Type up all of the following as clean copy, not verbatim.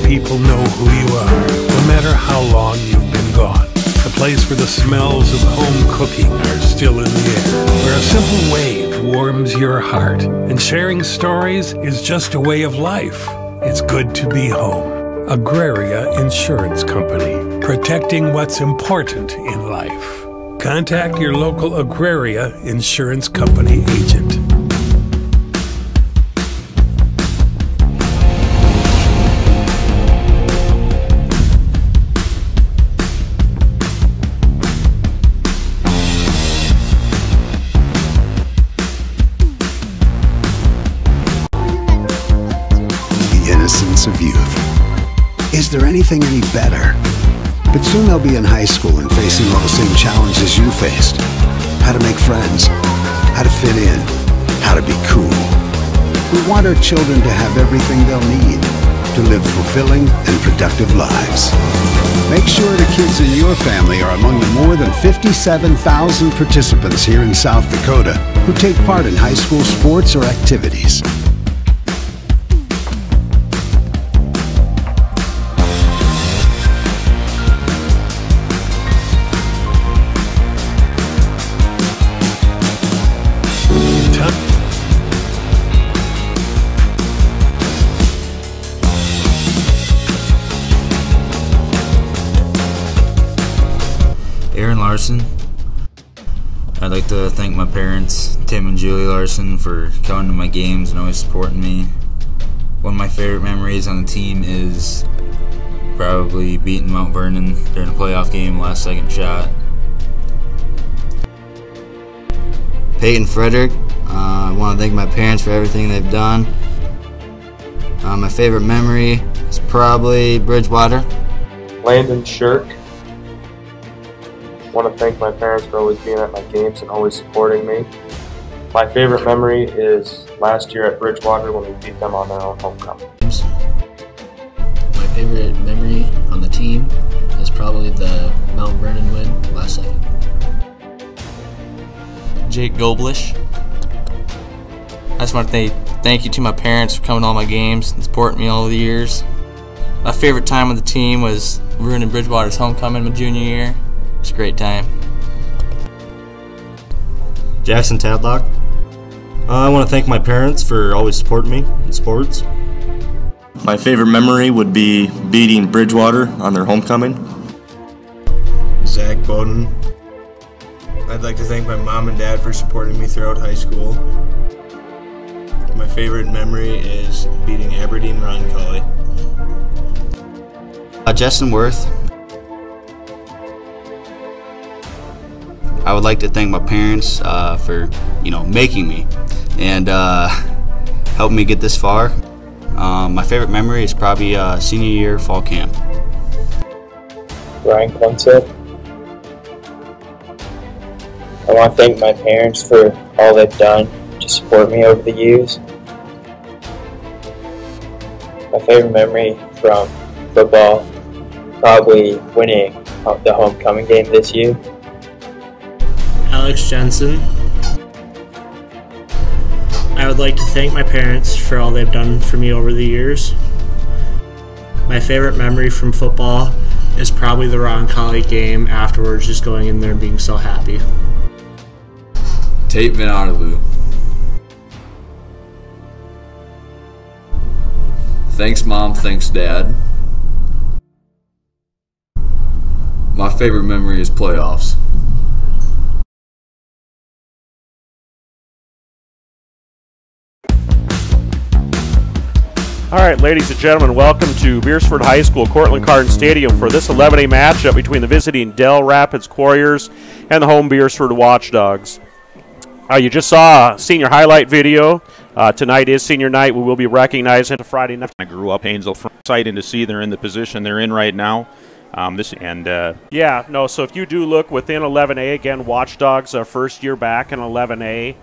people know who you are, no matter how long you've been gone. A place where the smells of home cooking are still in the air, where a simple wave warms your heart, and sharing stories is just a way of life. It's good to be home. Agraria Insurance Company, protecting what's important in life. Contact your local Agraria Insurance Company agent. The innocence of youth. Is there anything any better? But soon they'll be in high school and facing all the same challenges you faced. How to make friends, how to fit in, how to be cool. We want our children to have everything they'll need to live fulfilling and productive lives. Make sure the kids in your family are among the more than 57,000 participants here in South Dakota who take part in high school sports or activities. Larson. I'd like to thank my parents, Tim and Julie Larson, for coming to my games and always supporting me. One of my favorite memories on the team is probably beating Mount Vernon during a playoff game, last second shot. Peyton Frederick. I want to thank my parents for everything they've done. My favorite memory is probably Bridgewater. Landon Shirk. I want to thank my parents for always being at my games and always supporting me. My favorite memory is last year at Bridgewater when we beat them on their own homecoming. My favorite memory on the team is probably the Mount Vernon win last second. Jake Goblish. I just want to say thank you to my parents for coming to all my games and supporting me all the years. My favorite time with the team was ruining Bridgewater's homecoming my junior year. It was a great time. Jackson Tadlock. I want to thank my parents for always supporting me in sports. My favorite memory would be beating Bridgewater on their homecoming. Zach Bowden. I'd like to thank my mom and dad for supporting me throughout high school. My favorite memory is beating Aberdeen Roncalli. Justin Worth. I would like to thank my parents for, making me and helping me get this far. My favorite memory is probably senior year fall camp. Ryan Quinset. I want to thank my parents for all they've done to support me over the years. My favorite memory from football, probably winning the homecoming game this year. Alex Jensen. I would like to thank my parents for all they've done for me over the years. My favorite memory from football is probably the Roncalli game afterwards, just going in there and being so happy. Tate Van Otterloo. Thanks Mom, thanks Dad. My favorite memory is playoffs. All right, ladies and gentlemen, welcome to Beersford High School, Cortland Carton Stadium for this 11A matchup between the visiting Dell Rapids Quarriers and the home Beersford Watchdogs. You just saw a senior highlight video. Tonight is senior night. We will be recognizing Friday night. I grew up Haynesville, from exciting to see they're in the position they're in right now. So if you do look within 11A, again, Watchdogs first year back in 11A.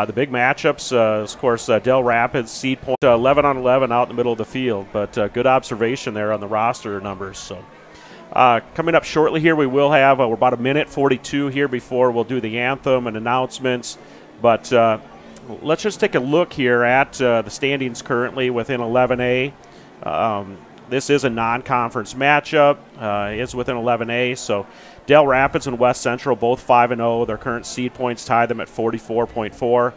The big matchups, of course, Dell Rapids, seed point 11 on 11 out in the middle of the field, but good observation there on the roster numbers. So, coming up shortly here, we will have we're about a minute 42 here before we'll do the anthem and announcements. But let's just take a look here at the standings currently within 11A. this is a non-conference matchup. It's within 11A, so Del Rapids and West Central both 5-0. Their current seed points tie them at 44.4.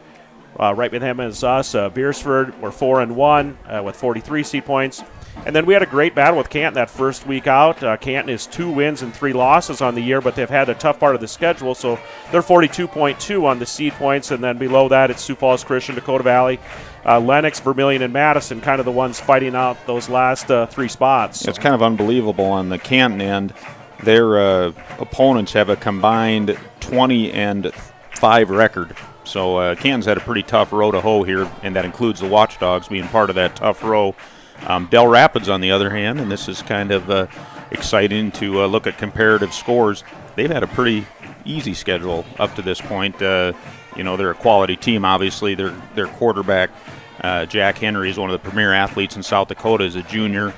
Right with him is us. Beersford, we're 4-1 with 43 seed points. And then we had a great battle with Canton that first week out. Canton is 2 wins and 3 losses on the year, but they've had a tough part of the schedule, so they're 42.2 on the seed points. And then below that, it's Sioux Falls Christian, Dakota Valley, Lennox, Vermilion, and Madison, kind of the ones fighting out those last 3 spots. It's kind of unbelievable on the Canton end. Their opponents have a combined 20-5 record. So Canton's had a pretty tough row to hoe here, and that includes the Watchdogs being part of that tough row. Del Rapids, on the other hand, and this is kind of exciting to look at comparative scores, they've had a pretty easy schedule up to this point. They're a quality team, obviously. Their quarterback, Jack Henry, is one of the premier athletes in South Dakota as a junior.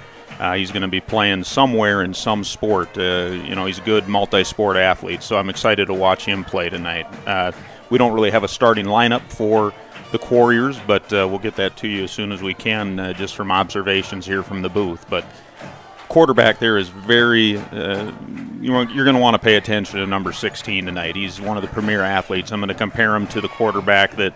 He's going to be playing somewhere in some sport. He's a good multi-sport athlete, so I'm excited to watch him play tonight. We don't really have a starting lineup for the Quarriers, but we'll get that to you as soon as we can, just from observations here from the booth. But quarterback there is very, you're going to want to pay attention to number 16 tonight. He's one of the premier athletes. I'm going to compare him to the quarterback that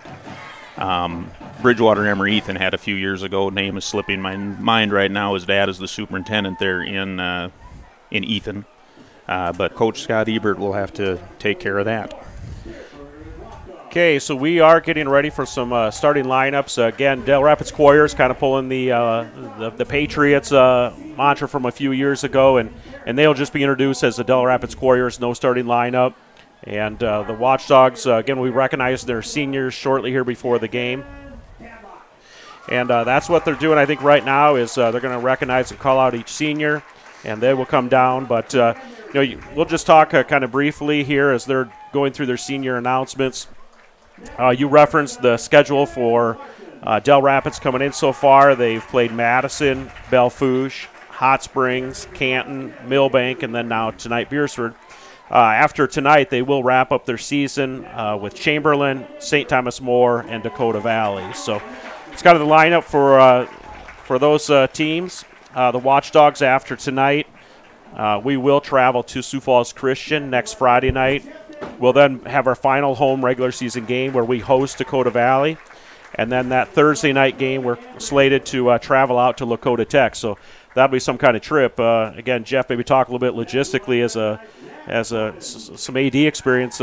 Bridgewater and Emory Ethan had a few years ago. Name is slipping my mind right now. His dad is the superintendent there in Ethan. But Coach Scott Ebert will have to take care of that. Okay, so we are getting ready for some starting lineups. Again, Del Rapids Quarriers kind of pulling the Patriots mantra from a few years ago, and they'll just be introduced as the Del Rapids Quarriers, no starting lineup. And the Watchdogs, again, we recognize their seniors shortly here before the game. And that's what they're doing, I think, right now is they're going to recognize and call out each senior, and they will come down. But, we'll just talk kind of briefly here as they're going through their senior announcements. You referenced the schedule for Del Rapids coming in so far. They've played Madison, Belfouche, Hot Springs, Canton, Millbank, and then now tonight Beersford. After tonight, they will wrap up their season with Chamberlain, St. Thomas More, and Dakota Valley. So it's kind of the lineup for those teams. The Watchdogs after tonight, we will travel to Sioux Falls Christian next Friday night. We'll then have our final home regular season game where we host Dakota Valley. And then that Thursday night game, we're slated to travel out to Lakota Tech. So that'll be some kind of trip. Again, Jeff, maybe talk a little bit logistically as some AD experience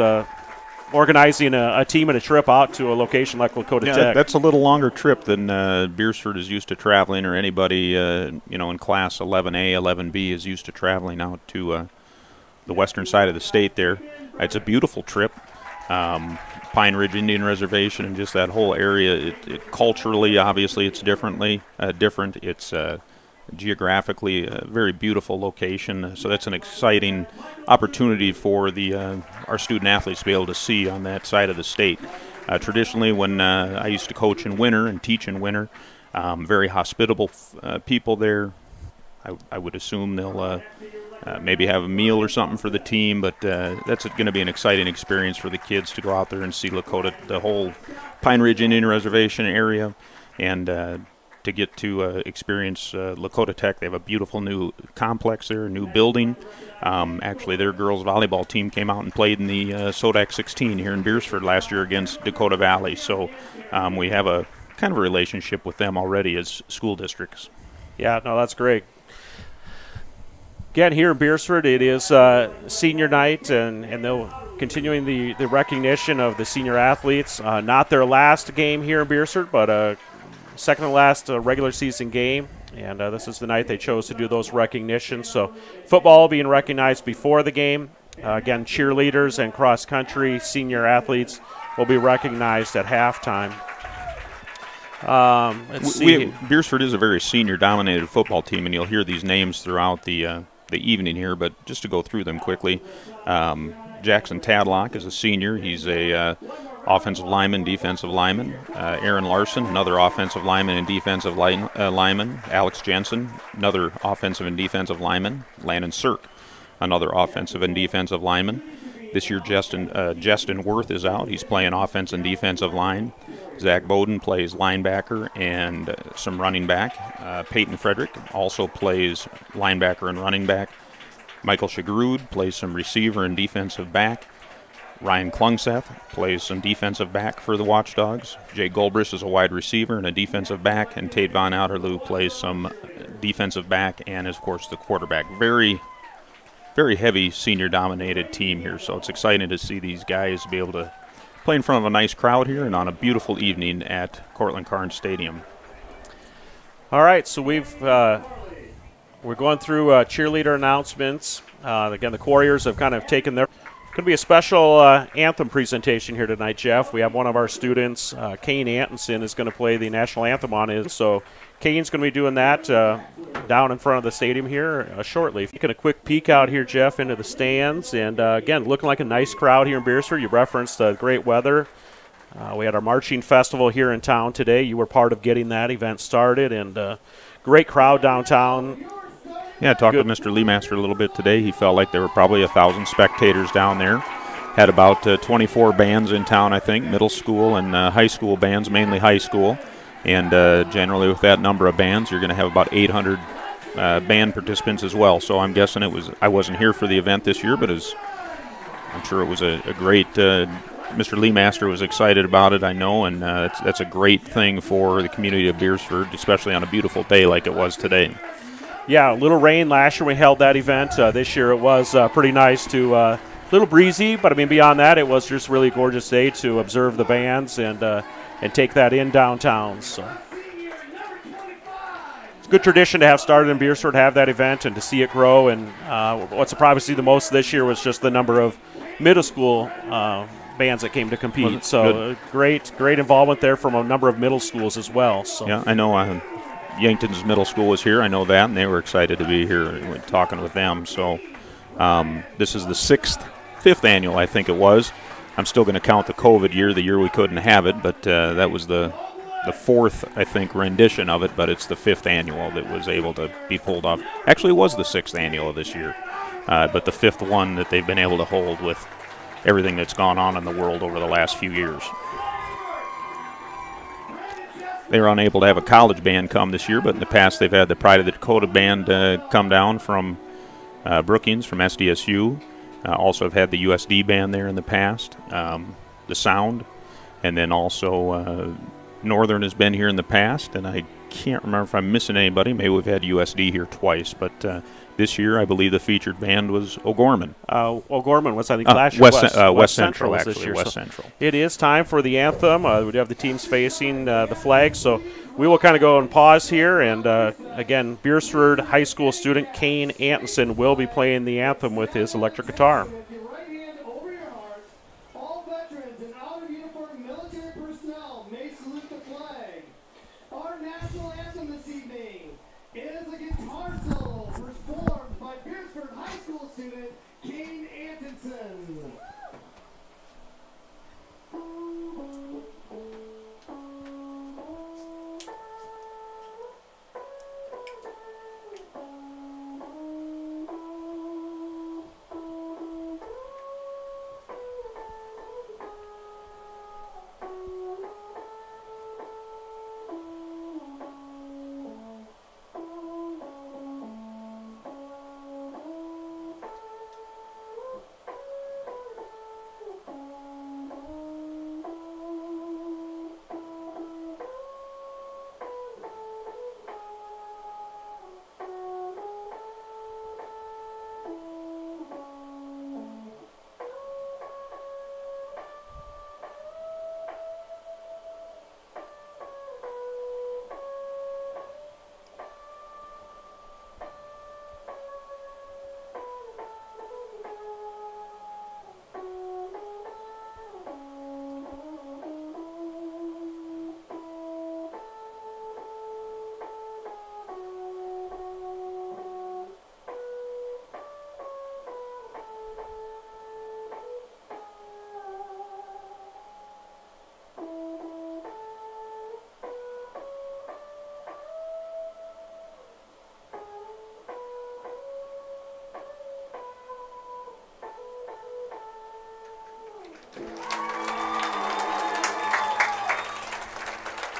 organizing a team and a trip out to a location like Lakota Tech. That's a little longer trip than Beersford is used to traveling, or anybody in Class 11A, 11B is used to traveling out to the western side of the state there. It's a beautiful trip. Pine Ridge Indian Reservation and just that whole area, it culturally, obviously, it's different. It's geographically a very beautiful location. So that's an exciting opportunity for our student athletes to be able to see on that side of the state. Traditionally, when I used to coach in winter and teach in winter, very hospitable people there. I would assume they'll maybe have a meal or something for the team, but that's going to be an exciting experience for the kids to go out there and see Lakota, the whole Pine Ridge Indian Reservation area, and to get to experience Lakota Tech. They have a beautiful new complex there, a new building. Actually, their girls volleyball team came out and played in the Sodak 16 here in Beersford last year against Dakota Valley. So we have a kind of a relationship with them already as school districts. Yeah, no, that's great. Again, here in Beersford, it is senior night, and they're continuing the recognition of the senior athletes. Not their last game here in Beersford, but second to last regular season game. And this is the night they chose to do those recognitions. So football being recognized before the game. Again, cheerleaders and cross-country senior athletes will be recognized at halftime. Let's see. Beersford is a very senior-dominated football team, and you'll hear these names throughout the evening here, but just to go through them quickly, Jackson Tadlock is a senior. He's a offensive lineman, defensive lineman. Aaron Larson, another offensive lineman and defensive lineman. Alex Jensen, another offensive and defensive lineman. Landon Sirk, another offensive and defensive lineman. This year, Justin Worth is out. He's playing offense and defensive line. Zach Bowden plays linebacker and some running back. Peyton Frederick also plays linebacker and running back. Michael Shagrud plays some receiver and defensive back. Ryan Klungseth plays some defensive back for the Watchdogs. Jay Goldbrish is a wide receiver and a defensive back. And Tate Von Outerloo plays some defensive back and, of course, the quarterback. Very, very heavy senior-dominated team here, so it's exciting to see these guys be able to play in front of a nice crowd here and on a beautiful evening at Cortland Carnes Stadium. All right, so we're going through cheerleader announcements. Again, the Quarriers have kind of taken their. Going to be a special anthem presentation here tonight, Jeff. We have one of our students, Kane Antonson, is going to play the national anthem on it. So Kane's going to be doing that down in front of the stadium here shortly. Taking a quick peek out here, Jeff, into the stands. And, again, looking like a nice crowd here in Beersford. You referenced great weather. We had our marching festival here in town today. You were part of getting that event started. And great crowd downtown. Yeah, I talked to Mr. Leemaster a little bit today. He felt like there were probably 1,000 spectators down there. Had about 24 bands in town, I think, middle school and high school bands, mainly high school. And generally with that number of bands, you're going to have about 800 band participants as well. So I'm guessing I wasn't here for the event this year, but I'm sure it was a great Mr. Leemaster was excited about it, I know, and that's a great thing for the community of Beersford, especially on a beautiful day like it was today. Yeah, a little rain last year we held that event. This year it was pretty nice a little breezy, but I mean beyond that it was just really a gorgeous day to observe the bands and take that in downtown. So it's a good tradition to have started in Beersford, to have that event and to see it grow. And what surprised me the most this year was just the number of middle school bands that came to compete. So great involvement there from a number of middle schools as well. So yeah, I know. Yankton's middle school was here. I know that, and they were excited to be here talking with them. So this is the fifth annual, I think it was. I'm still going to count the COVID year, the year we couldn't have it, but that was the fourth, I think, rendition of it, but it's the fifth annual that was able to be pulled off. Actually, it was the sixth annual of this year, but the fifth one that they've been able to hold with everything that's gone on in the world over the last few years. They were unable to have a college band come this year, but in the past they've had the Pride of the Dakota band come down from Brookings, from SDSU. Also have had the USD band there in the past, the Sound. And then also Northern has been here in the past, and I can't remember if I'm missing anybody. Maybe we've had USD here twice, but this year I believe the featured band was O'Gorman. O'Gorman was, I think, last year. West Central, actually, this year. West Central. It is time for the anthem. We do have the teams facing the flag, so we will kind of go and pause here. And, again, Beersford High School student Kane Antonson will be playing the anthem with his electric guitar.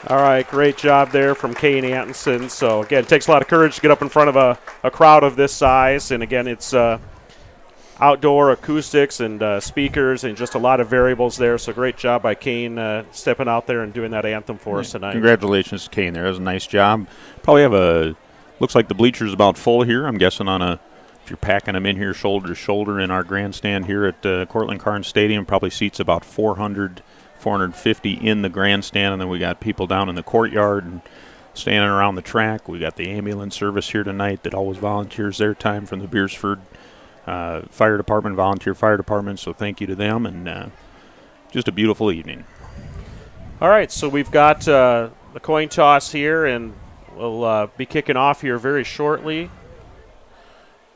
All right, great job there from Kane Antonson. So, again, it takes a lot of courage to get up in front of a crowd of this size. And, again, it's outdoor acoustics and speakers and just a lot of variables there. So, great job by Kane stepping out there and doing that anthem for us tonight. Congratulations to Kane there. That was a nice job. Probably have looks like the bleachers about full here. I'm guessing if you're packing them in here shoulder to shoulder in our grandstand here at Cortland Carnes Stadium, probably seats about 400 450 in the grandstand, and then we got people down in the courtyard and standing around the track. We got the ambulance service here tonight that always volunteers their time from the Beersford Fire Department, volunteer fire department, so thank you to them, and just a beautiful evening. All right, so we've got the coin toss here, and we'll be kicking off here very shortly.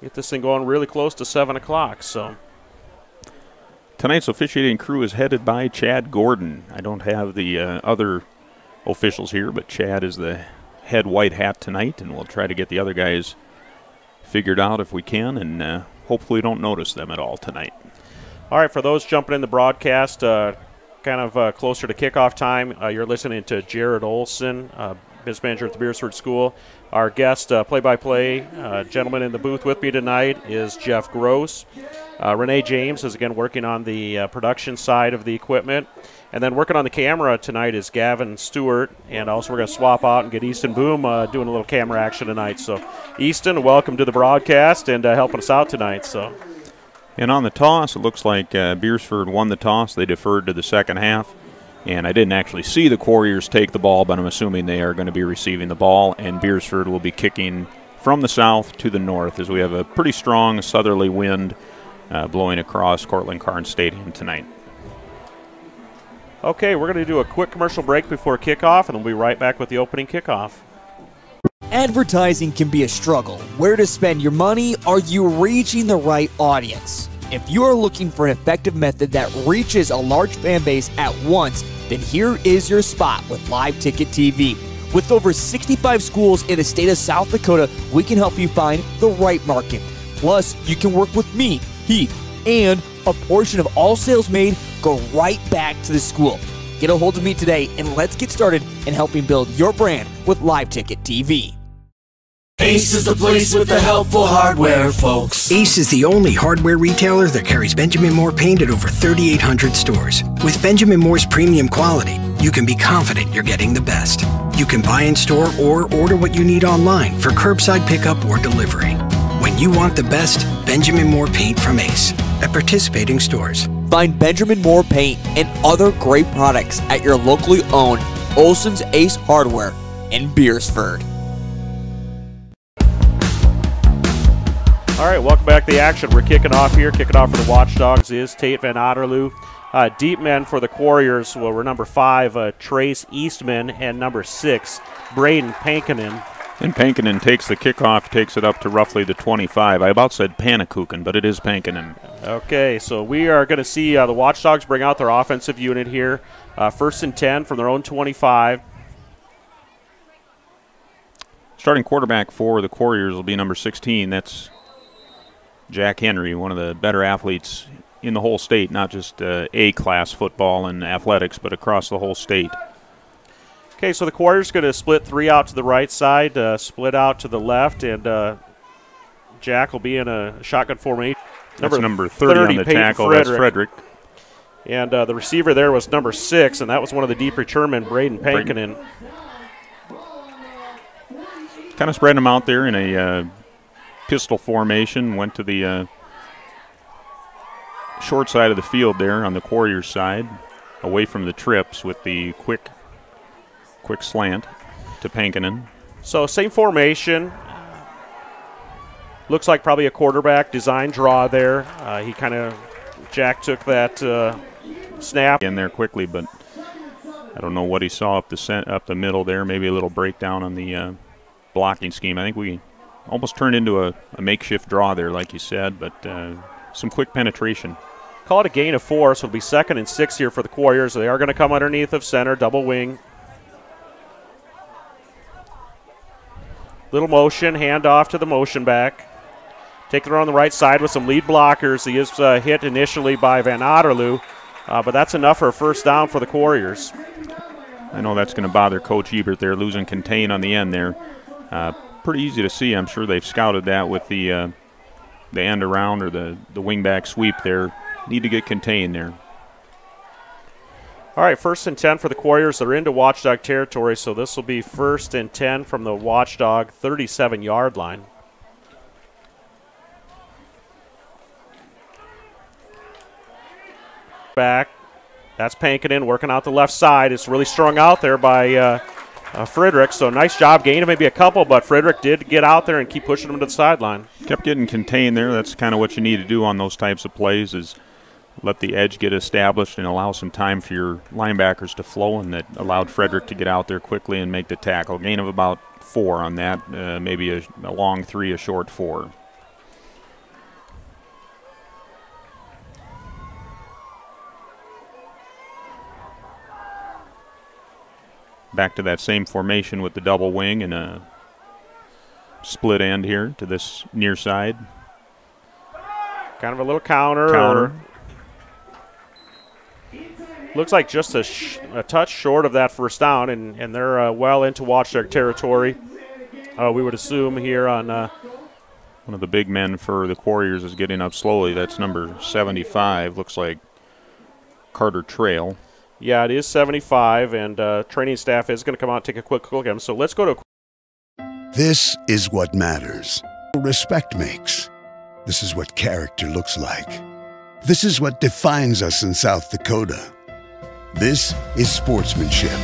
Get this thing going really close to 7 o'clock, so... Tonight's officiating crew is headed by Chad Gordon. I don't have the other officials here, but Chad is the head white hat tonight, and we'll try to get the other guys figured out if we can, and hopefully don't notice them at all tonight. All right, for those jumping in the broadcast, kind of closer to kickoff time, you're listening to Jared Olson, business manager at the Beersford School. Our guest play-by-play gentleman in the booth with me tonight is Jeff Gross. Renee James is, again, working on the production side of the equipment. And then working on the camera tonight is Gavin Stewart. And also we're going to swap out and get Easton Boom doing a little camera action tonight. So, Easton, welcome to the broadcast and helping us out tonight. So, and on the toss, it looks like Beersford won the toss. They deferred to the second half. And I didn't actually see the Quarriers take the ball, but I'm assuming they are going to be receiving the ball. And Beersford will be kicking from the south to the north as we have a pretty strong southerly wind blowing across Cortland Carnes Stadium tonight. Okay, we're going to do a quick commercial break before kickoff, and we'll be right back with the opening kickoff. Advertising can be a struggle. Where to spend your money? Are you reaching the right audience? If you are looking for an effective method that reaches a large fan base at once, then here is your spot with Live Ticket TV. With over 65 schools in the state of South Dakota, we can help you find the right market. Plus, you can work with me, Heath, and a portion of all sales made go right back to the school. Get a hold of me today, and let's get started in helping build your brand with Live Ticket TV. Ace is the place with the helpful hardware, folks. Ace is the only hardware retailer that carries Benjamin Moore paint at over 3,800 stores. With Benjamin Moore's premium quality, you can be confident you're getting the best. You can buy in store or order what you need online for curbside pickup or delivery. When you want the best, Benjamin Moore paint from Ace at participating stores. Find Benjamin Moore paint and other great products at your locally owned Olson's Ace Hardware in Beersford. All right, welcome back to the action. We're kicking off here. Kicking off for the Watchdogs is Tate Van Otterloo. Deep men for the Quarriers were number 5, Trace Eastman, and number 6, Braden Pankinen. And Pankinen takes the kickoff, takes it up to roughly the 25. I about said Panakuchen, but it is Pankinen. Okay, so we are going to see the Watchdogs bring out their offensive unit here. 1st and 10 from their own 25. Starting quarterback for the Quarriers will be number 16. That's Jack Henry, one of the better athletes in the whole state, not just A-class football and athletics, but across the whole state. Okay, so the Quarriers going to split 3 out to the right side, split out to the left, and Jack will be in a shotgun formation. That's number 30 on the tackle. That's Frederick. And the receiver there was number 6, and that was one of the deep return men, Braden Pankinen. Kind of spreading them out there in a pistol formation, went to the short side of the field there on the Quarriers side, away from the trips with the quick slant to Pankinen. So same formation. Looks like probably a quarterback design draw there. Jack took that snap in there quickly, but I don't know what he saw up the middle there. Maybe a little breakdown on the blocking scheme. I think we almost turned into a makeshift draw there, like you said, but some quick penetration. Call it a gain of 4, so it'll be 2nd and 6 here for the Quarriers. They are going to come underneath of center, double wing. Little motion, hand off to the motion back. Taking it on the right side with some lead blockers. He is hit initially by Van Otterloo, but that's enough for a first down for the Quarriers. I know that's going to bother Coach Ebert there, losing contain on the end there. Pretty easy to see. I'm sure they've scouted that with the end around or the wingback sweep there. Need to get contained there. All right, 1st and 10 for the Quarriers. They're into Watchdog territory, so this will be 1st and 10 from the Watchdog 37-yard line. Back. That's Pankinen working out the left side. It's really strung out there by Friedrich, so nice job. Gain of maybe a couple, but Friedrich did get out there and keep pushing him to the sideline. Kept getting contained there. That's kind of what you need to do on those types of plays, is let the edge get established and allow some time for your linebackers to flow, and that allowed Frederick to get out there quickly and make the tackle. Gain of about 4 on that, maybe a long 3, a short 4. Back to that same formation with the double wing and a split end here to this near side. Kind of a little counter. Looks like just a touch short of that first down, and they're well into Watchdog territory. We would assume here on one of the big men for the Quarriers is getting up slowly. That's number 75. Looks like Carter Trail. Yeah, it is 75, and training staff is going to come out and take a quick look at him. So let's go to. This is what matters. Respect makes. This is what character looks like. This is what defines us in South Dakota. This is sportsmanship.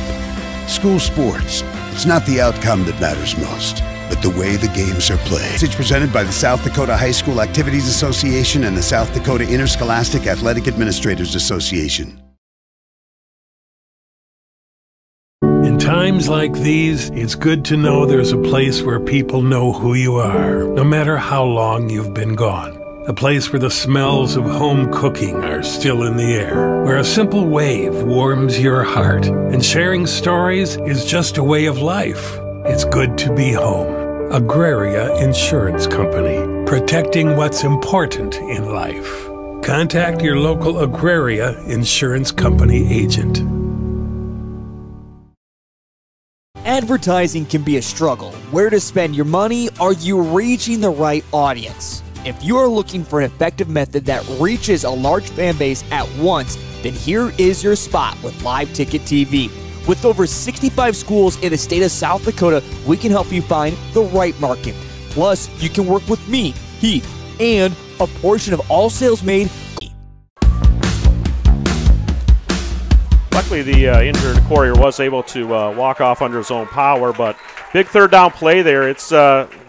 School sports. It's not the outcome that matters most, but the way the games are played. It's presented by the South Dakota High School Activities Association and the South Dakota Interscholastic Athletic Administrators Association. In times like these, it's good to know there's a place where people know who you are, no matter how long you've been gone. A place where the smells of home cooking are still in the air, where a simple wave warms your heart, and sharing stories is just a way of life. It's good to be home. Agraria Insurance Company, protecting what's important in life. Contact your local Agraria Insurance Company agent. Advertising can be a struggle. Where to spend your money? Are you reaching the right audience? If you are looking for an effective method that reaches a large fan base at once, then here is your spot with Live Ticket TV. With over 65 schools in the state of South Dakota, we can help you find the right market. Plus, you can work with me, Heath, and a portion of all sales made. Luckily, the injured Quarrier was able to walk off under his own power, but big third down play there. It's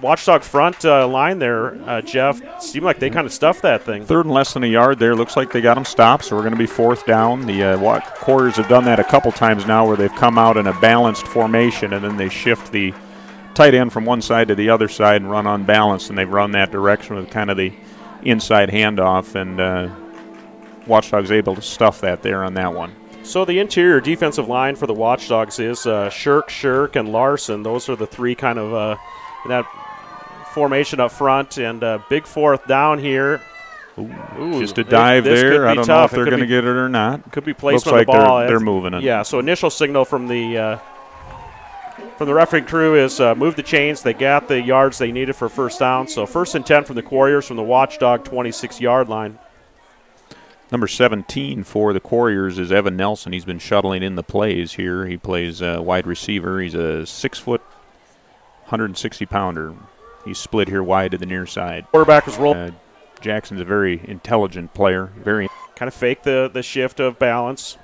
Watchdog front line there, Jeff. Seemed like they kind of stuffed that thing. 3rd and less than a yard there. Looks like they got them stopped, so we're going to be 4th down. The Quarriers have done that a couple times now where they've come out in a balanced formation, and then they shift the tight end from one side to the other side and run unbalanced, and they've run that direction with kind of the inside handoff, and Watchdog's able to stuff that there on that one. So the interior defensive line for the Watchdogs is Shirk, and Larson. Those are the 3 kind of in that formation up front, and big 4th down here. Ooh, just a dive there. I don't know if they're going to get it or not. Could be placement of the ball. They're moving it. Yeah, so initial signal from the refereeing crew is move the chains. They got the yards they needed for 1st down. So 1st and 10 from the Quarriers from the Watchdog 26-yard line. Number 17 for the Quarriers is Evan Nelson. He's been shuttling in the plays here. He plays wide receiver. He's a 6-foot, 160-pounder. He's split here wide to the near side. Quarterback is rolled. Jackson's a very intelligent player. Very kind of fake the shift of balance.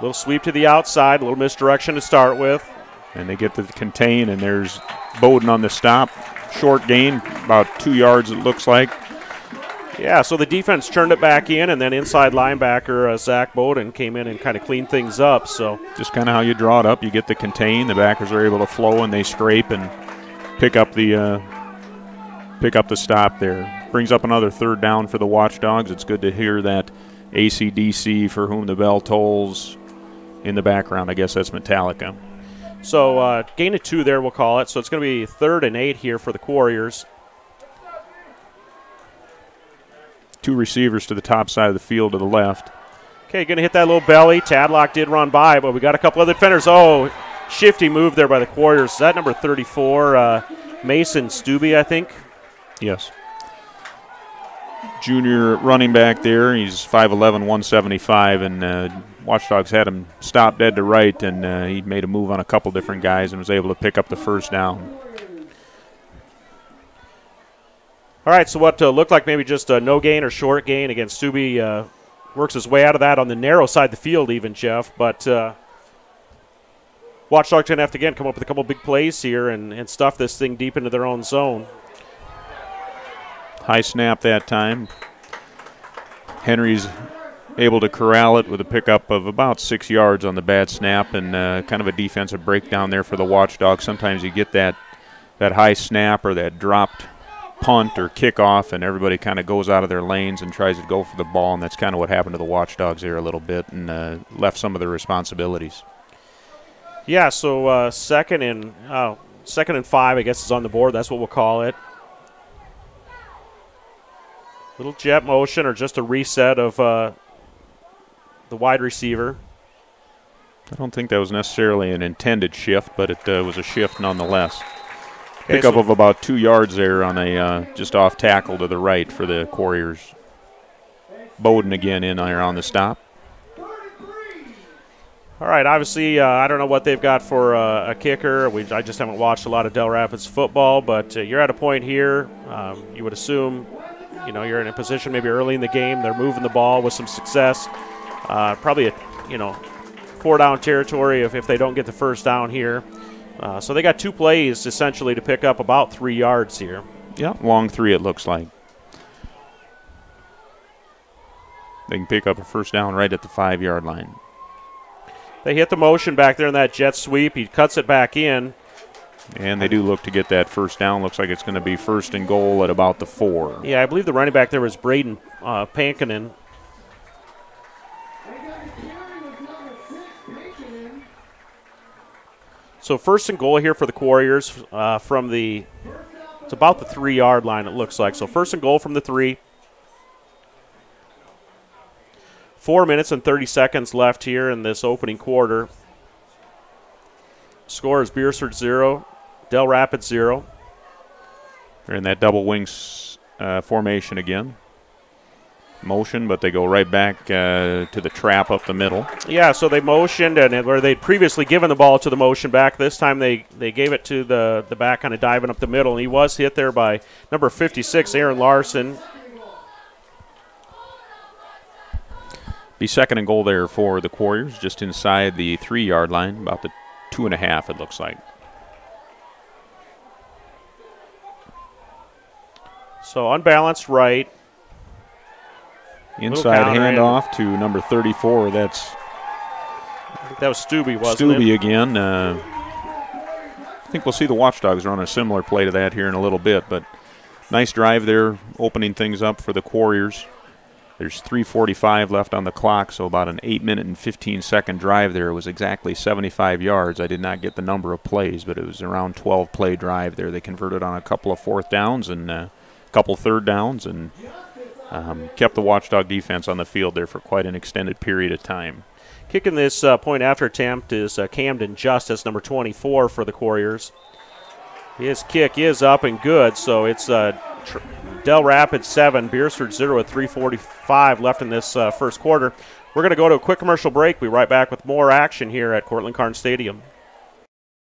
Little sweep to the outside, a little misdirection to start with. And they get to the contain, and there's Bowden on the stop. Short gain, about 2 yards it looks like. Yeah, so the defense turned it back in, and then inside linebacker Zach Bowden came in and kind of cleaned things up. So just kind of how you draw it up. You get the contain, the backers are able to flow, and they scrape and pick up the stop there. Brings up another 3rd down for the Watchdogs. It's good to hear that AC/DC, for whom the bell tolls, in the background. I guess that's Metallica. So gain of 2 there, we'll call it. So it's going to be 3rd and 8 here for the Quarriers. 2 receivers to the top side of the field to the left. Okay, going to hit that little belly. Tadlock did run by, but we got a couple other defenders. Oh, shifty move there by the Quarriers. Is that number 34, Mason Stubbe, I think? Yes. Junior running back there. He's 5'11", 175, and Watchdogs had him stop dead to right, and he made a move on a couple different guys and was able to pick up the first down. All right, so what looked like maybe just a no gain or short gain. Again, Stubbe works his way out of that on the narrow side of the field even, Jeff. But Watchdogs going to have to, again, come up with a couple big plays here and stuff this thing deep into their own zone. High snap that time. Henry's able to corral it with a pickup of about 6 yards on the bad snap, and kind of a defensive breakdown there for the Watchdogs. Sometimes you get that high snap or that dropped punt or kickoff, and everybody kind of goes out of their lanes and tries to go for the ball, and that's kind of what happened to the Watchdogs there a little bit, and left some of their responsibilities. Yeah, so second and 5, I guess, is on the board. That's what we'll call it. Little jet motion or just a reset of the wide receiver. I don't think that was necessarily an intended shift, but it was a shift nonetheless. Okay, Pickup of about 2 yards there on a just off tackle to the right for the Quarriers. Bowden again in there on the stop. All right, obviously, I don't know what they've got for a kicker. I just haven't watched a lot of Del Rapids football, but you're at a point here. You would assume, you're in a position maybe early in the game. They're moving the ball with some success. Probably a, 4-down territory if they don't get the first down here. So they got 2 plays essentially to pick up about 3 yards here. Yeah, long 3 it looks like. They can pick up a first down right at the 5-yard line. They hit the motion back there in that jet sweep. He cuts it back in. And they do look to get that first down. Looks like it's going to be 1st and goal at about the 4. Yeah, I believe the running back there was Braden Pankinen. So 1st and goal here for the Quarriers from it's about the 3-yard line, it looks like. So 1st and goal from the 3. 4 minutes and 30 seconds left here in this opening quarter. Score is Beersford 0, Del Rapids 0. They're in that double wings formation again. Motion, but they go right back to the trap up the middle. Yeah, so they motioned, and where they'd previously given the ball to the motion back, this time they gave it to the back, kind of diving up the middle, and he was hit there by number 56, Aaron Larson. Be 2nd and goal there for the Quarriers, just inside the 3-yard line, about the 2.5 it looks like. So unbalanced right. Inside handoff to number 34. I think that was Stubbe, wasn't it? Stubbe again. I think we'll see the Watchdogs run a similar play to that here in a little bit, but nice drive there, opening things up for the Quarriers. There's 3:45 left on the clock, so about an 8-minute and 15-second drive there. It was exactly 75 yards. I did not get the number of plays, but it was around 12-play drive there. They converted on a couple of 4th downs and a couple 3rd downs, and kept the Watchdog defense on the field there for quite an extended period of time. Kicking this point after attempt is Camden Justice, number 24 for the Quarriers. His kick is up and good, so it's Del Rapids 7, Beersford 0 with 3:45 left in this first quarter. We're going to go to a quick commercial break. We'll be right back with more action here at Cortland Carnes Stadium.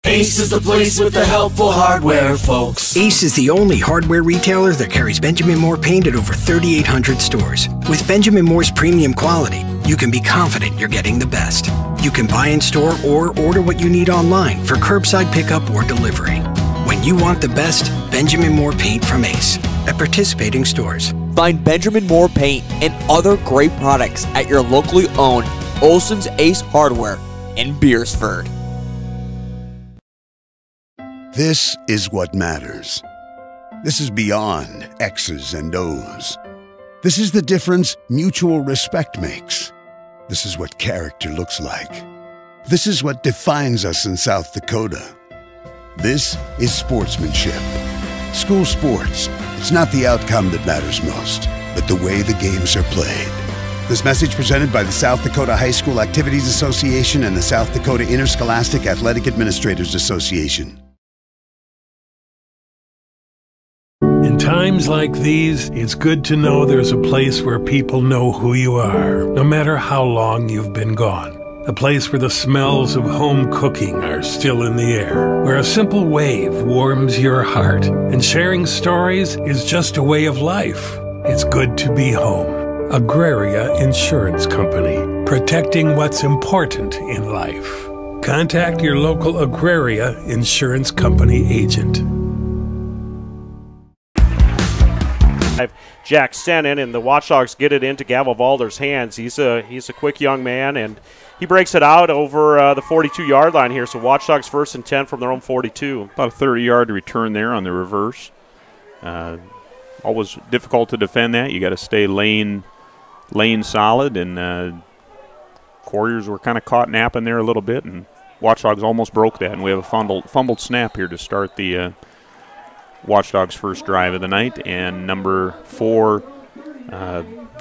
Ace is the place with the helpful hardware, folks. Ace is the only hardware retailer that carries Benjamin Moore paint at over 3,800 stores. With Benjamin Moore's premium quality, you can be confident you're getting the best. You can buy in store or order what you need online for curbside pickup or delivery. When you want the best, Benjamin Moore paint from Ace at participating stores. Find Benjamin Moore paint and other great products at your locally owned Olson's Ace Hardware in Beersford. This is what matters. This is beyond X's and O's. This is the difference mutual respect makes. This is what character looks like. This is what defines us in South Dakota. This is sportsmanship. School sports, it's not the outcome that matters most, but the way the games are played. This message presented by the South Dakota High School Activities Association and the South Dakota Interscholastic Athletic Administrators Association. In times like these, it's good to know there's a place where people know who you are, no matter how long you've been gone. A place where the smells of home cooking are still in the air, where a simple wave warms your heart, and sharing stories is just a way of life. It's good to be home. Agraria Insurance Company, protecting what's important in life. Contact your local Agraria Insurance Company agent. Jack Stennin, and the Watchdogs get it into Gavel Valder's hands. He's a quick young man, and he breaks it out over the 42-yard line here. So Watchdogs 1st and 10 from their own 42. About a 30-yard return there on the reverse. Always difficult to defend that. You got to stay lane solid, and Quarriers were kind of caught napping there a little bit, and Watchdogs almost broke that. And we have a fumbled snap here to start the Watchdogs' first drive of the night, and number 4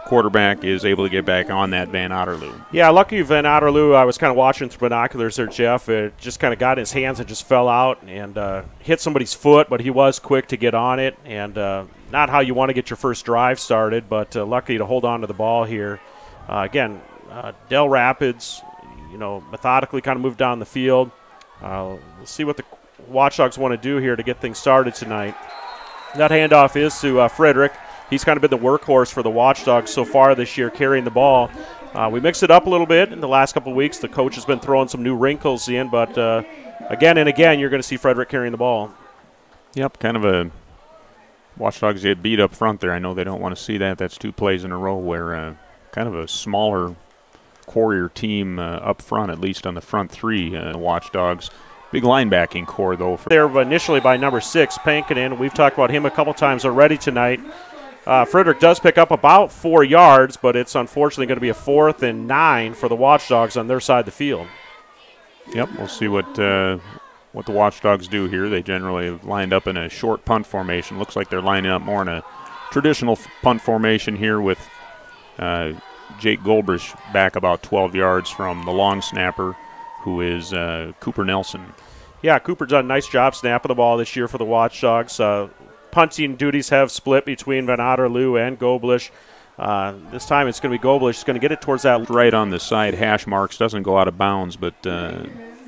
quarterback is able to get back on that Van Otterloo. Yeah, lucky Van Otterloo. I was kind of watching through binoculars there, Jeff. It just kind of got in his hands and just fell out and hit somebody's foot, but he was quick to get on it, and not how you want to get your first drive started, but lucky to hold on to the ball here. Again, Del Rapids, methodically kind of moved down the field. We'll see what the Watchdogs want to do here to get things started tonight. That handoff is to Frederick. He's kind of been the workhorse for the Watchdogs so far this year, carrying the ball. We mixed it up a little bit in the last couple of weeks. The coach has been throwing some new wrinkles in, but again and again, you're going to see Frederick carrying the ball. Yep, kind of a Watchdogs get beat up front there. I know they don't want to see that. That's 2 plays in a row where kind of a smaller Quarrier team up front, at least on the front 3 Watchdogs. Big linebacking core, though. There initially by number 6, Pankinen. We've talked about him a couple times already tonight. Frederick does pick up about 4 yards, but it's unfortunately going to be a 4th and 9 for the Watchdogs on their side of the field. Yep, we'll see what the Watchdogs do here. They generally have lined up in a short punt formation. Looks like they're lining up more in a traditional punt formation here with Jake Goldbrich back about 12 yards from the long snapper, who is Cooper Nelson. Yeah, Cooper's done a nice job snapping the ball this year for the Watchdogs. Punting duties have split between Van Otterloo and Goldbrich. This time it's going to be Goldbrich. He's going to get it towards that. Right on the side hash marks. Doesn't go out of bounds, but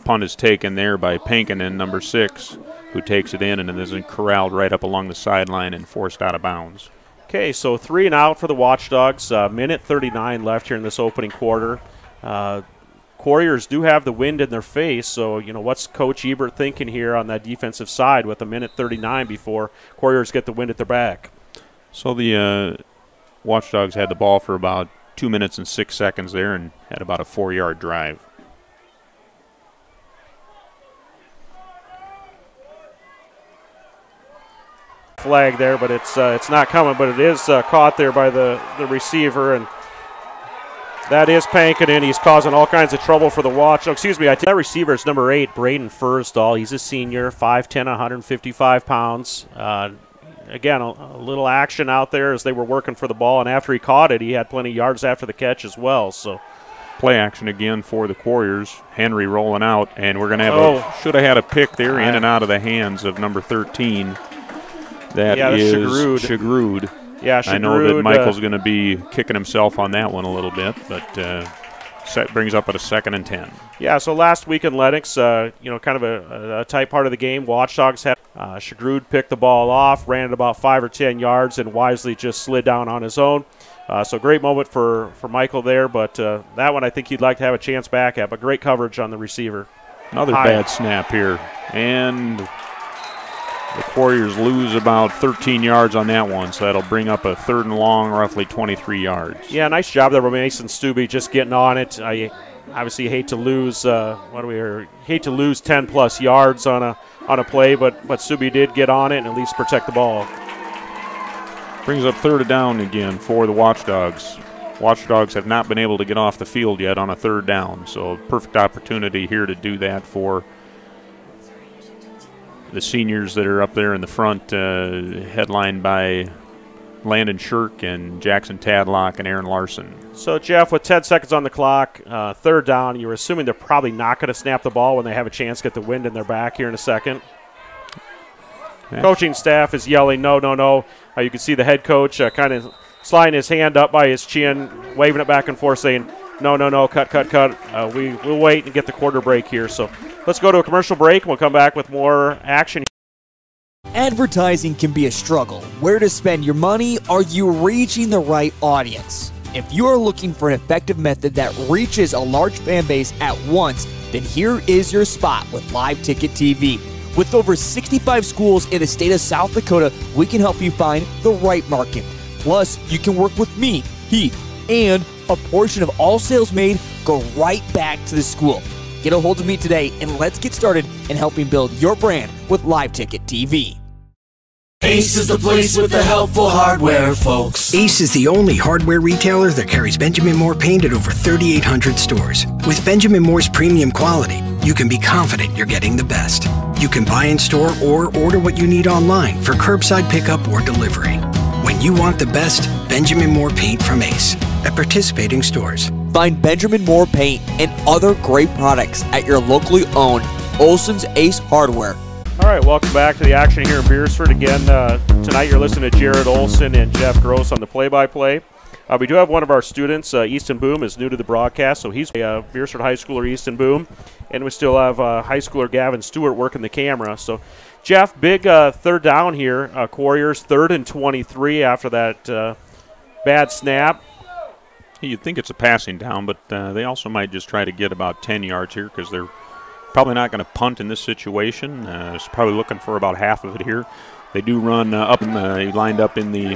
punt is taken there by Pankinen, number 6, who takes it in and then is corralled right up along the sideline and forced out of bounds. Okay, so 3 and out for the Watchdogs. Minute 39 left here in this opening quarter. Quarriers do have the wind in their face, so what's Coach Ebert thinking here on that defensive side with a minute 39 before Quarriers get the wind at their back? So the Watchdogs had the ball for about 2 minutes and 6 seconds there and had about a 4-yard drive. Flag there, but it's not coming, but it is caught there by the receiver, and that is Pankinen. He's causing all kinds of trouble for the that receiver is number 8, Braden Fursdahl. He's a senior, 5'10", 155 pounds. Again, a little action out there as they were working for the ball, and after he caught it, he had plenty of yards after the catch as well. So, play action again for the Quarriers. Henry rolling out, and we're going to have should have had a pick there in and out of the hands of number 13. That is Shagrud. Yeah, I know that Michael's going to be kicking himself on that one a little bit, but brings up at a 2nd and 10. Yeah, so last week in Lennox, kind of a tight part of the game. Watchdogs had Shagrud picked the ball off, ran it about 5 or 10 yards, and wisely just slid down on his own. So great moment for Michael there, but that one I think he'd like to have a chance back at, but great coverage on the receiver. Another bad snap here, and the Quarriers lose about 13 yards on that one, so that'll bring up a 3rd and long, roughly 23 yards. Yeah, nice job there by Mason Stubbe just getting on it. I obviously hate to lose 10-plus yards on a play, but Stubbe did get on it and at least protect the ball. Brings up 3rd down again for the Watchdogs. Watchdogs have not been able to get off the field yet on a 3rd down, so perfect opportunity here to do that for the seniors that are up there in the front, headlined by Landon Shirk and Jackson Tadlock and Aaron Larson. So, Jeff, with 10 seconds on the clock, third down, you're assuming they're probably not going to snap the ball when they have a chance to get the wind in their back here in a second. Okay. Coaching staff is yelling, no, no, no. You can see the head coach kind of sliding his hand up by his chin, waving it back and forth, saying, no, no, no, cut, cut, cut. We'll wait and get the quarter break here. So let's go to a commercial break, and we'll come back with more action. Advertising can be a struggle. Where to spend your money? Are you reaching the right audience? If you are looking for an effective method that reaches a large fan base at once, then here is your spot with Live Ticket TV. With over 65 schools in the state of South Dakota, we can help you find the right market. Plus, you can work with me, Heath, and a portion of all sales made go right back to the school. Get a hold of me today, and let's get started in helping build your brand with Live Ticket TV. Ace is the place with the helpful hardware, folks. Ace is the only hardware retailer that carries Benjamin Moore paint at over 3,800 stores. With Benjamin Moore's premium quality, you can be confident you're getting the best. You can buy in store or order what you need online for curbside pickup or delivery. When you want the best, Benjamin Moore paint from Ace at participating stores. Find Benjamin Moore paint and other great products at your locally owned Olson's Ace Hardware. All right, welcome back to the action here in Beersford. Again, tonight you're listening to Jared Olson and Jeff Gross on the play-by-play. We do have one of our students, Easton Boom, is new to the broadcast, so he's a Beersford High Schooler, Easton Boom. And we still have high schooler Gavin Stewart working the camera. So, Jeff, big third down here. Quarriers 3rd and 23 after that bad snap. You'd think it's a passing down, but they also might just try to get about 10 yards here because they're probably not going to punt in this situation. It's probably looking for about half of it here. They do run up. He lined up in the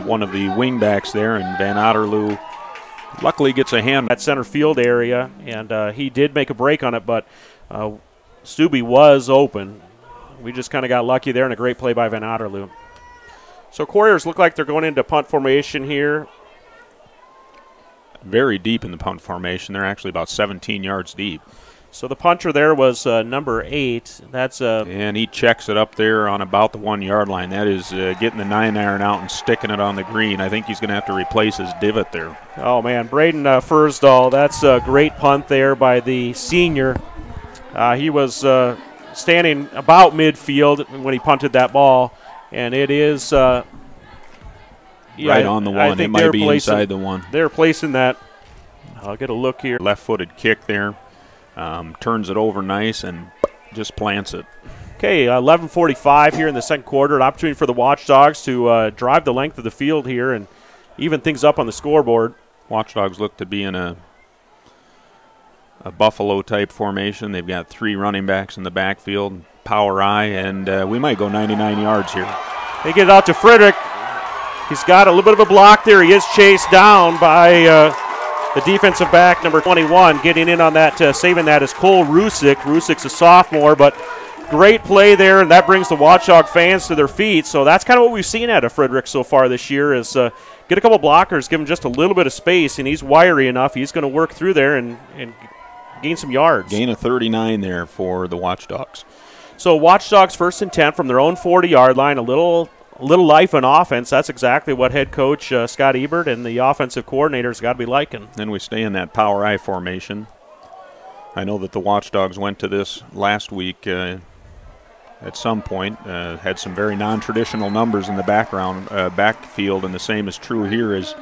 one of the wing backs there, and Van Otterloo luckily gets a hand at center field area, and he did make a break on it, but Stubbe was open. We just kind of got lucky there, and a great play by Van Otterloo. So Quarriers look like they're going into punt formation here. Very deep in the punt formation. They're actually about 17 yards deep. So the punter there was number 8. That's and he checks it up there on about the 1 yard line. That is getting the 9-iron out and sticking it on the green. I think he's going to have to replace his divot there. Oh man, Braden Fursdahl. That's a great punt there by the senior. He was standing about midfield when he punted that ball, and it is right on the one. It might be inside the one. They're placing that. I'll get a look here. Left-footed kick there. Turns it over nice and just plants it. Okay, 11:45 here in the second quarter. An opportunity for the Watchdogs to drive the length of the field here and even things up on the scoreboard. Watchdogs look to be in a Buffalo-type formation. They've got 3 running backs in the backfield, power I, and we might go 99 yards here. They get it out to Frederick. He's got a little bit of a block there. He is chased down by the defensive back, number 21, getting in on that, saving that is Cole Rusick. Rusick's a sophomore, but great play there, and that brings the Watchdog fans to their feet. So that's kind of what we've seen out of Frederick so far this year is get a couple blockers, give him just a little bit of space, and he's wiry enough. He's going to work through there and gain some yards. Gain of 39 there for the Watchdogs. So Watchdogs 1st and 10 from their own 40-yard line, a little life in offense. That's exactly what head coach Scott Ebert and the offensive coordinator's got to be liking. Then we stay in that power I formation. I know that the Watchdogs went to this last week at some point, had some very non-traditional numbers in the backfield, and the same is true here as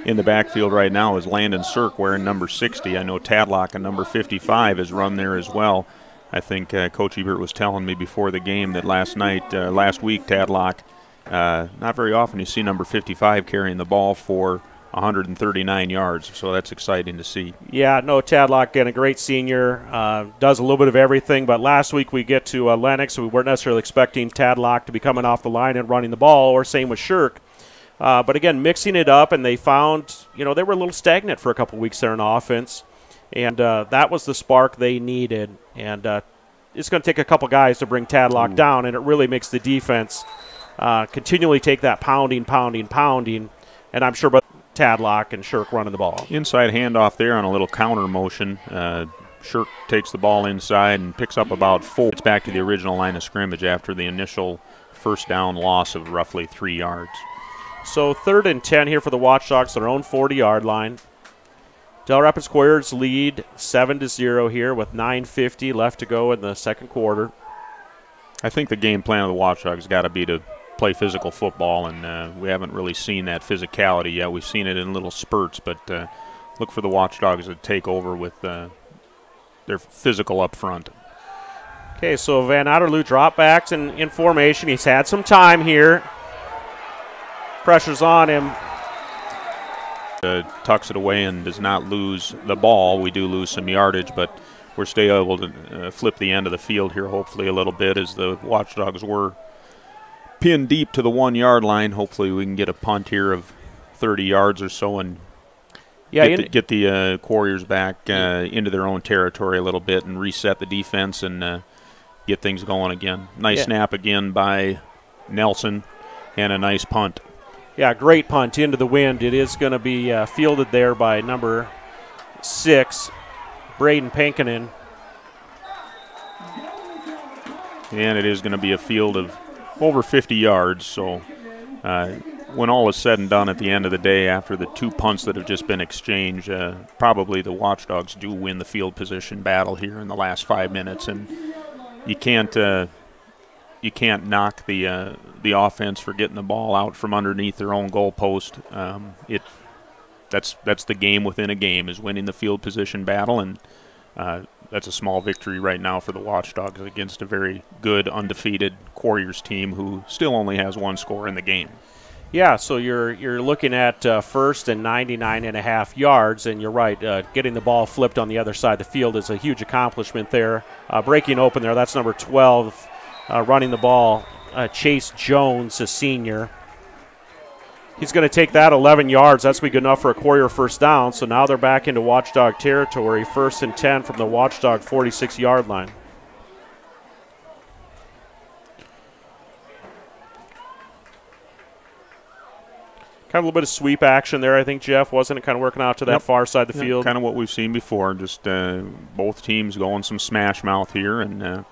in the backfield right now is Landon Sirk wearing number 60. I know Tadlock and number 55 is run there as well. I think Coach Ebert was telling me before the game that last week Tadlock, not very often you see number 55 carrying the ball for 139 yards, so that's exciting to see. Yeah, no, Tadlock, again, a great senior, does a little bit of everything, but last week we get to Lennox, so we weren't necessarily expecting Tadlock to be coming off the line and running the ball, or same with Shirk. But again, mixing it up, and they found, they were a little stagnant for a couple weeks there in offense, and that was the spark they needed, and it's going to take a couple guys to bring Tadlock down, and it really makes the defense continually take that pounding, and I'm sure Tadlock and Shirk running the ball. Inside handoff there on a little counter motion. Shirk takes the ball inside and picks up about 4. It's back to the original line of scrimmage after the initial first down loss of roughly 3 yards. So 3rd and 10 here for the Watchdogs, their own 40-yard line. Del Rapids Quarriers lead 7-0 here with 9:50 left to go in the second quarter. I think the game plan of the Watchdogs got to be to play physical football, and we haven't really seen that physicality yet. We've seen it in little spurts, but look for the Watchdogs to take over with their physical up front. Okay, so Van Otterloo drop backs in formation. He's had some time here. Pressure's on him. Tucks it away and does not lose the ball. We do lose some yardage, but we're still able to flip the end of the field here hopefully a little bit, as the Watchdogs were pinned deep to the 1-yard line. Hopefully we can get a punt here of 30 yards or so and get the Quarriers back into their own territory a little bit and reset the defense and get things going again. Nice snap again by Nelson and a nice punt. Yeah, great punt into the wind. It is going to be fielded there by number 6, Braden Pankinen. And it is going to be a field of over 50 yards. So when all is said and done at the end of the day, after the 2 punts that have just been exchanged, probably the Watchdogs do win the field position battle here in the last 5 minutes. And you can't knock the offense for getting the ball out from underneath their own goal post. That's the game within a game, is winning the field position battle, and that's a small victory right now for the Watchdogs against a very good undefeated Quarriers team who still only has 1 score in the game. Yeah, so you're looking at first and 99.5 yards, and you're right, getting the ball flipped on the other side of the field is a huge accomplishment there. Breaking open there, that's number 12 running the ball, Chase Jones, a senior. He's going to take that 11 yards. That's going to be good enough for a Quarrier first down. So now they're back into Watchdog territory, 1st and 10 from the Watchdog 46-yard line. Kind of a little bit of sweep action there, I think, Jeff, wasn't it? Kind of working out to that far side of the field. Kind of what we've seen before, just both teams going some smash mouth here, and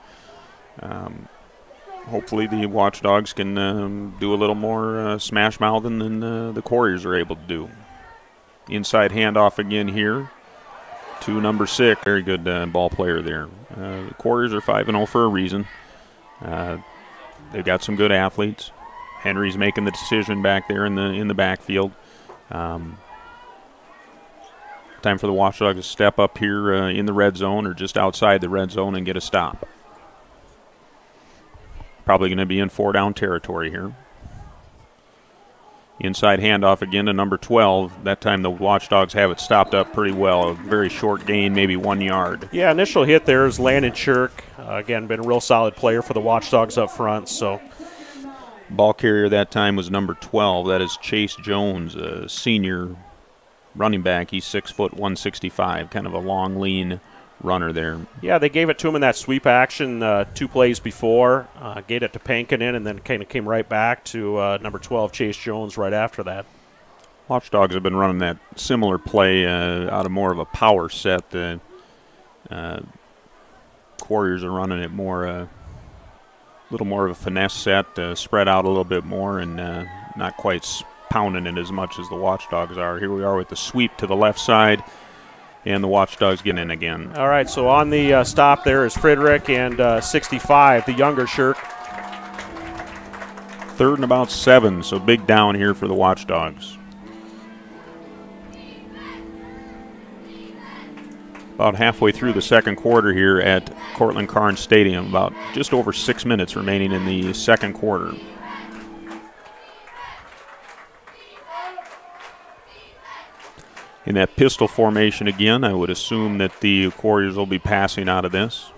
hopefully the Watchdogs can do a little more smash mouthing than the Quarriers are able to do. Inside handoff again here to number 6. Very good ball player there. The Quarriers are 5-0 for a reason. They've got some good athletes. Henry's making the decision back there in the backfield. Time for the Watchdogs to step up here in the red zone or just outside the red zone and get a stop. Probably going to be in 4-down territory here. Inside handoff again to number 12. That time the Watchdogs have it stopped up pretty well. A very short gain, maybe 1 yard. Yeah, initial hit there is Landon Shirk. Again, been a real solid player for the Watchdogs up front. So, ball carrier that time was number 12. That is Chase Jones, a senior running back. He's 6 foot 165, kind of a long, lean runner there. Yeah, they gave it to him in that sweep action 2 plays before. Gave it to Pankinen and then kind of came right back to number 12, Chase Jones, right after that. Watchdogs have been running that similar play out of more of a power set. Quarriers are running it more, a little more of a finesse set, spread out a little bit more, and not quite pounding it as much as the Watchdogs are. Here we are with the sweep to the left side. And the Watchdogs get in again. All right, so on the stop there is Friedrich and 65, the younger Shirk. 3rd and about 7, so big down here for the Watchdogs. About halfway through the second quarter here at Cortland Carnes Stadium, about just over 6 minutes remaining in the second quarter. In that pistol formation again, I would assume that the Quarriers will be passing out of this.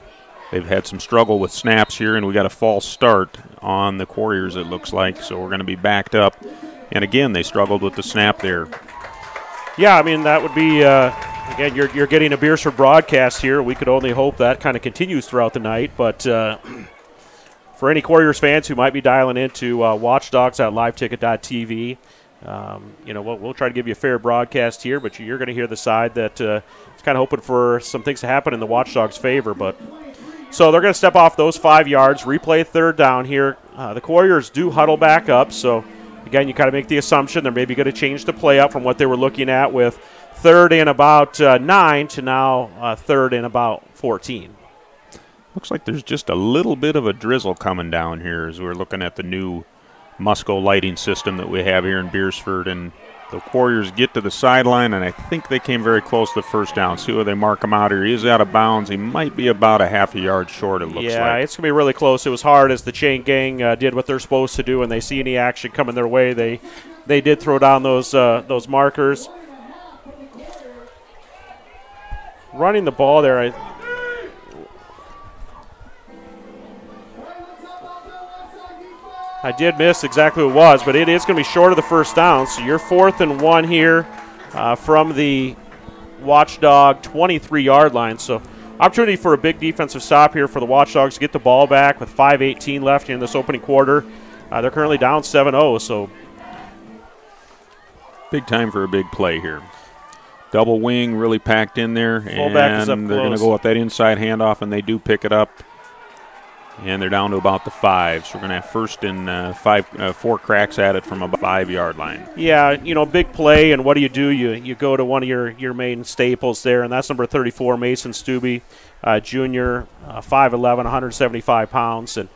They've had some struggle with snaps here, and we got a false start on the Quarriers, it looks like, so we're going to be backed up. And again, they struggled with the snap there. Yeah, I mean, that would be, again, you're getting a Beersford broadcast here. We could only hope that kind of continues throughout the night, but for any Quarriers fans who might be dialing into Watchdogs at liveticket.tv, we'll try to give you a fair broadcast here, but you're going to hear the side that is kind of hoping for some things to happen in the Watchdogs' favor. But so they're going to step off those 5 yards, replay 3rd down here. The Quarriers do huddle back up, so Again, you kind of make the assumption they're maybe going to change the play up from what they were looking at with 3rd and about 9 to now 3rd and about 14. Looks like there's just a little bit of a drizzle coming down here as we're looking at the new Musco lighting system that we have here in Beersford. And the Quarriers get to the sideline, and I think they came very close to the first down. See where they mark him out here. He is out of bounds. He might be about a half a yard short, it looks like. Yeah, it's going to be really close. It was hard as the chain gang did what they're supposed to do, and they see any action coming their way. They did throw down those markers. Running the ball there, I did miss exactly what it was, but it is going to be short of the first down. So you're 4th and 1 here from the Watchdog 23-yard line. So opportunity for a big defensive stop here for the Watchdogs to get the ball back with 5:18 left in this opening quarter. They're currently down 7-0, so big time for a big play here. Double wing really packed in there, fullback is up and they're going to close. go with that inside handoff, and they do pick it up. And they're down to about the 5, so we're going to have 1st and 4 cracks at it from about 5-yard line. Yeah, big play, and what do? You go to one of your main staples there, and that's number 34, Mason Stubbe, junior, 5'11", 175 pounds. And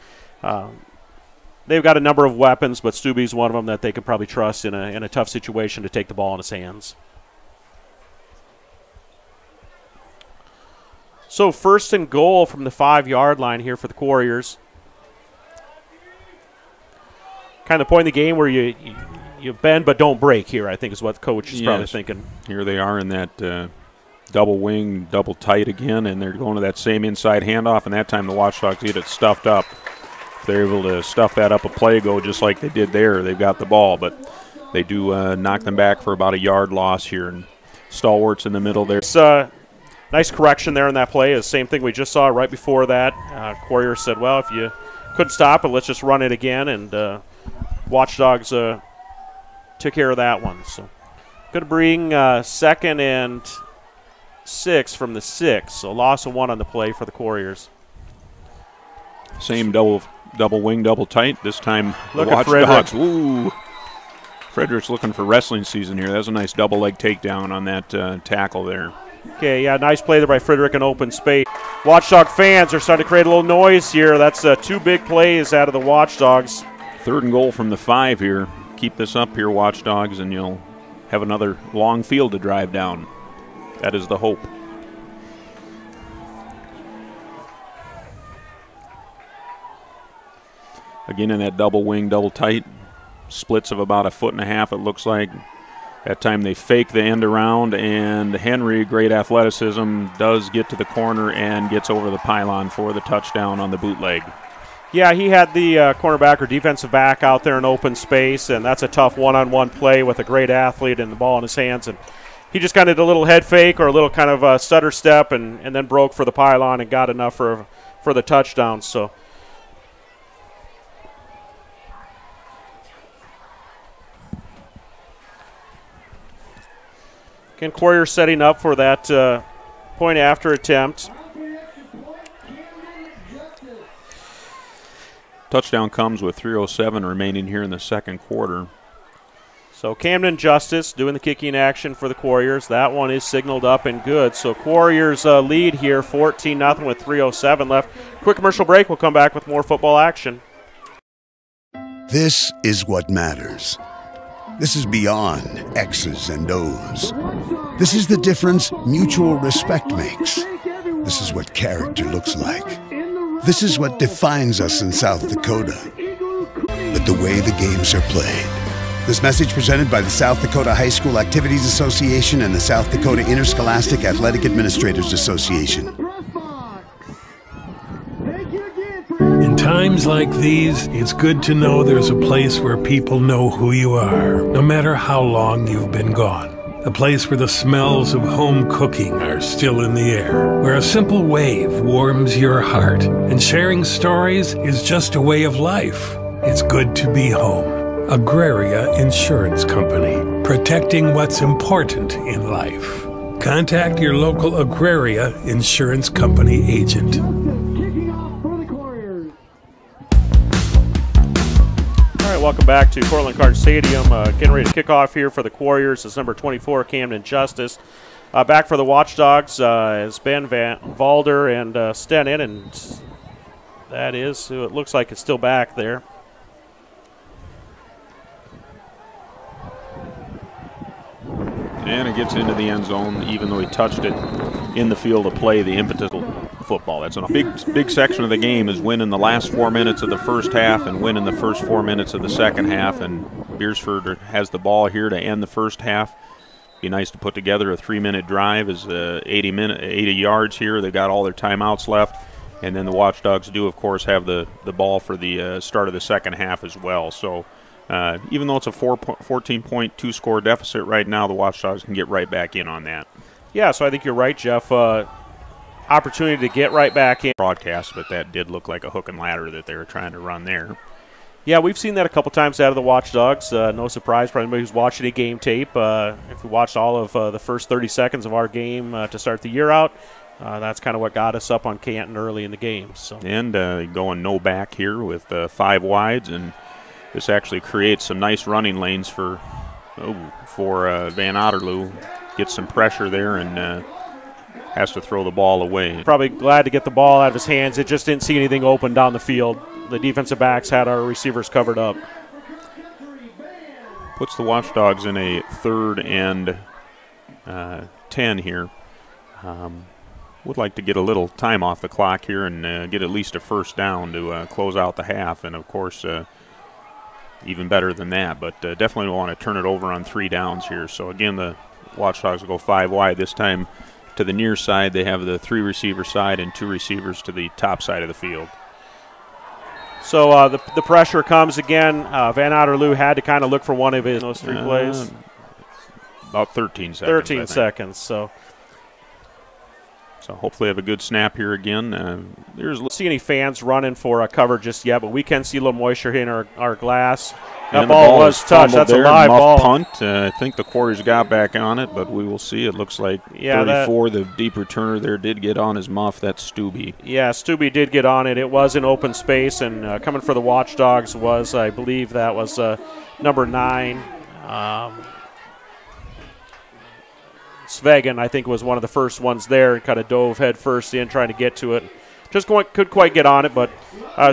they've got a number of weapons, but Stubbe's one of them that they can probably trust in a tough situation to take the ball in his hands. So 1st and goal from the 5-yard line here for the Quarriers. Kind of the point in the game where you bend but don't break here, I think is what the coach is probably thinking. Here they are in that double wing, double tight again, and they're going to that same inside handoff, and that time the Watchdogs get it stuffed up. If they're able to stuff that up a play ago just like they did there, they've got the ball, but they do knock them back for about a yard loss here. And stalwarts in the middle there. Nice correction there in that play. The same thing we just saw right before that. Quarriers said, well, if you couldn't stop it, let's just run it again. And Watchdogs took care of that one. So going to bring 2nd and 6 from the 6. So loss of 1 on the play for the Quarriers. Same double wing, double tight. This time the Look at Watchdogs. Ooh. Frederick's looking for wrestling season here. That was a nice double leg takedown on that tackle there. Okay, yeah, nice play there by Frederick in open space. Watchdog fans are starting to create a little noise here. That's 2 big plays out of the Watchdogs. 3rd and goal from the 5 here. Keep this up here, Watchdogs, and you'll have another long field to drive down. That is the hope. Again in that double wing, double tight. Splits of about 1.5 feet, it looks like. That time they fake the end around, and Henry, great athleticism, does get to the corner and gets over the pylon for the touchdown on the bootleg. Yeah, he had the cornerback or defensive back out there in open space, and that's a tough one-on-one play with a great athlete and the ball in his hands. And he just kind of did a little head fake or a little kind of stutter step and then broke for the pylon and got enough for the touchdown. So again, Quarriers setting up for that point after attempt. Touchdown comes with 3:07 remaining here in the 2nd quarter. So Camden Justice doing the kicking action for the Quarriers. That one is signaled up and good. So Quarriers lead here 14-0 with 3:07 left. Quick commercial break. We'll come back with more football action. This is what matters. This is beyond X's and O's. This is the difference mutual respect makes. This is what character looks like. This is what defines us in South Dakota. But the way the games are played. This message presented by the South Dakota High School Activities Association and the South Dakota Interscholastic Athletic Administrators Association. In times like these, it's good to know there's a place where people know who you are, no matter how long you've been gone. A place where the smells of home cooking are still in the air, where a simple wave warms your heart, and sharing stories is just a way of life. It's good to be home. Agraria Insurance Company, protecting what's important in life. Contact your local Agraria Insurance Company agent. right, welcome back to Cortland Card Stadium. Getting ready to kick off here for the Quarriers. It's number 24, Camden Justice. Back for the Watchdogs is Ben Van Valder and Stenin, and that is who it looks like it's still back there. And it gets into the end zone, even though he touched it in the field of play, the impetus football. That's a big section of the game is winning the last 4 minutes of the first half and winning the first 4 minutes of the second half. And Beersford has the ball here to end the first half. Be nice to put together a 3-minute drive. Is 80 yards here. They got all their timeouts left. And then the Watchdogs do, of course, have the ball for the start of the second half as well. So even though it's a 14.2 score deficit right now, the Watchdogs can get right back in on that. Yeah, so I think you're right, Jeff. Opportunity to get right back in. Broadcast, but that did look like a hook and ladder that they were trying to run there. Yeah, we've seen that a couple times out of the Watchdogs. No surprise for anybody who's watching a game tape. If we watched all of the first 30 seconds of our game to start the year out, that's kind of what got us up on Canton early in the game. So. And going no back here with 5 wides, and this actually creates some nice running lanes for Van Otterloo. Gets some pressure there and has to throw the ball away. Probably glad to get the ball out of his hands. It just didn't see anything open down the field. The defensive backs had our receivers covered up. Puts the Watchdogs in a 3rd and 10 here. Would like to get a little time off the clock here and get at least a first down to close out the half. And, of course, even better than that. But definitely want to turn it over on 3 downs here. So, again, the Watchdogs will go 5 wide. This time to the near side, they have the 3 receiver side and 2 receivers to the top side of the field. So the pressure comes again. Van Otterloo had to kind of look for one of those 3 plays. About 13 seconds. 13 seconds. So hopefully have a good snap here again. Don't see any fans running for a cover just yet, but we can see a little moisture in our glass. That and ball was touched. That's a live ball. Punt. I think the Quarriers got back on it, but we will see. It looks like 34, the deep returner there, did get on his muff. That's Stubbe. Yeah, Stubbe did get on it. It was in open space, and coming for the Watchdogs was, I believe, that was number 9. Svegan, I think, was one of the first ones there and kind of dove head first in trying to get to it. Just couldn't quite get on it, but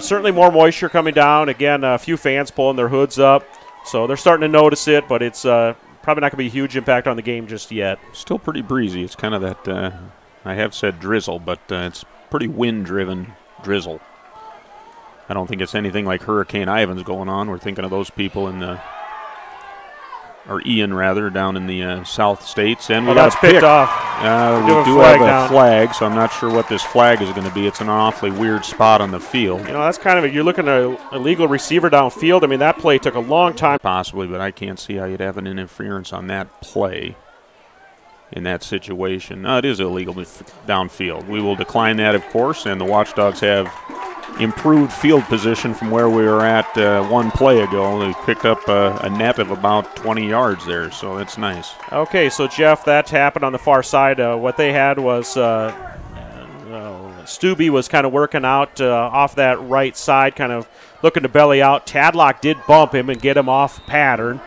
certainly more moisture coming down. Again, a few fans pulling their hoods up, so they're starting to notice it, but it's probably not going to be a huge impact on the game just yet. Still pretty breezy. It's kind of that, I have said drizzle, but it's pretty wind-driven drizzle. I don't think it's anything like Hurricane Ivan's going on. We're thinking of those people in the or Ian rather, down in the South States. And we got that's picked off. We do have a flag, so I'm not sure what this flag is going to be. It's an awfully weird spot on the field. You know, that's kind of you're looking at an illegal receiver downfield. I mean, that play took a long time. Possibly, but I can't see how you'd have an interference on that play in that situation. No, it is illegal downfield. We will decline that, of course, and the Watchdogs have improved field position from where we were at one play ago. They picked up a net of about 20 yards there, so that's nice. Okay, so Jeff, that happened on the far side. What they had was Stubbe was kind of working out off that right side, kind of looking to belly out. Tadlock did bump him and get him off pattern.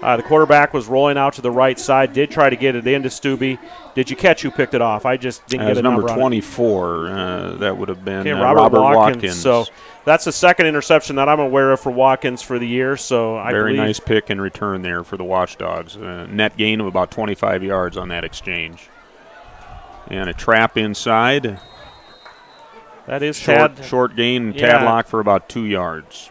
The quarterback was rolling out to the right side, did try to get it into Stubbe. Did you catch who picked it off? I just didn't get a number on it. Number 24, that would have been Robert Watkins. So that's the second interception that I'm aware of for Watkins for the year. So Very nice pick and return there for the Watchdogs. Net gain of about 25 yards on that exchange. And a trap inside. That is short gain, Tadlock for about 2 yards.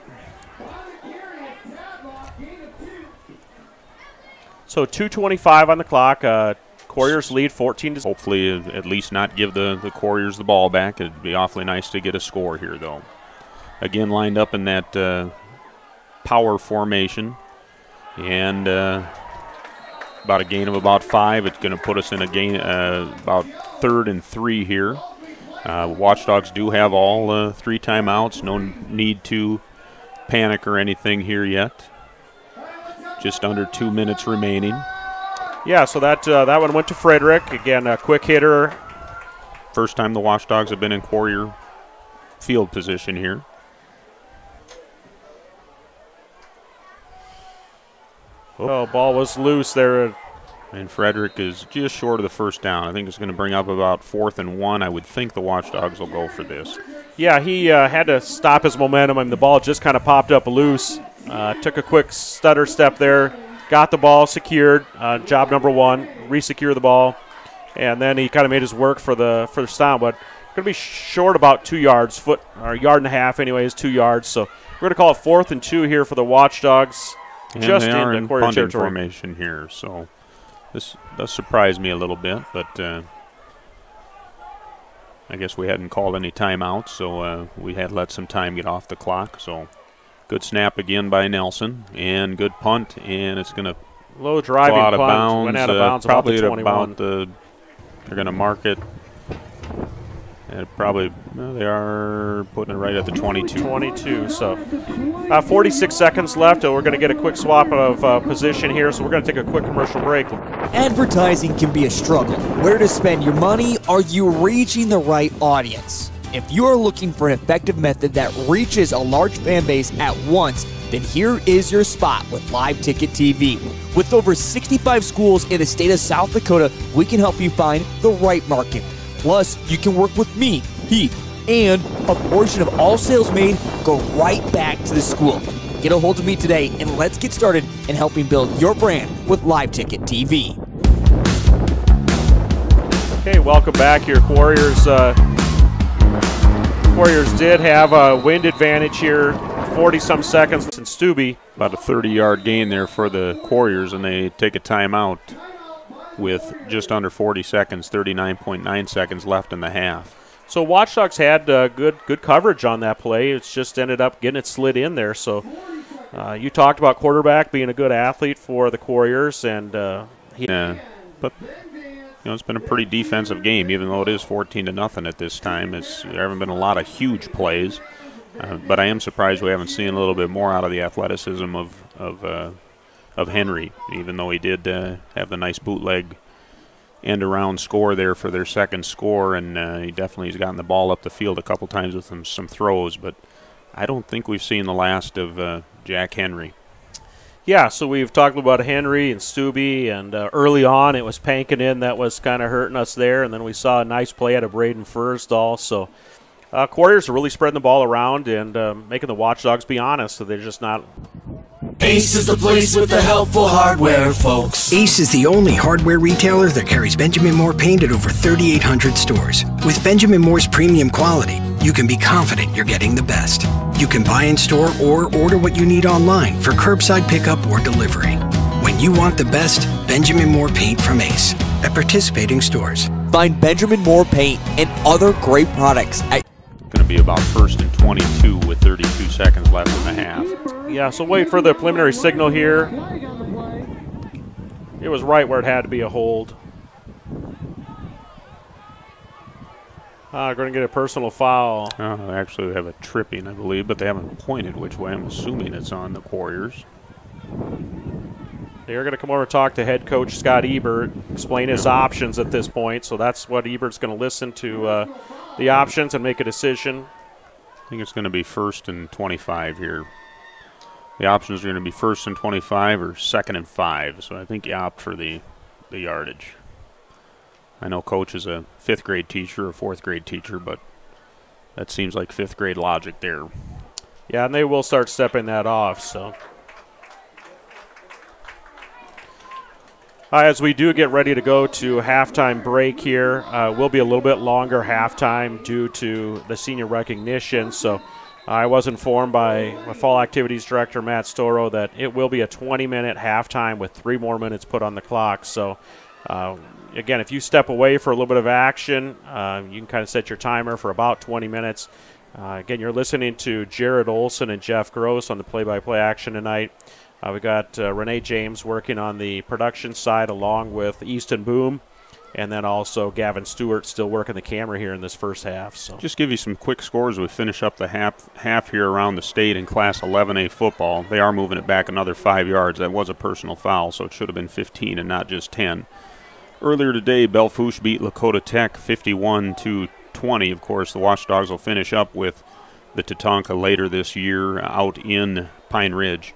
So 2:25 on the clock. Quarriers lead 14-0. Hopefully at least not give the Quarriers the ball back. It'd be awfully nice to get a score here, though. Again, lined up in that power formation. And about a gain of about 5. It's going to put us in a gain about 3rd and 3 here. Watchdogs do have all 3 timeouts. No need to panic or anything here yet. Just under 2 minutes remaining. Yeah, so that one went to Frederick. Again, a quick hitter. First time the Watchdogs have been in Quarrier field position here. Oh, ball was loose there. And Frederick is just short of the first down. I think it's going to bring up about 4th and 1. I would think the Watchdogs will go for this. Yeah, he had to stop his momentum, and the ball just kind of popped up loose. Took a quick stutter step there, got the ball secured. Job number 1, re-secure the ball, and then he kind of made his work for the stop. But going to be short about 2 yards, or a yard and a half, anyways, 2 yards. So we're going to call it 4th and 2 here for the Watchdogs. And just they are in Quarrier punting territory. formation here, so this does surprise me a little bit, but I guess we hadn't called any timeouts, so we had let some time get off the clock. So good snap again by Nelson, and good punt, and it's going to low driving go out of punt. bounds. Went out of bounds Probably about the 21. They're going to mark it. And probably they are putting it right at the 22. 22. So 46 seconds left, and we're going to get a quick swap of position here. So we're going to take a quick commercial break. Advertising can be a struggle. Where to spend your money? Are you reaching the right audience? If you are looking for an effective method that reaches a large fan base at once, then here is your spot with Live Ticket TV. With over 65 schools in the state of South Dakota, we can help you find the right market. Plus, you can work with me, Heath, and a portion of all sales made go right back to the school. Get a hold of me today, and let's get started in helping build your brand with Live Ticket TV. Okay, welcome back here, Quarriers. Quarriers did have a wind advantage here, 40-some seconds in Stubbe. About a 30-yard gain there for the Quarriers, and they take a timeout with just under 40 seconds, 39.9 seconds left in the half. So Watchdogs had good coverage on that play. It's just ended up getting it slid in there. So you talked about quarterback being a good athlete for the Quarriers, and yeah, but it's been a pretty defensive game, even though it is 14-0 at this time. There haven't been a lot of huge plays, but I am surprised we haven't seen a little bit more out of the athleticism of Henry, even though he did have the nice bootleg end-around score there for their second score, and he definitely has gotten the ball up the field a couple times with some throws, but I don't think we've seen the last of Jack Henry. Yeah, so we've talked about Henry and Stubbe, and early on it was Pankin that was kind of hurting us there, and then we saw a nice play out of Braden Fursdal. So Quarriers are really spreading the ball around and making the Watchdogs be honest, so they're just not. Ace is the place with the helpful hardware, folks. Ace is the only hardware retailer that carries Benjamin Moore paint at over 3,800 stores. With Benjamin Moore's premium quality, you can be confident you're getting the best. You can buy in store or order what you need online for curbside pickup or delivery. When you want the best, Benjamin Moore paint from Ace at participating stores. Find Benjamin Moore paint and other great products at Going to be about 1st and 22 with 32 seconds left in the half. Yeah, so wait for the preliminary signal here. It was right where it had to be a hold. Going to get a personal foul. Actually, they have a tripping, I believe, but they haven't pointed which way. I'm assuming it's on the Quarriers. They're going to come over and talk to head coach Scott Ebert, explain his options at this point. So that's what Ebert's going to listen to the options and make a decision. I think it's going to be 1st and 25 here. The options are going to be 1st and 25 or 2nd and 5. So I think you opt for the yardage. I know coach is a 5th grade teacher or 4th grade teacher, but that seems like 5th grade logic there. Yeah, and they will start stepping that off. So as we do get ready to go to halftime break here, will be a little bit longer halftime due to the senior recognition. So I was informed by my fall activities director, Matt Storo, that it will be a 20-minute halftime with 3 more minutes put on the clock. So, again, if you step away for a little bit of action, you can kind of set your timer for about 20 minutes. Again, you're listening to Jared Olson and Jeff Gross on the play-by-play action tonight. We got Renee James working on the production side along with Easton Boom, and then also Gavin Stewart still working the camera here in this first half. So just give you some quick scores. We finish up the half here around the state in Class 11A football. They are moving it back another 5 yards. That was a personal foul, so it should have been 15 and not just 10. Earlier today, Belfouche beat Lakota Tech 51-20. Of course, the Watchdogs will finish up with the Tatanka later this year out in Pine Ridge.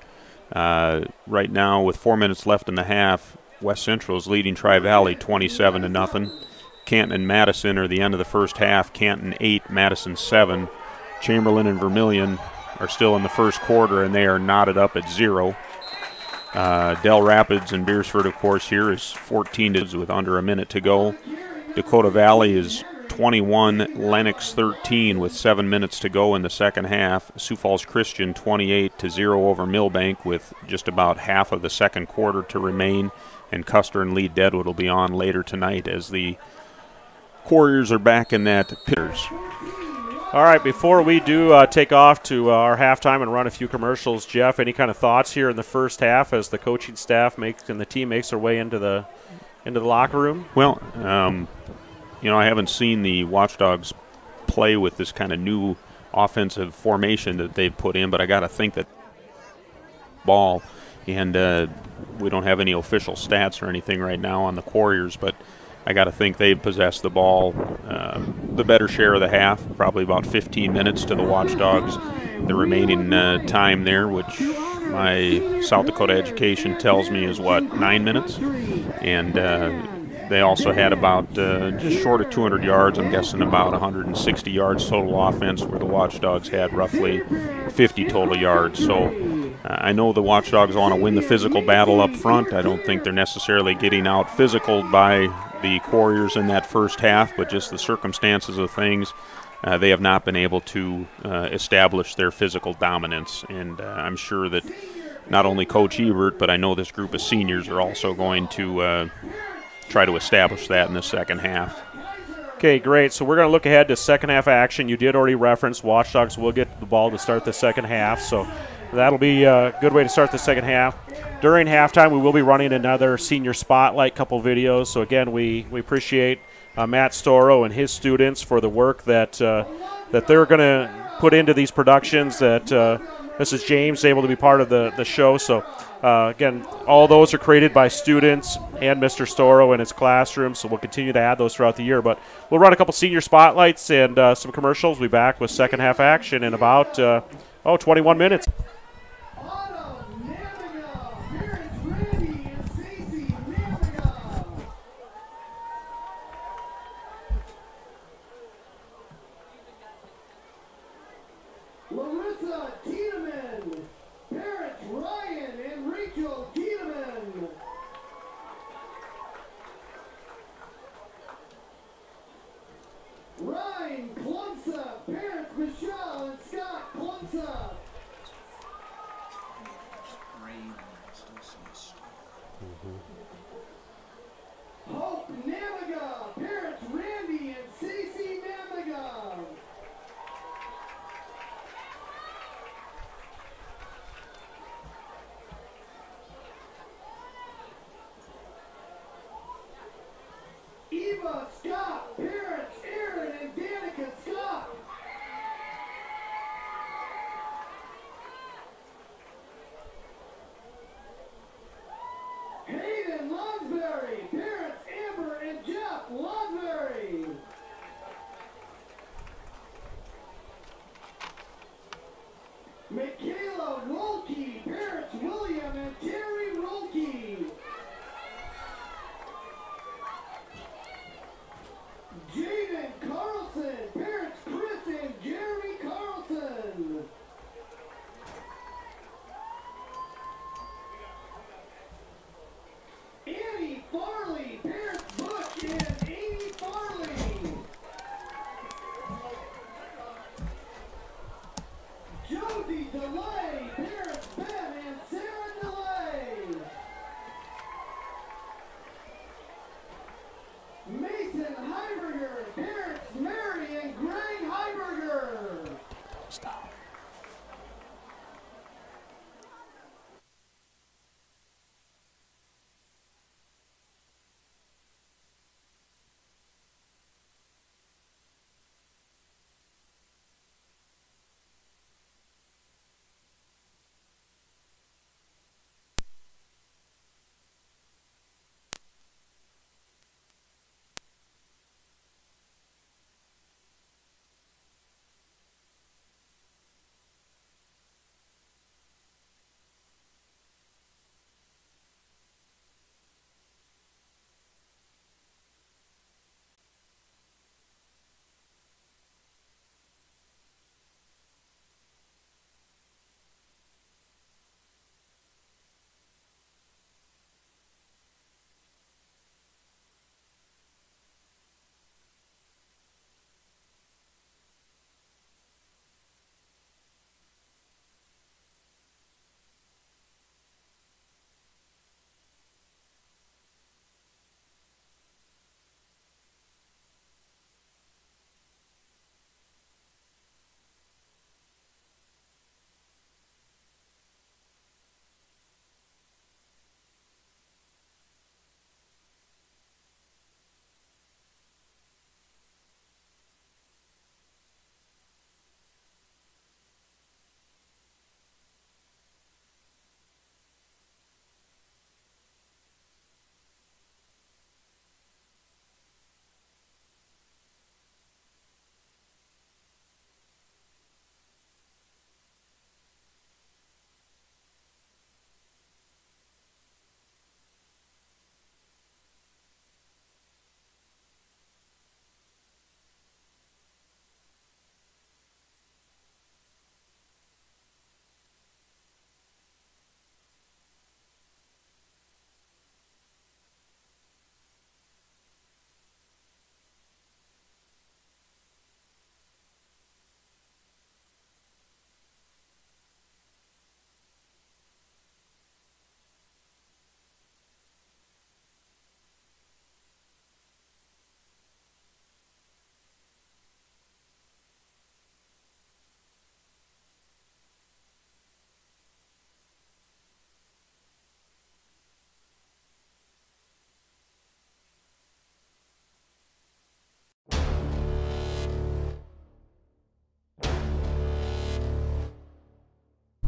Right now, with 4 minutes left in the half, West Central is leading Tri-Valley 27-0. Canton and Madison are the end of the first half. Canton 8, Madison 7. Chamberlain and Vermilion are still in the first quarter, and they are knotted up at 0. Del Rapids and Beersford, of course, here is 14 with under a minute to go. Dakota Valley is 21, Lennox 13 with 7 minutes to go in the second half. Sioux Falls Christian 28-0 over Millbank with just about half of the second quarter to remain. And Custer and Lee Deadwood will be on later tonight as the Quarriers are back in that pitters. All right, before we do take off to our halftime and run a few commercials, Jeff, any kind of thoughts here in the first half as the coaching staff and the team makes their way into the locker room? Well, I haven't seen the Watchdogs play with this kind of new offensive formation that they've put in, but I got to think that ball, and we don't have any official stats or anything right now on the Quarriers, but I got to think they've possessed the ball the better share of the half, probably about 15 minutes to the Watchdogs. The remaining time there, which my South Dakota education tells me is, 9 minutes? And they also had about just short of 200 yards, I'm guessing about 160 yards total offense, where the Watchdogs had roughly 50 total yards. So I know the Watchdogs want to win the physical battle up front. I don't think they're necessarily getting out physical by the Quarriers in that first half, but just the circumstances of things, they have not been able to establish their physical dominance. And I'm sure that not only Coach Ebert, but I know this group of seniors are also going to try to establish that in the second half. Okay, great. So we're going to look ahead to second half action. You did already reference Watchdogs will get the ball to start the second half, so that'll be a good way to start the second half. During halftime, we will be running another senior spotlight couple videos. So again, we appreciate Matt Storo and his students for the work that they're going to put into these productions. That Mrs. James is able to be part of the show. So again, all those are created by students and Mr. Storo in his classroom. So we'll continue to add those throughout the year. But we'll run a couple senior spotlights and some commercials. We'll be back with second half action in about 21 minutes.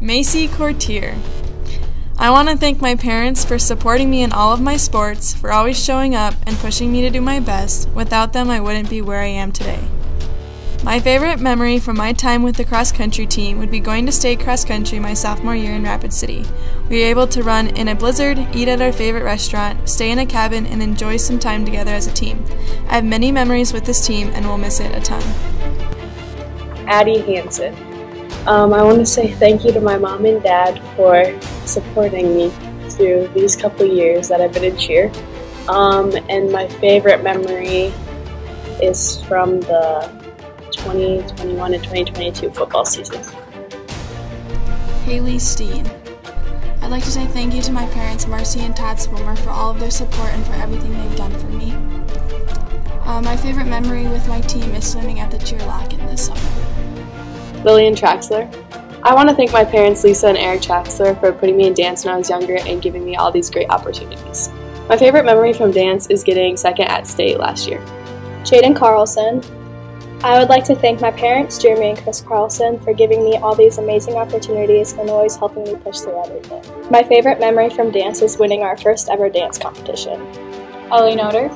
Macy Courtier. I want to thank my parents for supporting me in all of my sports, for always showing up and pushing me to do my best. Without them, I wouldn't be where I am today. My favorite memory from my time with the cross-country team would be going to state cross-country my sophomore year in Rapid City. We were able to run in a blizzard, eat at our favorite restaurant, stay in a cabin, and enjoy some time together as a team. I have many memories with this team and will miss it a ton. Addie Hansen. I want to say thank you to my mom and dad for supporting me through these couple years that I've been in cheer. And my favorite memory is from the 2021 and 2022 football season. Haley Steen. I'd like to say thank you to my parents, Marcy and Todd Swimmer, for all of their support and for everything they've done for me. My favorite memory with my team is swimming at the cheer lock-in this summer. Lillian Traxler. I want to thank my parents, Lisa and Eric Traxler, for putting me in dance when I was younger and giving me all these great opportunities. My favorite memory from dance is getting second at state last year. Jaden Carlson. I would like to thank my parents, Jeremy and Chris Carlson, for giving me all these amazing opportunities and always helping me push through everything. My favorite memory from dance is winning our first ever dance competition. Ellie Noter.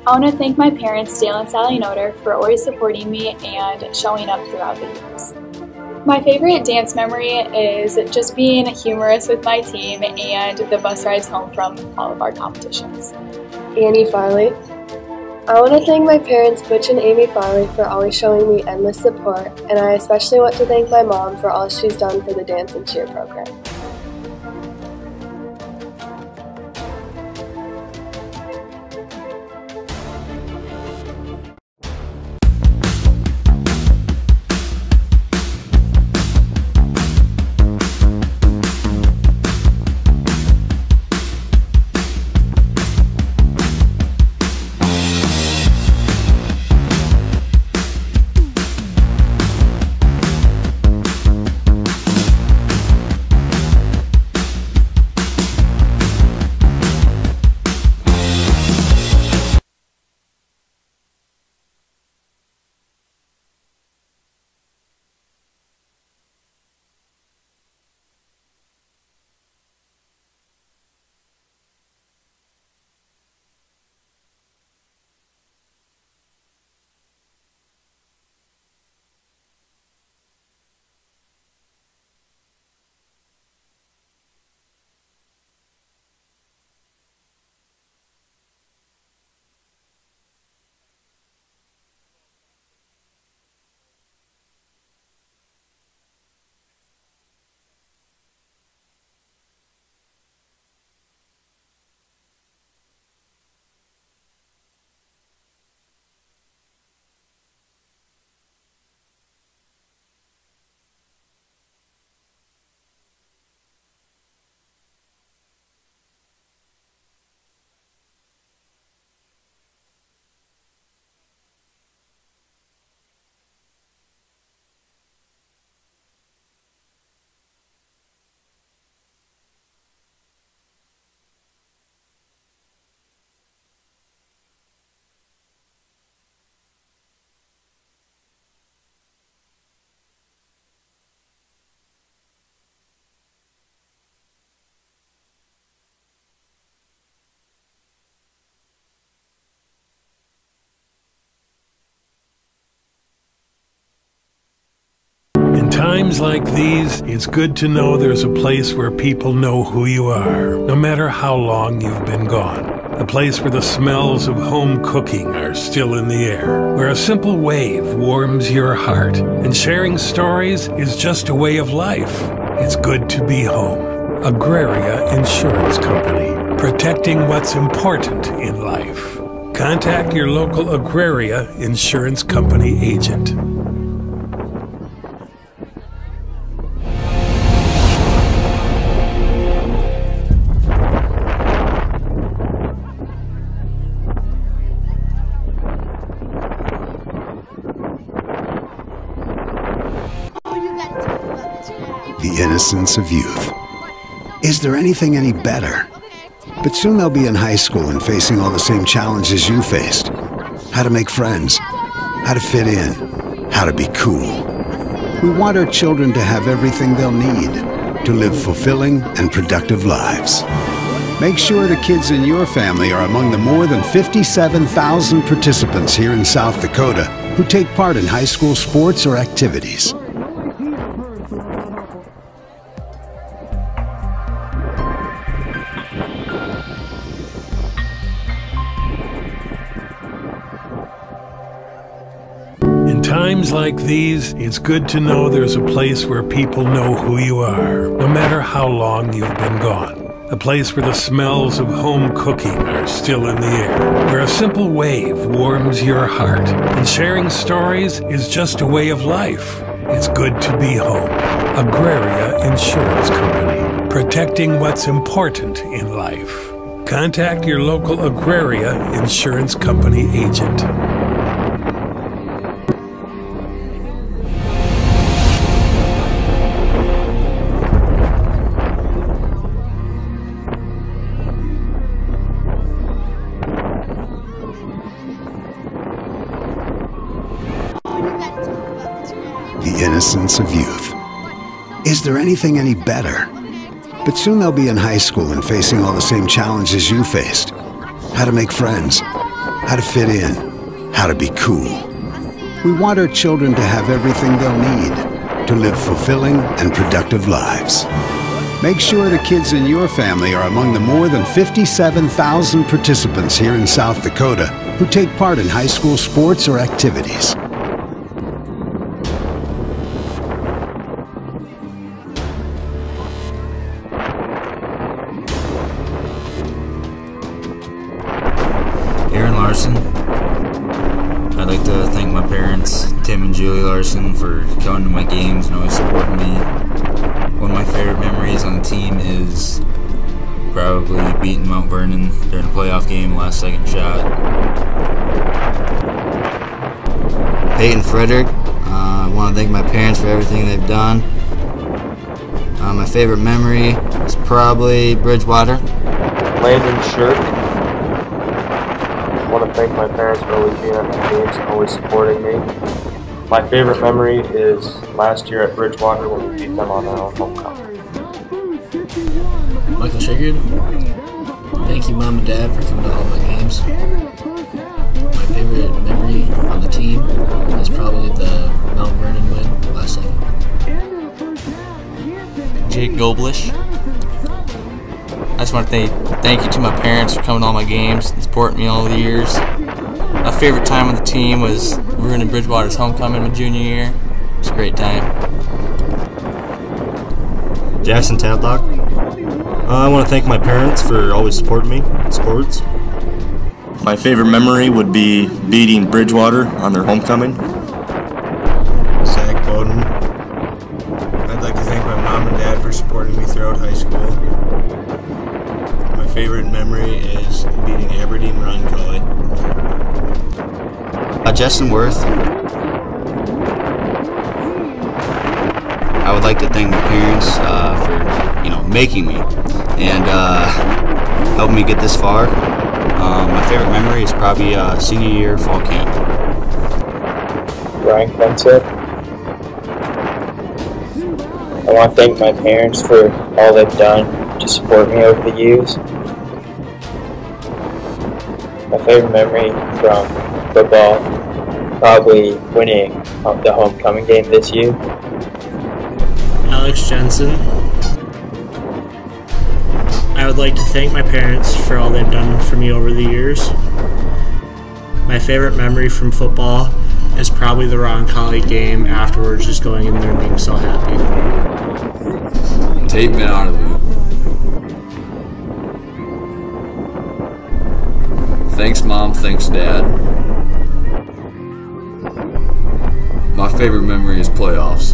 I want to thank my parents, Dale and Sally Noter, for always supporting me and showing up throughout the years. My favorite dance memory is just being humorous with my team and the bus rides home from all of our competitions. Annie Farley. I want to thank my parents, Butch and Amy Farley, for always showing me endless support, and I especially want to thank my mom for all she's done for the dance and cheer program. In times like these, it's good to know there's a place where people know who you are, no matter how long you've been gone. A place where the smells of home cooking are still in the air, where a simple wave warms your heart, and sharing stories is just a way of life. It's good to be home. Agraria Insurance Company, protecting what's important in life. Contact your local Agraria Insurance Company agent. The innocence of youth. Is there anything any better? But soon they'll be in high school and facing all the same challenges you faced. How to make friends, how to fit in, how to be cool. We want our children to have everything they'll need to live fulfilling and productive lives. Make sure the kids in your family are among the more than 57,000 participants here in South Dakota who take part in high school sports or activities. In times like these, it's good to know there's a place where people know who you are, no matter how long you've been gone. A place where the smells of home cooking are still in the air, where a simple wave warms your heart, and sharing stories is just a way of life. It's good to be home. Agraria Insurance Company, protecting what's important in life. Contact your local Agraria Insurance Company agent. The innocence of youth. Is there anything any better? But soon they'll be in high school and facing all the same challenges you faced. How to make friends, how to fit in, how to be cool. We want our children to have everything they'll need to live fulfilling and productive lives. Make sure the kids in your family are among the more than 57,000 participants here in South Dakota who take part in high school sports or activities. I'd like to thank my parents, Tim and Julie Larson, for coming to my games and always supporting me. One of my favorite memories on the team is probably beating Mount Vernon during a playoff game, last second shot. Peyton Frederick, I want to thank my parents for everything they've done. My favorite memory is probably Bridgewater. Landon Shirk. I want to thank my parents for always being at my games and always supporting me. My favorite memory is last year at Bridgewater when we beat them on our own homecoming. Michael Shigard, thank you Mom and Dad for coming to all my games. My favorite memory on the team is probably the Mount Vernon win last second. Jake Goblish. I just want to thank you to my parents for coming to all my games and supporting me all the years. My favorite time on the team was ruining Bridgewater's homecoming my junior year. It was a great time. Jackson Tadlock. I want to thank my parents for always supporting me in sports. My favorite memory would be beating Bridgewater on their homecoming. Zach Bowden. I'd like to thank my mom and dad for supporting me throughout high school. My favorite memory is beating Aberdeen Ron Cully. Justin Worth. I would like to thank my parents for making me and helping me get this far. My favorite memory is probably senior year fall camp. Ryan Quintet. I want to thank my parents for all they've done to support me over the years. My favorite memory from football, probably winning the homecoming game this year. Alex Jensen. I would like to thank my parents for all they've done for me over the years. My favorite memory from football is probably the Ron Collie game afterwards, just going in there and being so happy. Tate Manarlu. Thanks Mom, thanks Dad. My favorite memory is playoffs.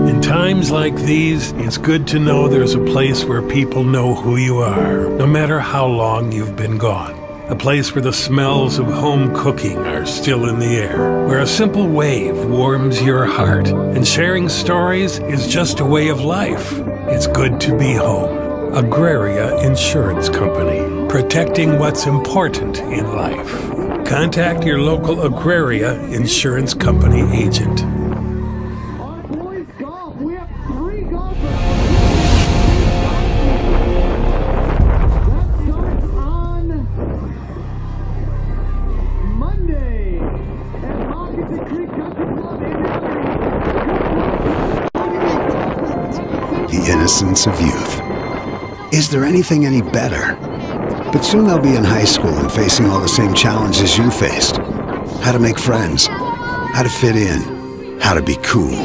In times like these, it's good to know there's a place where people know who you are, no matter how long you've been gone. A place where the smells of home cooking are still in the air, where a simple wave warms your heart, and sharing stories is just a way of life. It's good to be home. Agraria Insurance Company. protecting what's important in life. Contact your local Aquaria Insurance Company agent. The innocence of youth. Is there anything any better? But soon they'll be in high school and facing all the same challenges you faced. How to make friends, how to fit in, how to be cool.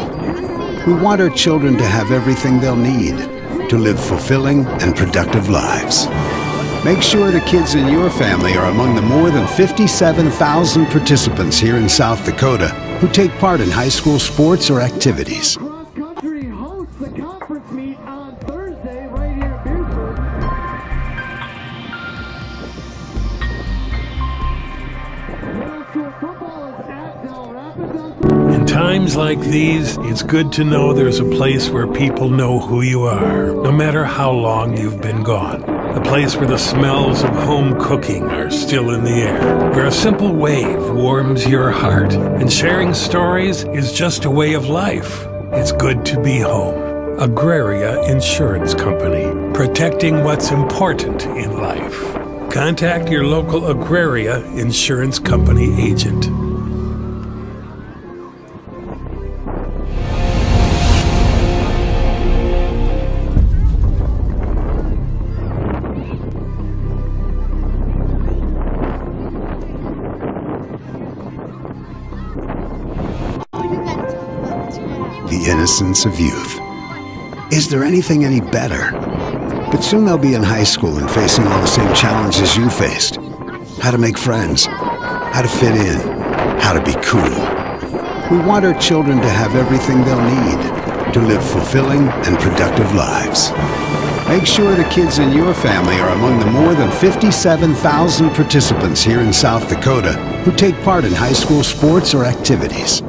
We want our children to have everything they'll need to live fulfilling and productive lives. Make sure the kids in your family are among the more than 57,000 participants here in South Dakota who take part in high school sports or activities. In times like these, it's good to know there's a place where people know who you are, no matter how long you've been gone. A place where the smells of home cooking are still in the air, where a simple wave warms your heart, and sharing stories is just a way of life. It's good to be home. Agraria Insurance Company, protecting what's important in life. Contact your local Agraria Insurance Company agent. The innocence of youth. Is there anything any better? But soon they'll be in high school and facing all the same challenges you faced. How to make friends, how to fit in, how to be cool. We want our children to have everything they'll need to live fulfilling and productive lives. Make sure the kids in your family are among the more than 57,000 participants here in South Dakota who take part in high school sports or activities.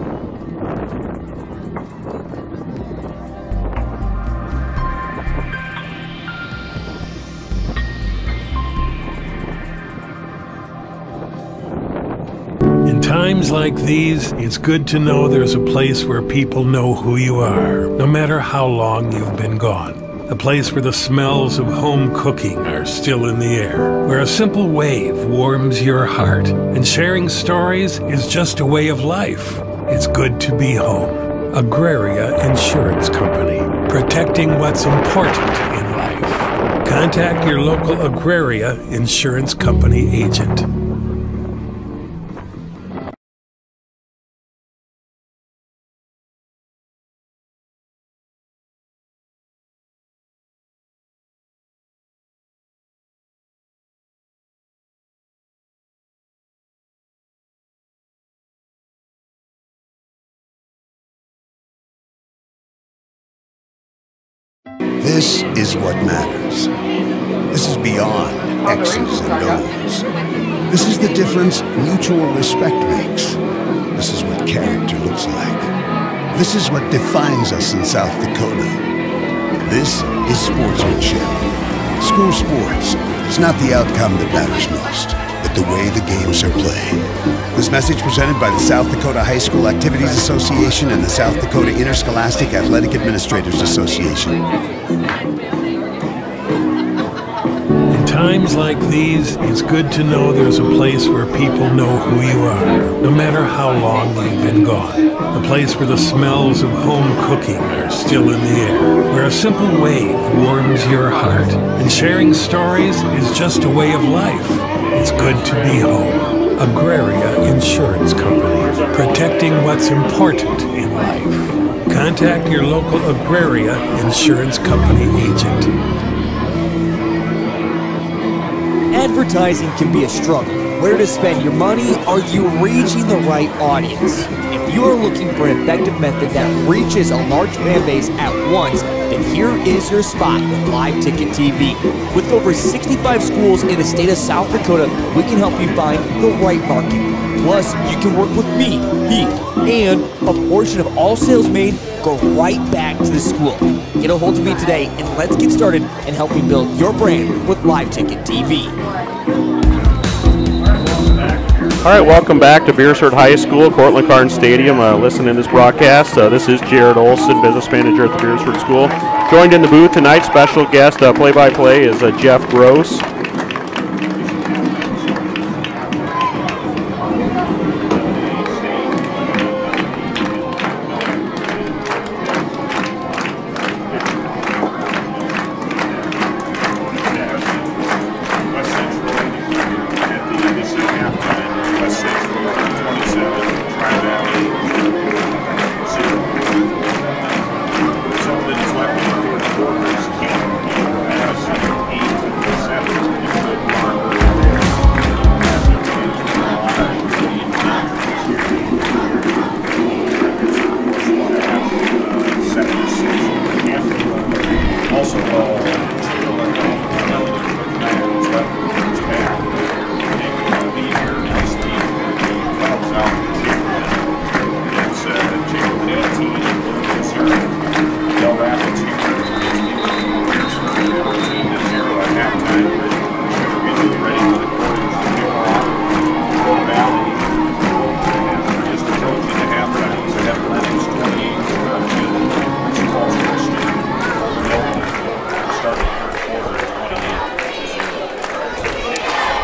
In times like these, it's good to know there's a place where people know who you are, no matter how long you've been gone. A place where the smells of home cooking are still in the air, where a simple wave warms your heart, and sharing stories is just a way of life. It's good to be home. Agraria Insurance Company, protecting what's important in life. Contact your local Agraria Insurance Company agent. This is what matters. This is beyond X's and O's. This is the difference mutual respect makes. This is what character looks like. This is what defines us in South Dakota. This is sportsmanship. School sports is not the outcome that matters most, but the way the games are played. This message presented by the South Dakota High School Activities Association and the South Dakota Interscholastic Athletic Administrators Association. In times like these, it's good to know there's a place where people know who you are, no matter how long you've been gone. A place where the smells of home cooking are still in the air, where a simple wave warms your heart, and sharing stories is just a way of life. It's good to be home. Agraria Insurance Company, protecting what's important in life. Contact your local Agraria Insurance Company agent. Advertising can be a struggle. Where to spend your money? Are you reaching the right audience? If you are looking for an effective method that reaches a large fan base at once, then here is your spot with Live Ticket TV. With over 65 schools in the state of South Dakota, we can help you find the right marketing. Plus, you can work with me, Heath, and a portion of all sales made go right back to the school. Get a hold of me today, and let's get started in helping build your brand with Live Ticket TV. All right, welcome back to Beersford High School, Cortland Carton Stadium. Listening to this broadcast. This is Jared Olson, business manager at the Beersford School. Joined in the booth tonight, special guest play-by-play is Jeff Gross.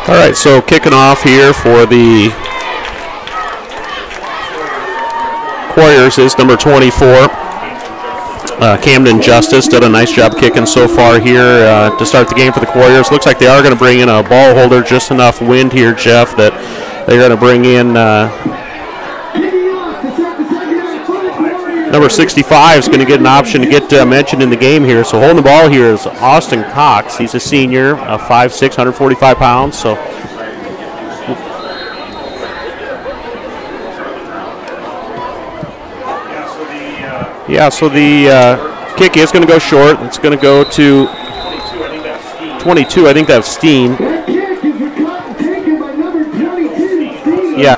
All right, so kicking off here for the Quarriers is number 24, Camden Justice. Did a nice job kicking so far here to start the game for the Quarriers. Looks like they are going to bring in a ball holder, just enough wind here, Jeff, that they're going to bring in number 65 is going to get an option to get mentioned in the game here. So holding the ball here is Austin Cox. He's a senior, 5'6", 145 pounds. So so the kick is going to go short. It's going to go to 22. I think that's Steen. Yeah.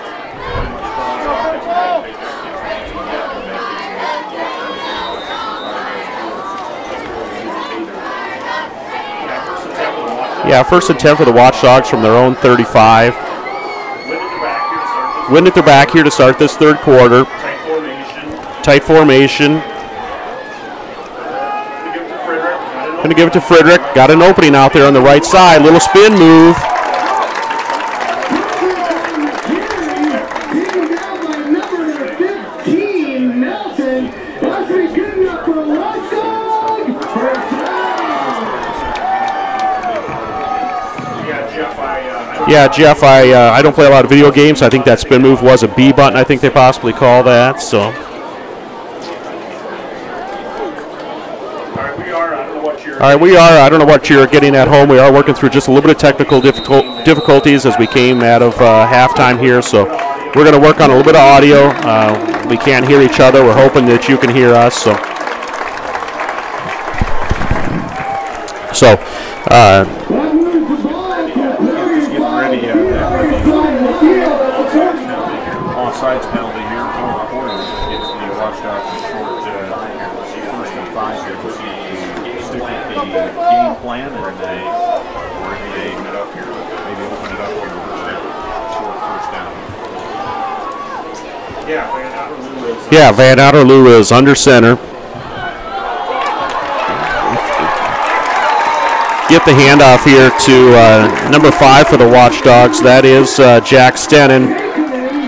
Yeah, first and 10 for the Watchdogs from their own 35. Wind at their back here to start this third quarter. Tight formation. Going to give it to Frederick. Got an opening out there on the right side. Little spin move. Yeah, Jeff, I don't play a lot of video games. I think that spin move was a B button, I think they possibly call that. So. All right, we are. I don't know what you're getting at home. We are working through just a little bit of technical difficulties as we came out of halftime here. So we're going to work on a little bit of audio. We can't hear each other. We're hoping that you can hear us. So offsides penalty here for the Quarriers against the Watchdogs in short first and 5 here. We'll see stick with the game plan and we're going to open it up here, maybe open it up here short first down. Yeah, Van Outerloo is under center. Get the handoff here to number 5 for the Watchdogs. That is Jack Stennon.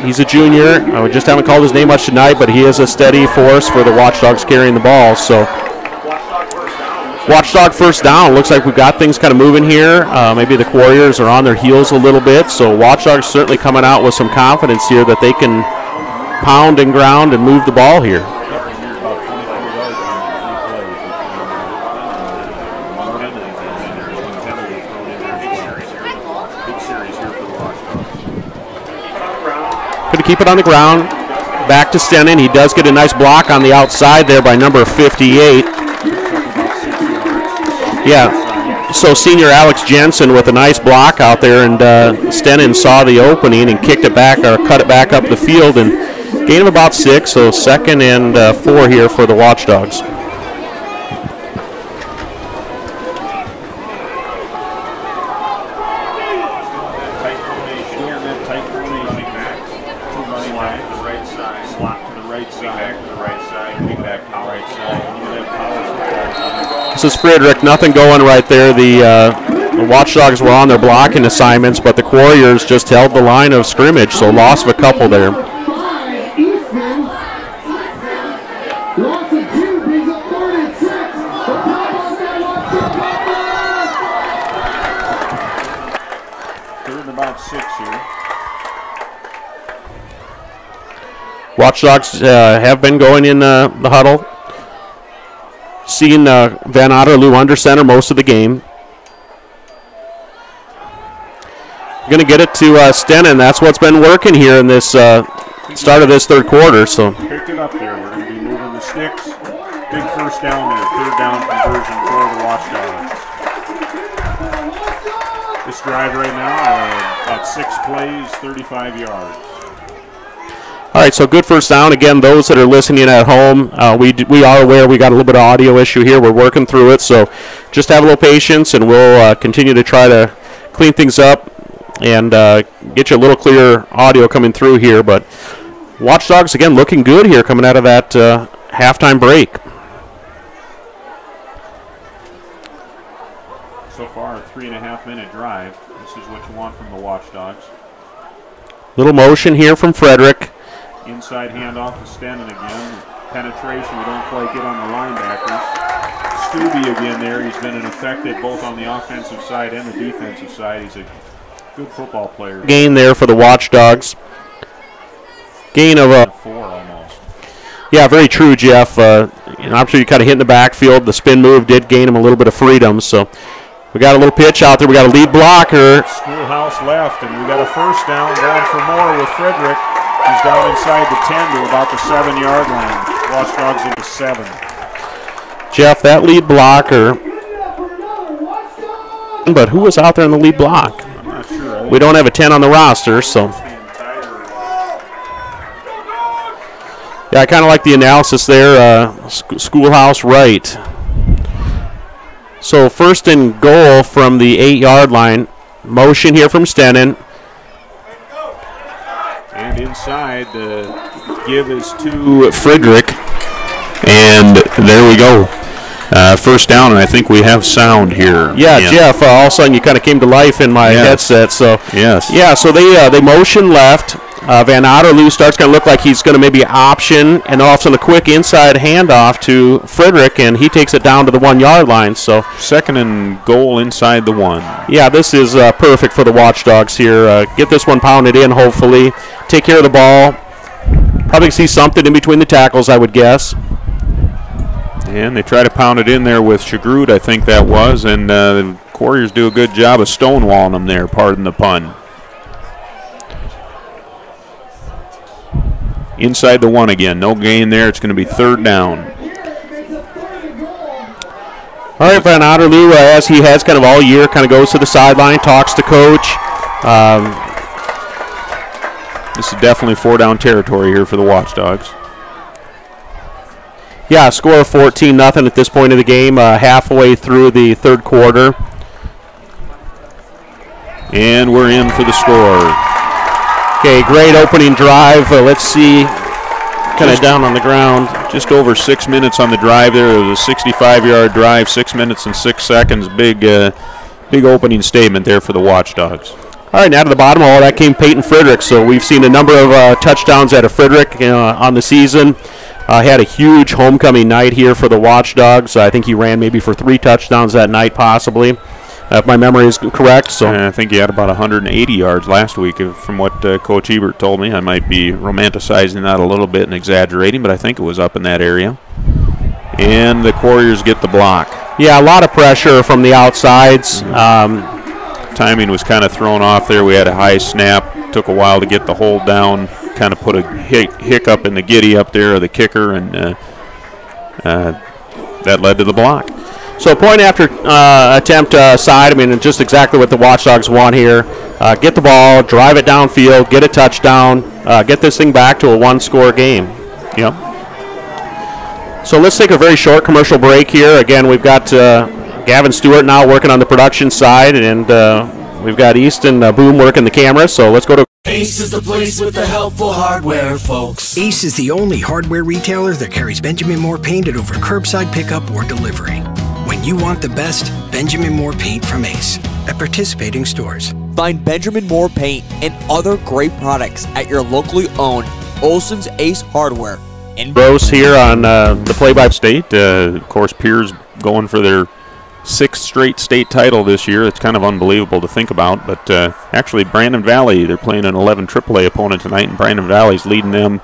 He's a junior. I just haven't called his name much tonight, but he is a steady force for the Watchdogs carrying the ball. So, Watchdog first down. Looks like we've got things kind of moving here. Maybe the Quarriers are on their heels a little bit. So, Watchdogs certainly coming out with some confidence here that they can pound and ground and move the ball here. Going to keep it on the ground. Back to Stennon. He does get a nice block on the outside there by number 58. Yeah, So senior Alex Jensen with a nice block out there, and Stennon saw the opening and kicked it back, or cut it back up the field, and gain of about 6, so 2nd and 4 here for the Watchdogs. This is Frederick, nothing going right there. The Watchdogs were on their blocking assignments, but the Quarriers just held the line of scrimmage, so loss of a couple there. Third and about 6 here. Watchdogs have been going in the huddle. Seen Van Otterloo under center most of the game. Going to get it to Stennon. That's what's been working here in this start of this third quarter. So pick it up there. We're going to be moving the sticks. Big first down there. Third down conversion for the Watchdogs. This drive right now, about 6 plays, 35 yards. all right, so good first down. Again, those that are listening at home, we are aware we got a little bit of audio issue here. We're working through it, so just have a little patience, and we'll continue to try to clean things up and get you a little clearer audio coming through here. But Watchdogs, again, looking good here coming out of that halftime break. So far, a 3.5-minute drive. This is what you want from the Watchdogs. Little motion here from Frederick. Inside handoff to Stennon again. Penetration, we don't quite get on the linebackers. Stubbe again there. He's been an effective both on the offensive side and the defensive side. He's a good football player. Gain there for the Watchdogs. Gain of 4 almost. Yeah, very true, Jeff. I'm sure you kind of hit in the backfield. The spin move did gain him a little bit of freedom. So we got a little pitch out there. We got a lead blocker. Schoolhouse left, and we got a first down going for more with Frederick. He's down inside the 10 to about the 7-yard line. Watchdogs into 7. Jeff, that lead blocker. But who was out there in the lead block? I'm not sure. We don't have a 10 on the roster, so. Yeah, I kind of like the analysis there. Schoolhouse right. So first and goal from the 8-yard line. Motion here from Stennon. And inside, the give is to Frederick. And there we go. First down, and I think we have sound here. Yeah, Jeff, all of a sudden you kind of came to life in my headset. So yes. Yeah, so they motion left. Van Otterloo starts going to look like he's going to maybe option, and all of a sudden a quick inside handoff to Frederick, and he takes it down to the 1-yard line. So second and goal inside the 1. Yeah, this is perfect for the Watchdogs here. Get this one pounded in, hopefully. Take care of the ball. Probably see something in between the tackles, I would guess. And they try to pound it in there with Chagrud, I think that was, and the Quarriers do a good job of stonewalling them there, pardon the pun. Inside the 1 again. No gain there. It's going to be third down. All right, Van Otterloo, as he has kind of all year, kind of goes to the sideline, talks to coach. This is definitely 4-down territory here for the Watchdogs. Yeah, score of 14-0 at this point of the game, halfway through the third quarter. And we're in for the score. Okay, great opening drive. Let's see, kind of down on the ground. Just over 6 minutes on the drive there. It was a 65-yard drive, 6 minutes and 6 seconds. Big opening statement there for the Watchdogs. All right, now to the bottom of all that came Peyton Frederick. So we've seen a number of touchdowns out of Frederick on the season. Had a huge homecoming night here for the Watchdogs. I think he ran maybe for 3 touchdowns that night, possibly, if my memory is correct. So I think he had about 180 yards last week, from what Coach Ebert told me. I might be romanticizing that a little bit and exaggerating, but I think it was up in that area. And the Quarriers get the block. Yeah, a lot of pressure from the outsides. Timing was kind of thrown off there. We had a high snap. Took a while to get the hold down. Kind of put a hiccup in the giddy up there of the kicker, and that led to the block. So point after attempt side, I mean, just exactly what the Watchdogs want here. Get the ball, drive it downfield, get a touchdown, get this thing back to a one-score game. Yep. So let's take a very short commercial break here. Again, we've got Gavin Stewart now working on the production side, and we've got Easton Boom working the camera. So let's go to Ace is the place with the helpful hardware, folks. Ace is the only hardware retailer that carries Benjamin Moore painted over curbside pickup or delivery. When you want the best, Benjamin Moore paint from Ace at participating stores. Find Benjamin Moore paint and other great products at your locally owned Olson's Ace Hardware. Rose here on the play-by-state. Of course, Piers going for their 6th straight state title this year. It's kind of unbelievable to think about, but actually Brandon Valley, they're playing an 11 AAA opponent tonight, and Brandon Valley's leading them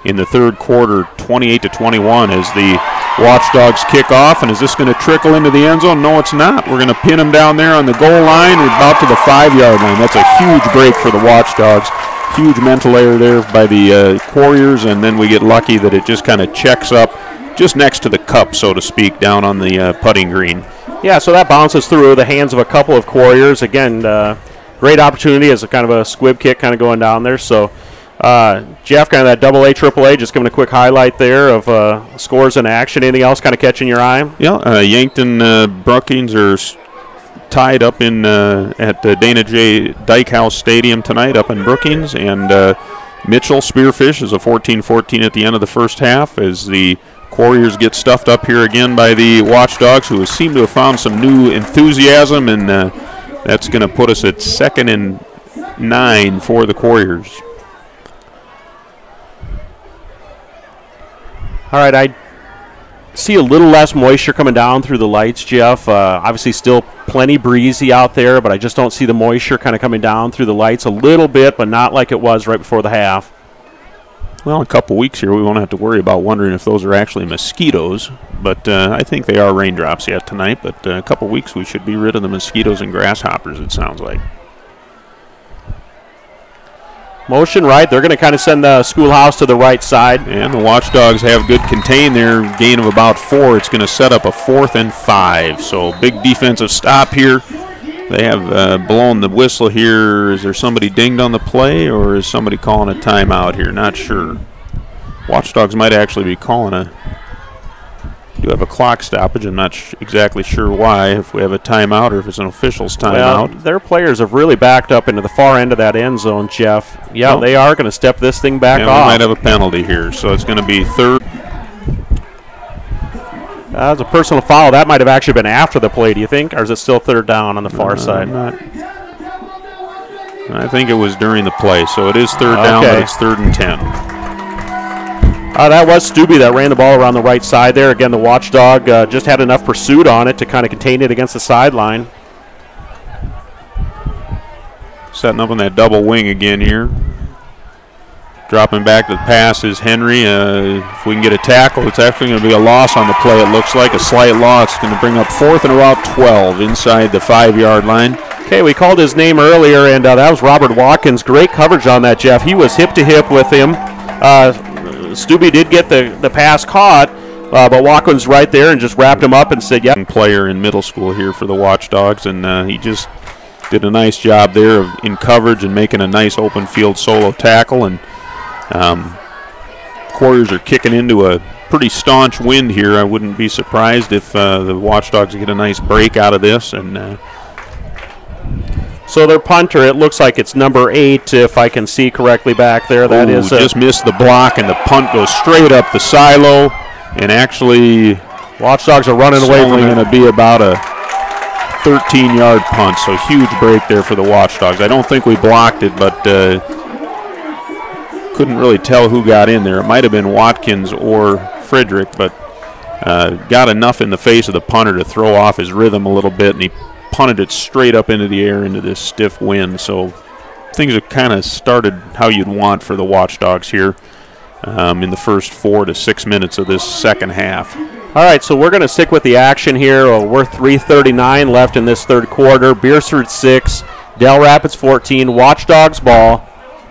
in the third quarter 28-21 as the Watchdogs kick off. And is this going to trickle into the end zone? No, it's not. We're going to pin them down there on the goal line. We're about to the 5-yard line. That's a huge break for the Watchdogs. Huge mental error there by the Quarriers, and then we get lucky that it just kind of checks up just next to the cup, so to speak, down on the putting green. Yeah, so that bounces through the hands of a couple of Quarriers. Again, great opportunity as a kind of a squib kick kind of going down there. So, Jeff, kind of that AA, AAA, just giving a quick highlight there of scores in action. Anything else kind of catching your eye? Yeah, Yankton Brookings are tied up in at the Dana J. Dykehouse Stadium tonight up in Brookings, and Mitchell Spearfish is a 14-14 at the end of the first half as the Quarriers get stuffed up here again by the Watchdogs, who seem to have found some new enthusiasm, and that's going to put us at 2nd and 9 for the Quarriers. All right, I see a little less moisture coming down through the lights, Jeff. Obviously still plenty breezy out there, but I just don't see the moisture kind of coming down through the lights a little bit, but not like it was right before the half. Well, in a couple weeks here, we won't have to worry about wondering if those are actually mosquitoes, but I think they are raindrops yet tonight, but in a couple weeks we should be rid of the mosquitoes and grasshoppers, it sounds like. Motion right. They're going to kind of send the schoolhouse to the right side. And the Watchdogs have good contain there, gain of about 4. It's going to set up a 4th and 5. So big defensive stop here. They have blown the whistle here. Is there somebody dinged on the play, or is somebody calling a timeout here? Not sure. Watchdogs might actually be calling a... do have a clock stoppage. I'm not exactly sure why, if we have a timeout or if it's an official's timeout. Well, their players have really backed up into the far end of that end zone, Jeff. Yeah, they are going to step this thing back off. We might have a penalty here, so it's going to be 3rd. That's a personal foul. That might have actually been after the play, do you think? Or is it still 3rd down on the far side? I think it was during the play, so it is 3rd down, but it's 3rd and 10. That was Stubbe that ran the ball around the right side there. Again, the Watchdog just had enough pursuit on it to kind of contain it against the sideline. Setting up on that double wing again here. Dropping back to the pass is Henry. If we can get a tackle, it's actually going to be a loss on the play, it looks like. A slight loss. It's going to bring up 4th and about 12 inside the 5-yard line. Okay, we called his name earlier, and that was Robert Watkins. Great coverage on that, Jeff. He was hip-to-hip with him. Stubbe did get the pass caught, but Watkins right there and just wrapped him up and said, yeah. Player in middle school here for the Watchdogs, and he just did a nice job there in coverage and making a nice open field solo tackle. And Quarriers are kicking into a pretty staunch wind here. I wouldn't be surprised if the Watchdogs get a nice break out of this. And so their punter, it looks like it's number 8, if I can see correctly back there. That is just missed the block, and the punt goes straight up the silo. And actually, Watchdogs are running away from it. It's going to be about a 13-yard punt, so huge break there for the Watchdogs. I don't think we blocked it, but couldn't really tell who got in there. It might have been Watkins or Frederick, but got enough in the face of the punter to throw off his rhythm a little bit, and he punted it straight up into the air into this stiff wind. So things have kind of started how you'd want for the Watchdogs here in the first 4 to 6 minutes of this second half. All right, so we're going to stick with the action here. We're 3:39 left in this third quarter. Beersford 6, Del Rapids 14, Watchdogs ball.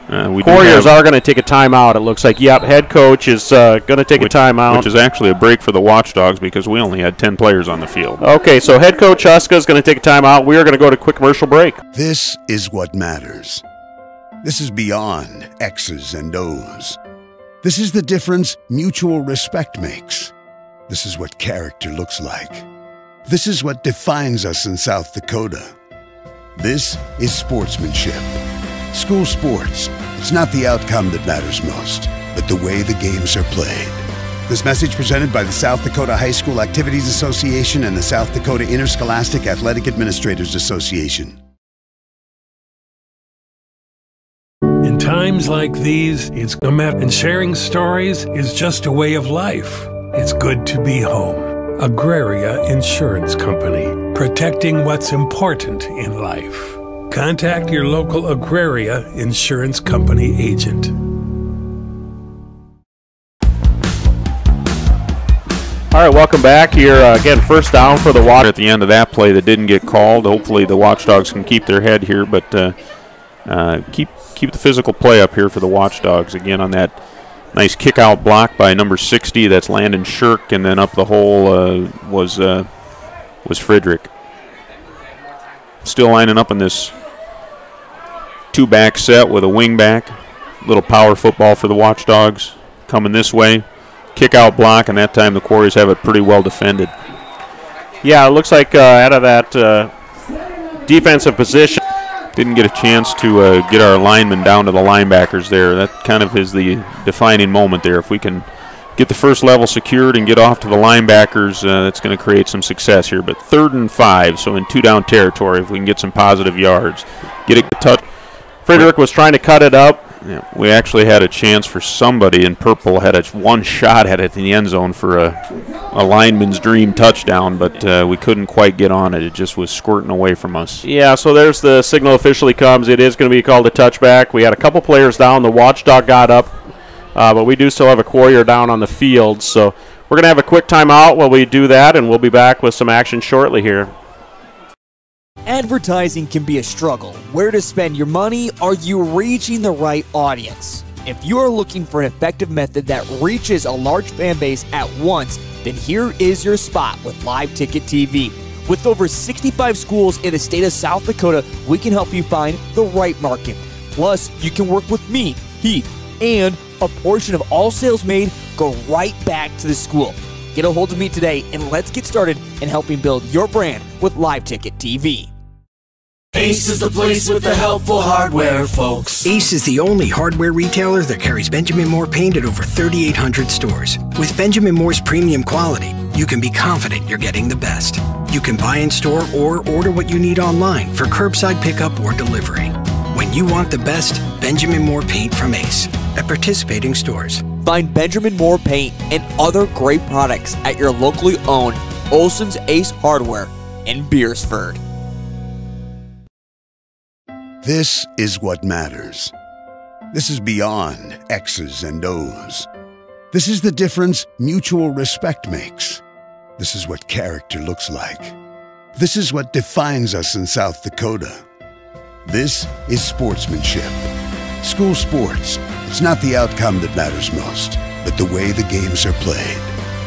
Quarriers are going to take a timeout, it looks like. Yep, head coach is going to take a timeout. Which is actually a break for the Watchdogs because we only had 10 players on the field. Okay, so head coach Huska is going to take a timeout. We are going to go to a quick commercial break. This is what matters. This is beyond X's and O's. This is the difference mutual respect makes. This is what character looks like. This is what defines us in South Dakota. This is sportsmanship. School sports, it's not the outcome that matters most, but the way the games are played. This message presented by the South Dakota High School Activities Association and the South Dakota Interscholastic Athletic Administrators Association. In times like these, it's no matter, and sharing stories is just a way of life. It's good to be home. Agraria Insurance Company, protecting what's important in life. Contact your local Agraria Insurance Company agent. All right, welcome back here. Again, first down for the Watch. At the end of that play that didn't get called, hopefully the Watchdogs can keep their head here, but keep the physical play up here for the Watchdogs. Again, on that nice kick-out block by number 60, that's Landon Shirk, and then up the hole was Friedrich. Still lining up in this two-back set with a wing-back. Little power football for the Watchdogs coming this way. Kick-out block, and that time the Quarriers have it pretty well defended. Yeah, it looks like out of that defensive position. Didn't get a chance to get our linemen down to the linebackers there. That kind of is the defining moment there. If we can get the first level secured and get off to the linebackers, that's going to create some success here. But 3rd and 5, so in 2-down territory, if we can get some positive yards. Get a touch. Friedrich was trying to cut it up. Yeah, we actually had a chance for somebody in purple, had one shot at it in the end zone for a lineman's dream touchdown, but we couldn't quite get on it. It just was squirting away from us. Yeah, so there's the signal officially comes. It is going to be called a touchback. We had a couple players down. The Watchdog got up, but we do still have a Quarrier down on the field. So we're going to have a quick timeout while we do that, and we'll be back with some action shortly here. Advertising can be a struggle. Where to spend your money? Are you reaching the right audience? If you are looking for an effective method that reaches a large fan base at once, then here is your spot with Live Ticket TV. With over 65 schools in the state of South Dakota, we can help you find the right market. Plus, you can work with me, Heath, and a portion of all sales made go right back to the school. Get a hold of me today and let's get started in helping build your brand with Live Ticket TV. Ace is the place with the helpful hardware, folks. Ace is the only hardware retailer that carries Benjamin Moore paint at over 3,800 stores. With Benjamin Moore's premium quality, you can be confident you're getting the best. You can buy in store or order what you need online for curbside pickup or delivery. When you want the best, Benjamin Moore paint from Ace at participating stores. Find Benjamin Moore paint and other great products at your locally owned Olson's Ace Hardware in Beersford. This is what matters. This is beyond X's and O's. This is the difference mutual respect makes. This is what character looks like. This is what defines us in South Dakota. This is sportsmanship. School sports, it's not the outcome that matters most, but the way the games are played.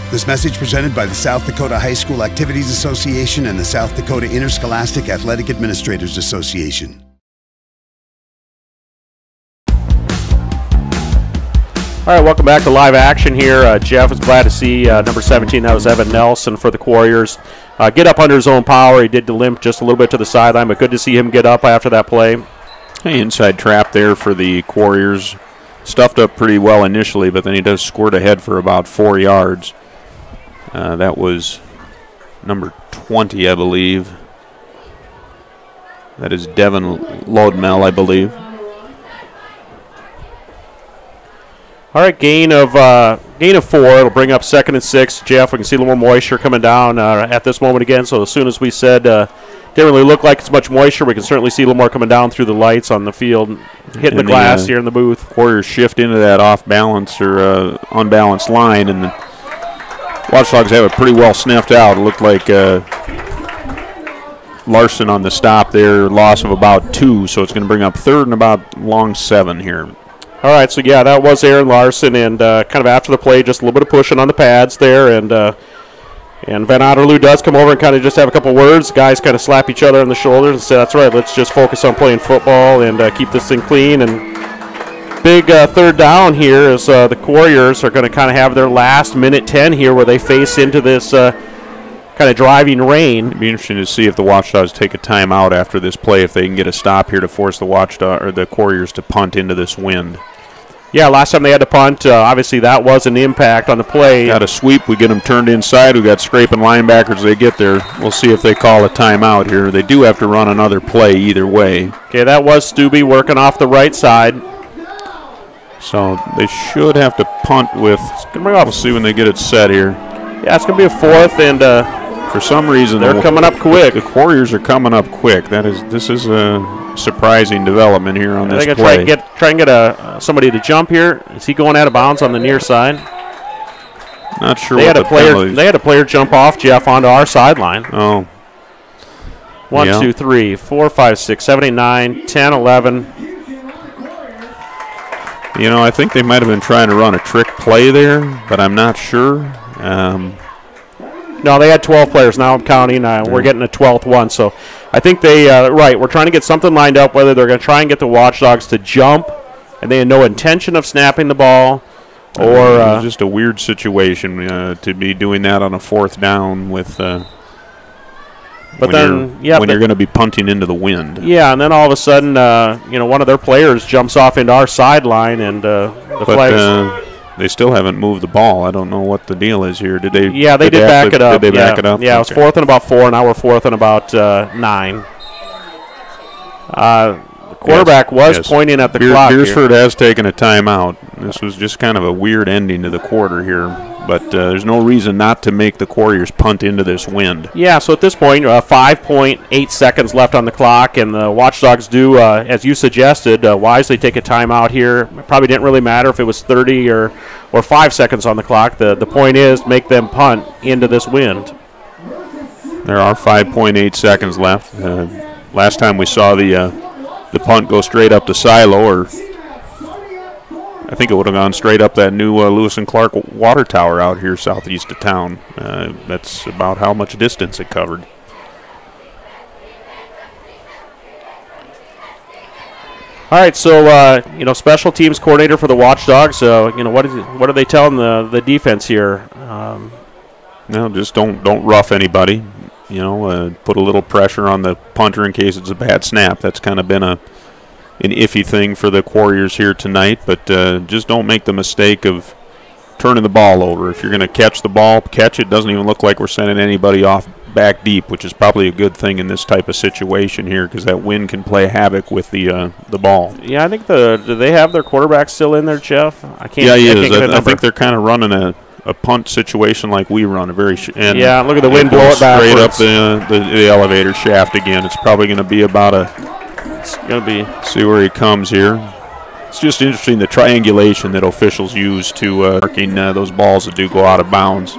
This message presented by the South Dakota High School Activities Association and the South Dakota Interscholastic Athletic Administrators Association. All right, welcome back to live action here. Jeff was glad to see number 17, that was Evan Nelson for the Quarriers, get up under his own power. He did limp just a little bit to the sideline, but good to see him get up after that play. Hey, inside trap there for the Quarriers. Stuffed up pretty well initially, but then he does squirt ahead for about 4 yards. That was number 20, I believe. That is Devin Lodmel, I believe. All right, gain of 4. It'll bring up 2nd and 6. Jeff, we can see a little more moisture coming down at this moment again. So as soon as we said didn't really look like it's much moisture, we can certainly see a little more coming down through the lights on the field, hitting the glass here in the booth. Quarriers shift into that off balance or unbalanced line, and the Watchdogs have it pretty well sniffed out. It looked Larson on the stop there, loss of about 2, so it's going to bring up 3rd and about long 7 here. All right, so yeah, that was Aaron Larson, and kind of after the play, just a little bit of pushing on the pads there, and Van Otterloo does come over and kind of just have a couple words. Guys kind of slap each other on the shoulders and say, that's right, let's just focus on playing football and keep this thing clean. And big 3rd down here as the Quarriers are going to kind of have their last minute 10 here where they face into this kind of driving rain. It'd be interesting to see if the Watchdogs take a timeout after this play, if they can get a stop here to force the Quarriers to punt into this wind. Yeah, last time they had to punt, obviously that was an impact on the play. Got a sweep. We get them turned inside. We got scraping linebackers as they get there. We'll see if they call a timeout here. They do have to run another play either way. Okay, that was Stubbe working off the right side. So they should have to punt with. We'll see when they get it set here. Yeah, it's going to be a 4th, and for some reason they're coming up quick. The Quarriers are coming up quick. This is a surprising development here on this play. Try and get somebody to jump here. Is he going out of bounds on the near side? Not sure. They had a player jump off, Jeff, onto our sideline. Oh. 1, 2, 3, 4, 5, 6, 7, 8, 9, 10, 11. You know, I think they might have been trying to run a trick play there, but I'm not sure. No, they had 12 players. Now I'm counting. We're getting a 12th one. So I think they, we're trying to get something lined up, whether they're going to try and get the Watchdogs to jump, and they had no intention of snapping the ball, or it was just a weird situation to be doing that on a 4th down with when you're going to be punting into the wind. Yeah, and then all of a sudden, one of their players jumps off into our sideline, and the flag. They still haven't moved the ball. I don't know what the deal is here. Did they? Yeah, they did back it up. Did they back it up? Yeah, it was 4th and about 4. Now we're 4th and about 9. The quarterback was pointing at the clock. Beersford has taken a timeout. This was just kind of a weird ending to the quarter here, but there's no reason not to make the Quarriers punt into this wind. Yeah, so at this point, 5.8 seconds left on the clock, and the Watchdogs do, as you suggested, wisely take a timeout here. It probably didn't really matter if it was 30 or 5 seconds on the clock. The point is make them punt into this wind. There are 5.8 seconds left. Last time we saw the punt go straight up the silo, or I think it would have gone straight up that new Lewis and Clark water tower out here southeast of town. That's about how much distance it covered. All right, so special teams coordinator for the Watchdogs. What are they telling the defense here? No, just don't rough anybody. Put a little pressure on the punter in case it's a bad snap. That's kind of been an iffy thing for the Quarriers here tonight, but just don't make the mistake of turning the ball over. If you're going to catch the ball, catch it. Doesn't even look like we're sending anybody off back deep, which is probably a good thing in this type of situation here because that wind can play havoc with the ball. Yeah, I think do they have their quarterback still in there, Jeff? I can't. Yeah, he is. I think they're kind of running a punt situation like we run. Look at the wind blow it backwards. Straight up the elevator shaft again. It's probably going to be see where he comes here. It's just interesting the triangulation that officials use to marking those balls that do go out of bounds.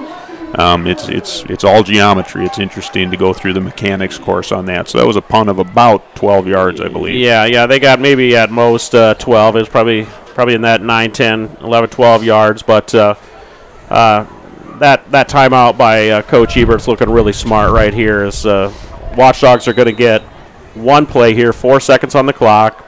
It's all geometry. It's interesting to go through the mechanics course on that. So that was a punt of about 12 yards, I believe. Yeah, they got maybe at most 12. It was probably in that 9, 10, 11, 12 yards, but that timeout by Coach Ebert's looking really smart right here as Watchdogs are going to get one play here, 4 seconds on the clock.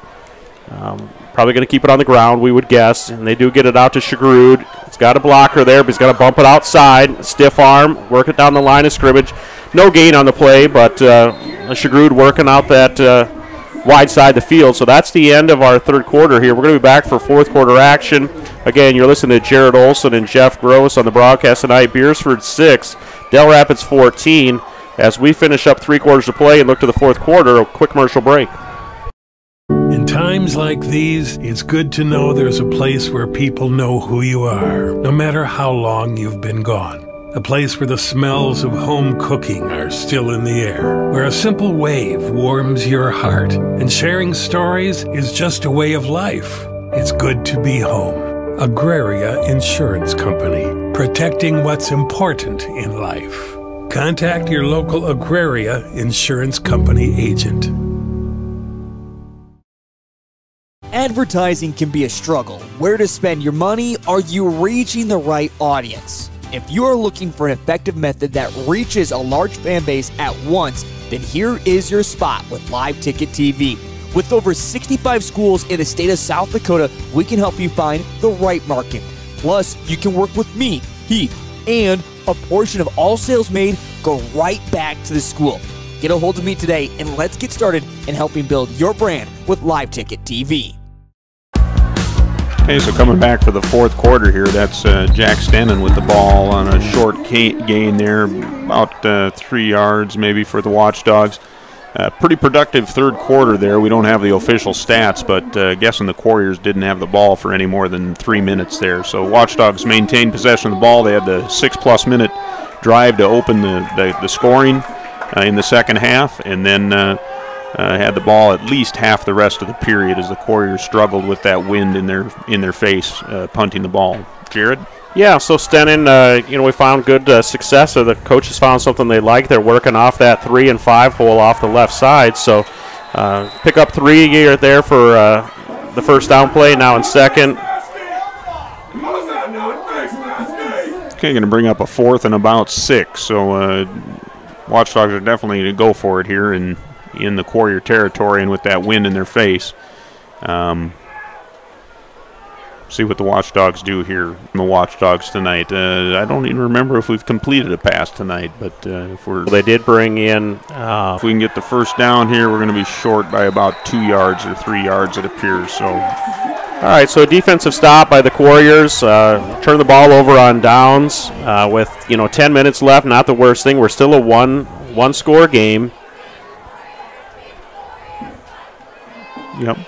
Probably going to keep it on the ground, we would guess, and they do get it out to Shagrud. He's got a blocker there, but he's got to bump it outside. Stiff arm, work it down the line of scrimmage. No gain on the play, but Shagrud working out that wide side of the field. So that's the end of our third quarter here. We're going to be back for fourth quarter action. Again, you're listening to Jared Olson and Jeff Gross on the broadcast tonight. Beersford 6, Del Rapids 14. As we finish up 3 quarters to play and look to the fourth quarter, a quick commercial break. In times like these, it's good to know there's a place where people know who you are, no matter how long you've been gone. A place where the smells of home cooking are still in the air, where a simple wave warms your heart, and sharing stories is just a way of life. It's good to be home. Agraria Insurance Company, protecting what's important in life. contact your local Aquaria Insurance Company agent. Advertising can be a struggle. Where to spend your money? Are you reaching the right audience? If you are looking for an effective method that reaches a large fan base at once, then here is your spot with Live Ticket TV. With over 65 schools in the state of South Dakota, we can help you find the right market. Plus, you can work with me, Heath, and a portion of all sales made go right back to the school. Get a hold of me today and let's get started in helping build your brand with Live Ticket TV. Okay, so coming back for the fourth quarter here, that's Jack Stennon with the ball on a short gain there, about 3 yards maybe for the Watchdogs. Pretty productive third quarter there. We don't have the official stats, but guessing the Quarriers didn't have the ball for any more than 3 minutes there. So Watchdogs maintained possession of the ball. They had the 6+ minute drive to open the scoring in the second half, and then had the ball at least half the rest of the period as the Quarriers struggled with that wind in their face, punting the ball. Jared? Yeah, so Stennon, we found good success. So the coaches found something they like. They're working off that 3 and 5 hole off the left side. So pick up 3 here there for the first down play. Now in second. Okay, going to bring up a 4th and about 6. So Watchdogs are definitely going to go for it here in the Quarrier territory and with that wind in their face. See what the Watchdogs do here. The Watchdogs tonight. I don't even remember if we've completed a pass tonight, but they did bring in. If we can get the first down here, we're going to be short by about 2 yards or 3 yards, it appears. So, all right. So a defensive stop by the Quarriers. Turn the ball over on downs with 10 minutes left. Not the worst thing. We're still a one score game. Yep.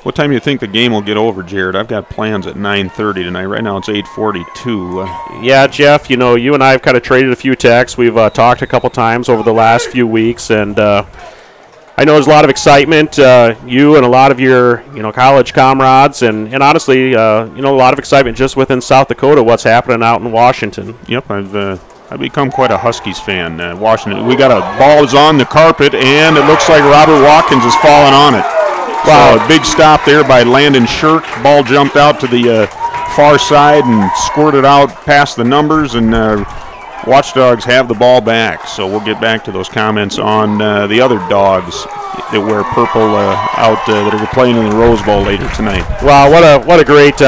What time do you think the game will get over, Jared? I've got plans at 9:30 tonight. Right now it's 8:42. Yeah, Jeff, you and I have kind of traded a few texts. We've talked a couple times over the last few weeks, and I know there's a lot of excitement. You and a lot of your college comrades, and honestly, a lot of excitement just within South Dakota, what's happening out in Washington. Yep, I've become quite a Huskies fan. Washington, we got a ball's on the carpet, and it looks like Robert Watkins is falling on it. Wow, a big stop there by Landon Shirk. Ball jumped out to the far side and squirted out past the numbers, and Watchdogs have the ball back. So we'll get back to those comments on the other dogs that wear purple out that are playing in the Rose Bowl later tonight. Wow, what a great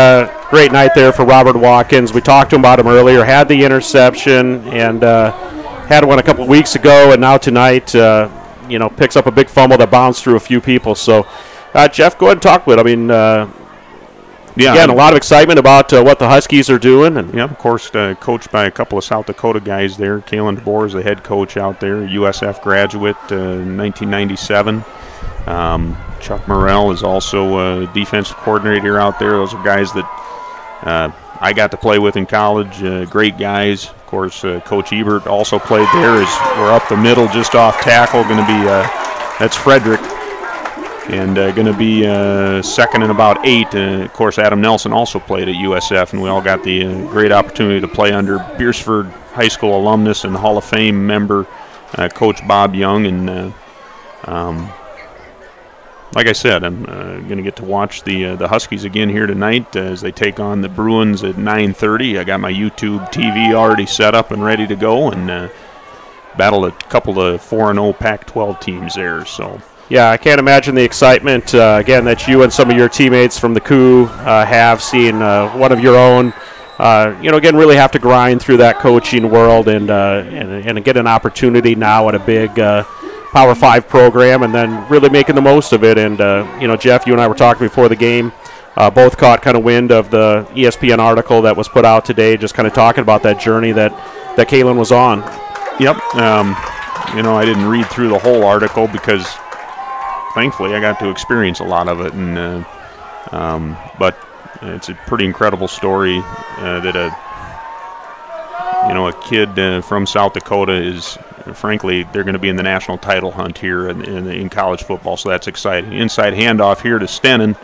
night there for Robert Watkins. We talked to him about him earlier. Had the interception and had one a couple weeks ago, and now tonight, picks up a big fumble that bounced through a few people. So. Jeff, go ahead and talk with it. I mean, again, a lot of excitement about what the Huskies are doing. And of course, coached by a couple of South Dakota guys there. Kalen DeBoer is the head coach out there, USF graduate, 1997. Chuck Morrell is also a defensive coordinator out there. Those are guys that I got to play with in college, great guys. Of course, Coach Ebert also played there. We're up the middle, just off tackle. Going to be that's Frederick. And going to be second and about 8. Of course, Adam Nelson also played at USF, and we all got the great opportunity to play under Beersford High School alumnus and Hall of Fame member, Coach Bob Young. And like I said, I'm going to get to watch the Huskies again here tonight as they take on the Bruins at 9:30. I got my YouTube TV already set up and ready to go, and battle a couple of 4-0 Pac-12 teams there. So. Yeah, I can't imagine the excitement, again, that you and some of your teammates from the coup have seen one of your own, again, really have to grind through that coaching world and get an opportunity now at a big Power 5 program and then really making the most of it. And, Jeff, you and I were talking before the game, both caught kind of wind of the ESPN article that was put out today, just kind of talking about that journey that Kalen was on. Yep. I didn't read through the whole article because thankfully I got to experience a lot of it, and but it's a pretty incredible story that a kid from South Dakota is, frankly, they're going to be in the national title hunt here in college football, so that's exciting. Inside handoff here to Stennon,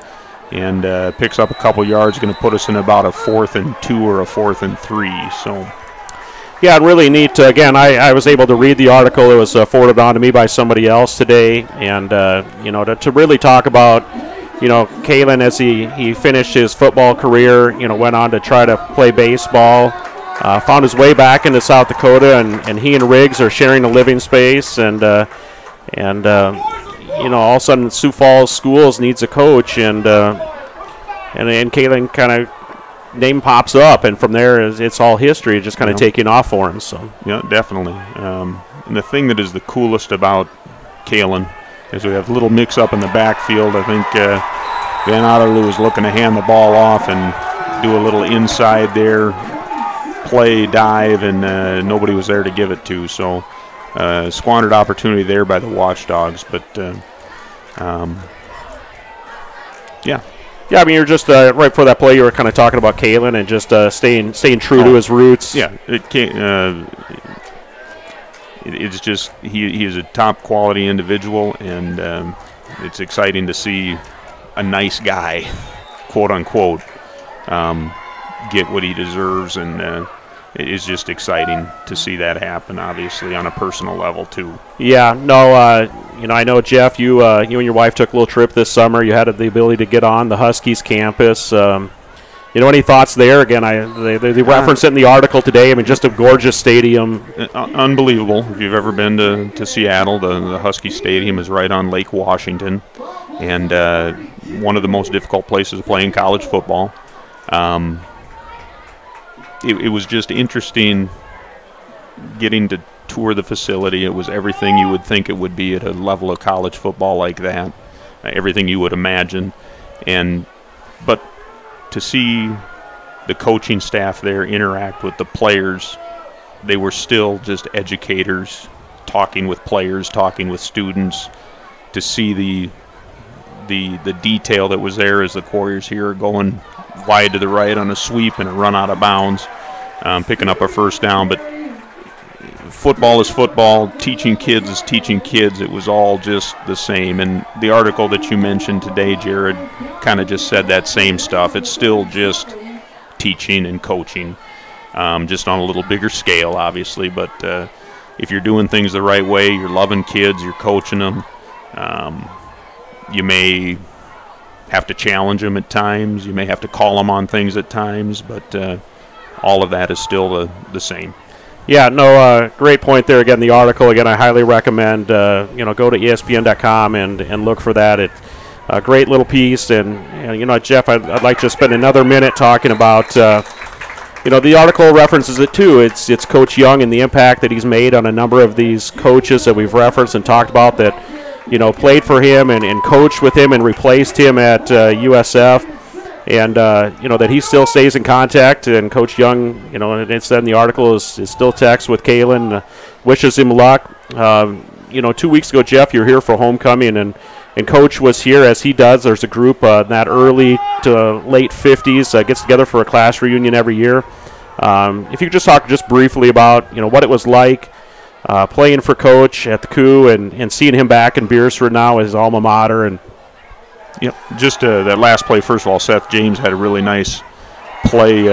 and picks up a couple yards, going to put us in about a 4th and 2 or a 4th and 3. So Yeah, really neat. Again, I was able to read the article. It was forwarded on to me by somebody else today, and to really talk about, Kalen as he finished his football career, went on to try to play baseball, found his way back into South Dakota, and he and Riggs are sharing a living space, and all of a sudden Sioux Falls Schools needs a coach, and Kalen kind of name pops up, and from there it's all history, just kind of taking off for him. So yeah, definitely. And the thing that is the coolest about Kalen is we have a little mix-up in the backfield. I think Van Otterloo was looking to hand the ball off and do a little inside there, play, dive, and nobody was there to give it to. So squandered opportunity there by the Watchdogs, but yeah. Yeah, I mean, you're just right before that play, you were kind of talking about Kalen and just staying true to his roots. Yeah, it's just he is a top quality individual, and it's exciting to see a nice guy, quote unquote, get what he deserves, and it is just exciting to see that happen. Obviously, on a personal level too. Yeah, no, I know, Jeff, you and your wife took a little trip this summer. You had the ability to get on the Huskies campus. Any thoughts there? Again, they referenced it in the article today. I mean, just a gorgeous stadium. Unbelievable. If you've ever been to Seattle, the Husky Stadium is right on Lake Washington, and one of the most difficult places to play in college football. It was just interesting getting to tour the facility. It was everything you would think it would be at a level of college football like that, everything you would imagine. But to see the coaching staff there interact with the players, they were still just educators, talking with players, talking with students, to see the detail that was there as the Quarriers here are going wide to the right on a sweep and a run out of bounds, picking up a first down. But football is football, teaching kids is teaching kids. It was all just the same. And the article that you mentioned today, Jared, kind of just said that same stuff. It's still just teaching and coaching, just on a little bigger scale, obviously. But if you're doing things the right way, you're loving kids, you're coaching them, you may have to challenge them at times. You may have to call them on things at times, but all of that is still the same. Yeah, no, great point there. Again, the article, again, I highly recommend, go to ESPN.com and look for that. It's a great little piece. And Jeff, I'd like to spend another minute talking about, the article references it too. It's Coach Young and the impact that he's made on a number of these coaches that we've referenced and talked about that, played for him and coached with him and replaced him at USF, and that he still stays in contact. And Coach Young, and it said in the article, is still texts with Kalen, wishes him luck. 2 weeks ago, Jeff, you were here for homecoming, and Coach was here, as he does. There's a group in that early to late 50s gets together for a class reunion every year. If you could just talk just briefly about what it was like playing for Coach at the coup and seeing him back in Beersford now, his alma mater. And just that last play, first of all, Seth James had a really nice play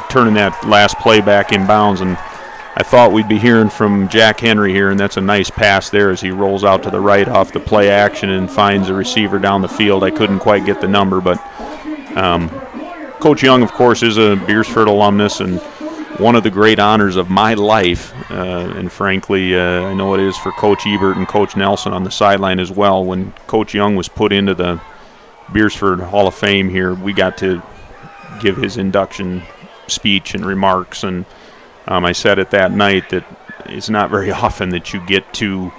turning that last play back in bounds, and I thought we'd be hearing from Jack Henry here, and that's a nice pass there as he rolls out to the right off the play action and finds a receiver down the field. I couldn't quite get the number, but Coach Young, of course, is a Beersford alumnus, and one of the great honors of my life, and frankly, I know it is for Coach Ebert and Coach Nelson on the sideline as well. When Coach Young was put into the Beersford Hall of Fame here, we got to give his induction speech and remarks, and I said it that night that it's not very often that you get to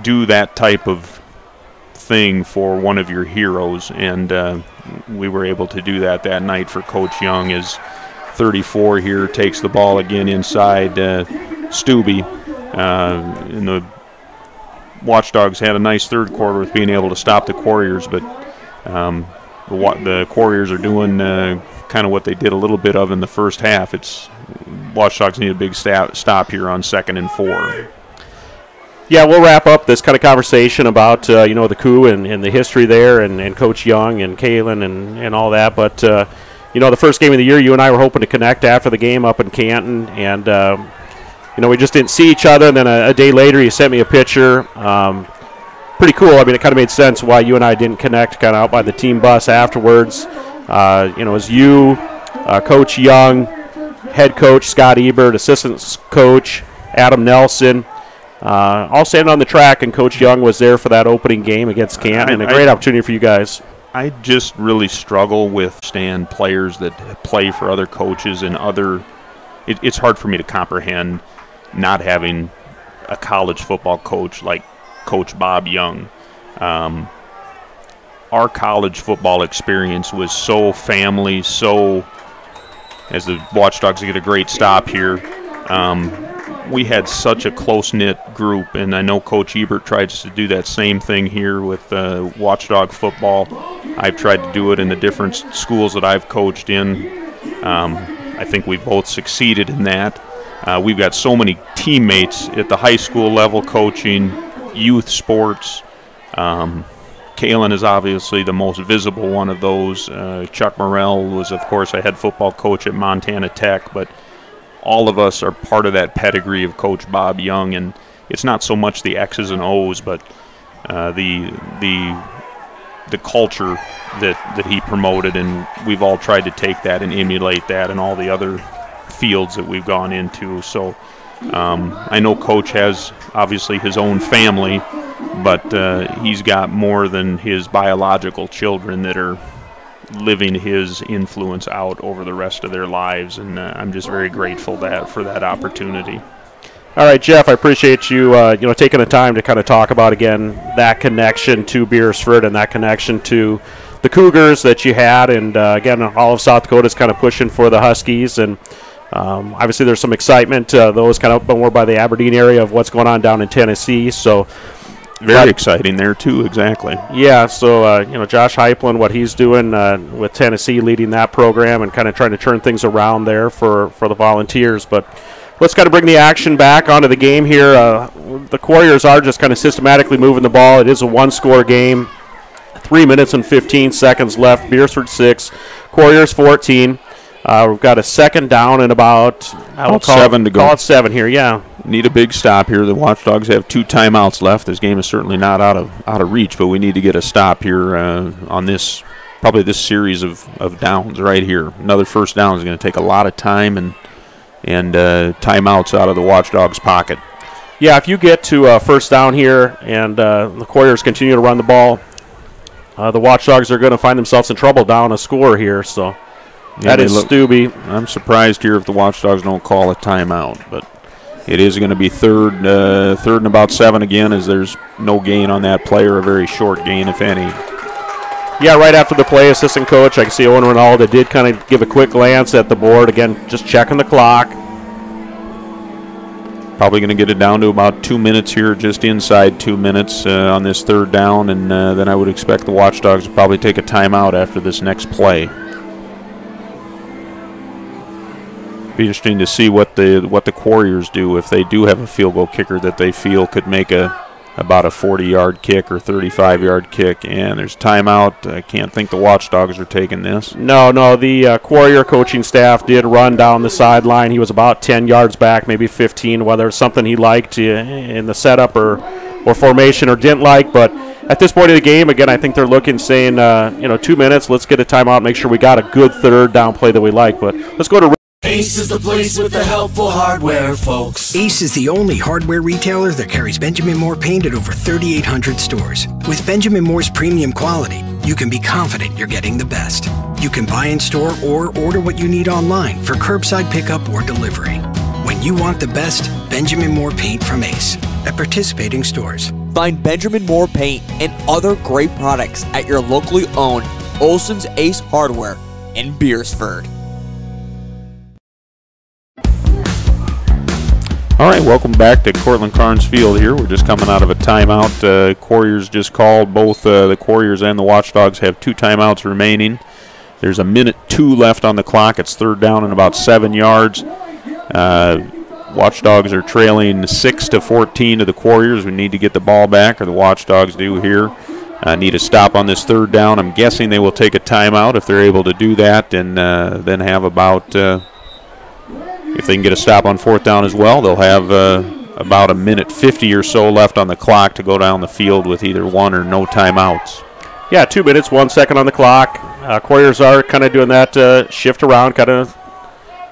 do that type of thing for one of your heroes, and we were able to do that night for Coach Young. As 34 here takes the ball again inside Stubbe, and the Watchdogs had a nice third quarter with being able to stop the Quarriers, but the Quarriers are doing kind of what they did a little bit of in the first half. It's Watchdogs need a big stop here on 2nd and 4. Yeah, we'll wrap up this kind of conversation about the coup and the history there, and Coach Young and Kalen and all that. But the first game of the year, you and I were hoping to connect after the game up in Canton, and we just didn't see each other. And then a day later, you sent me a picture. Pretty cool. I mean, it kind of made sense why you and I didn't connect kind of out by the team bus afterwards. It was you, Coach Young, head coach Scott Ebert, assistant coach Adam Nelson, all standing on the track, and Coach Young was there for that opening game against Canton, and a great opportunity for you guys. I just really struggle with stand players that play for other coaches and it's hard for me to comprehend not having a college football coach like Coach Bob Young. Our college football experience was so family, so, as the Watchdogs get a great stop here, we had such a close-knit group, and I know Coach Ebert tries to do that same thing here with Watchdog football. I've tried to do it in the different schools that I've coached in. I think we've both succeeded in that. We've got so many teammates at the high school level coaching, youth sports. Kalen is obviously the most visible one of those. Chuck Morrell was, of course, a head football coach at Montana Tech, but all of us are part of that pedigree of Coach Bob Young, and it's not so much the X's and O's, but the culture that he promoted, and we've all tried to take that and emulate that in all the other fields that we've gone into. So I know Coach has obviously his own family, but he's got more than his biological children that are living his influence out over the rest of their lives, and I'm just very grateful for that opportunity. All right, Jeff, I appreciate you taking the time to kind of talk about, again, that connection to Beersford and that connection to the Cougars that you had, and again, all of South Dakota is kind of pushing for the Huskies, and obviously there's some excitement, those kind of more by the Aberdeen area of what's going on down in Tennessee, so very exciting there too, exactly. Yeah, so Josh Heupel, what he's doing with Tennessee, leading that program and kind of trying to turn things around there for the Volunteers. But let's kind of bring the action back onto the game here. The Quarriers are just kind of systematically moving the ball. It is a one-score game. 3 minutes and 15 seconds left. Beersford 6, Quarriers 14. We've got a second down and about 7 to go. Call it 7 here, yeah. Need a big stop here. The Watchdogs have 2 timeouts left. This game is certainly not out of reach, but we need to get a stop here on this series of downs right here. Another first down is going to take a lot of time and timeouts out of the Watchdogs' pocket. Yeah, if you get to first down here and the Quarriers continue to run the ball, the Watchdogs are going to find themselves in trouble down a score here. So that is Stubbe. I'm surprised here if the Watchdogs don't call a timeout, but it is going to be third and about 7 again, as there's no gain on that play, or a very short gain, if any. Yeah, right after the play, assistant coach, I can see Owen Ronaldo did kind of give a quick glance at the board. Again, just checking the clock. Probably going to get it down to about 2 minutes here, just inside 2 minutes on this third down, and then I would expect the Watchdogs to probably take a timeout after this next play. Be interesting to see what the Quarriers do if they do have a field goal kicker that they feel could make about a 40-yard kick or 35-yard kick. And there's timeout. I can't think the Watchdogs are taking this. No, the Quarrier coaching staff did run down the sideline. He was about 10 yards back, maybe 15, whether it's something he liked in the setup or formation or didn't like. But at this point of the game, again, I think they're looking, saying, 2 minutes, let's get a timeout, make sure we got a good third down play that we like. But let's go to Ace is the place with the helpful hardware, folks. Ace is the only hardware retailer that carries Benjamin Moore paint at over 3,800 stores. With Benjamin Moore's premium quality, you can be confident you're getting the best. You can buy in store or order what you need online for curbside pickup or delivery. When you want the best, Benjamin Moore paint from Ace at participating stores. Find Benjamin Moore paint and other great products at your locally owned Olson's Ace Hardware in Beersford. All right, welcome back to Cortland Carnes Field here. We're just coming out of a timeout. Quarriers just called. Both the Quarriers and the Watchdogs have 2 timeouts remaining. There's a minute 2 left on the clock. It's third down and about 7 yards. Watchdogs are trailing 6-14 to the Quarriers. We need to get the ball back, or the Watchdogs do here. need a stop on this third down. I'm guessing they will take a timeout if they're able to do that, and then have about, if they can get a stop on fourth down as well, they'll have about 1:50 or so left on the clock to go down the field with either one or no timeouts. Yeah, 2 minutes, 1 second on the clock. Quarriers are kind of doing that shift around, kind of.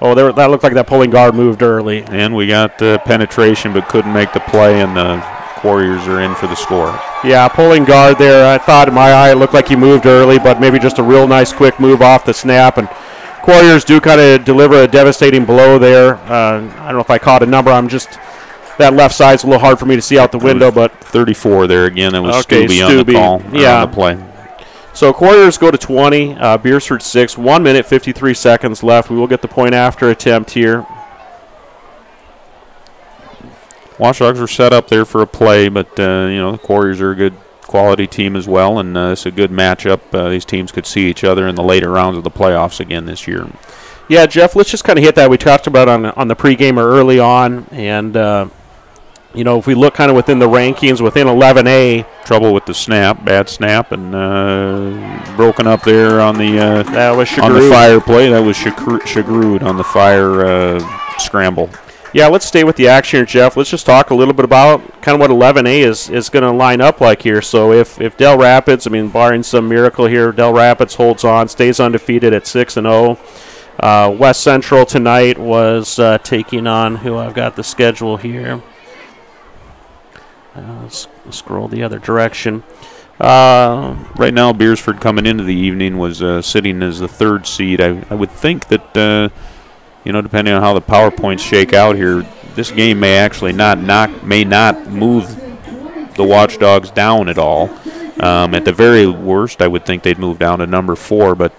Oh, that looked like that pulling guard moved early. And we got penetration but couldn't make the play, and the Quarriers are in for the score. Yeah, pulling guard there. I thought in my eye it looked like he moved early, but maybe just a real nice quick move off the snap. And Quarriers do kind of deliver a devastating blow there. I don't know if I caught a number. That left side's a little hard for me to see out the window, but 34 there again. It was okay, Stubbe on the call, yeah, on the play. So Quarriers go to 20, Beersford 6, 1 minute, 53 seconds left. We will get the point after attempt here. Watchdogs were set up there for a play, but the Quarriers are a good quality team as well, and it's a good matchup. These teams could see each other in the later rounds of the playoffs again this year. Yeah, Jeff, let's just kind of hit that. We talked about on the pregame or early on, and if we look kind of within the rankings, within 11A. Trouble with the snap, bad snap, and broken up there on the that was on the fire play. That was Shagrud on the fire scramble. Yeah, let's stay with the action here, Jeff. Let's just talk a little bit about kind of what 11A is going to line up like here. So if Del Rapids, barring some miracle here, Del Rapids holds on, stays undefeated at 6-0. West Central tonight was taking on who I've got the schedule here. Let's scroll the other direction. Right now, Beersford coming into the evening was sitting as the 3rd seed. I would think that, depending on how the PowerPoints shake out here, this game may actually not move the Watchdogs down at all. At the very worst, I would think they'd move down to number 4, but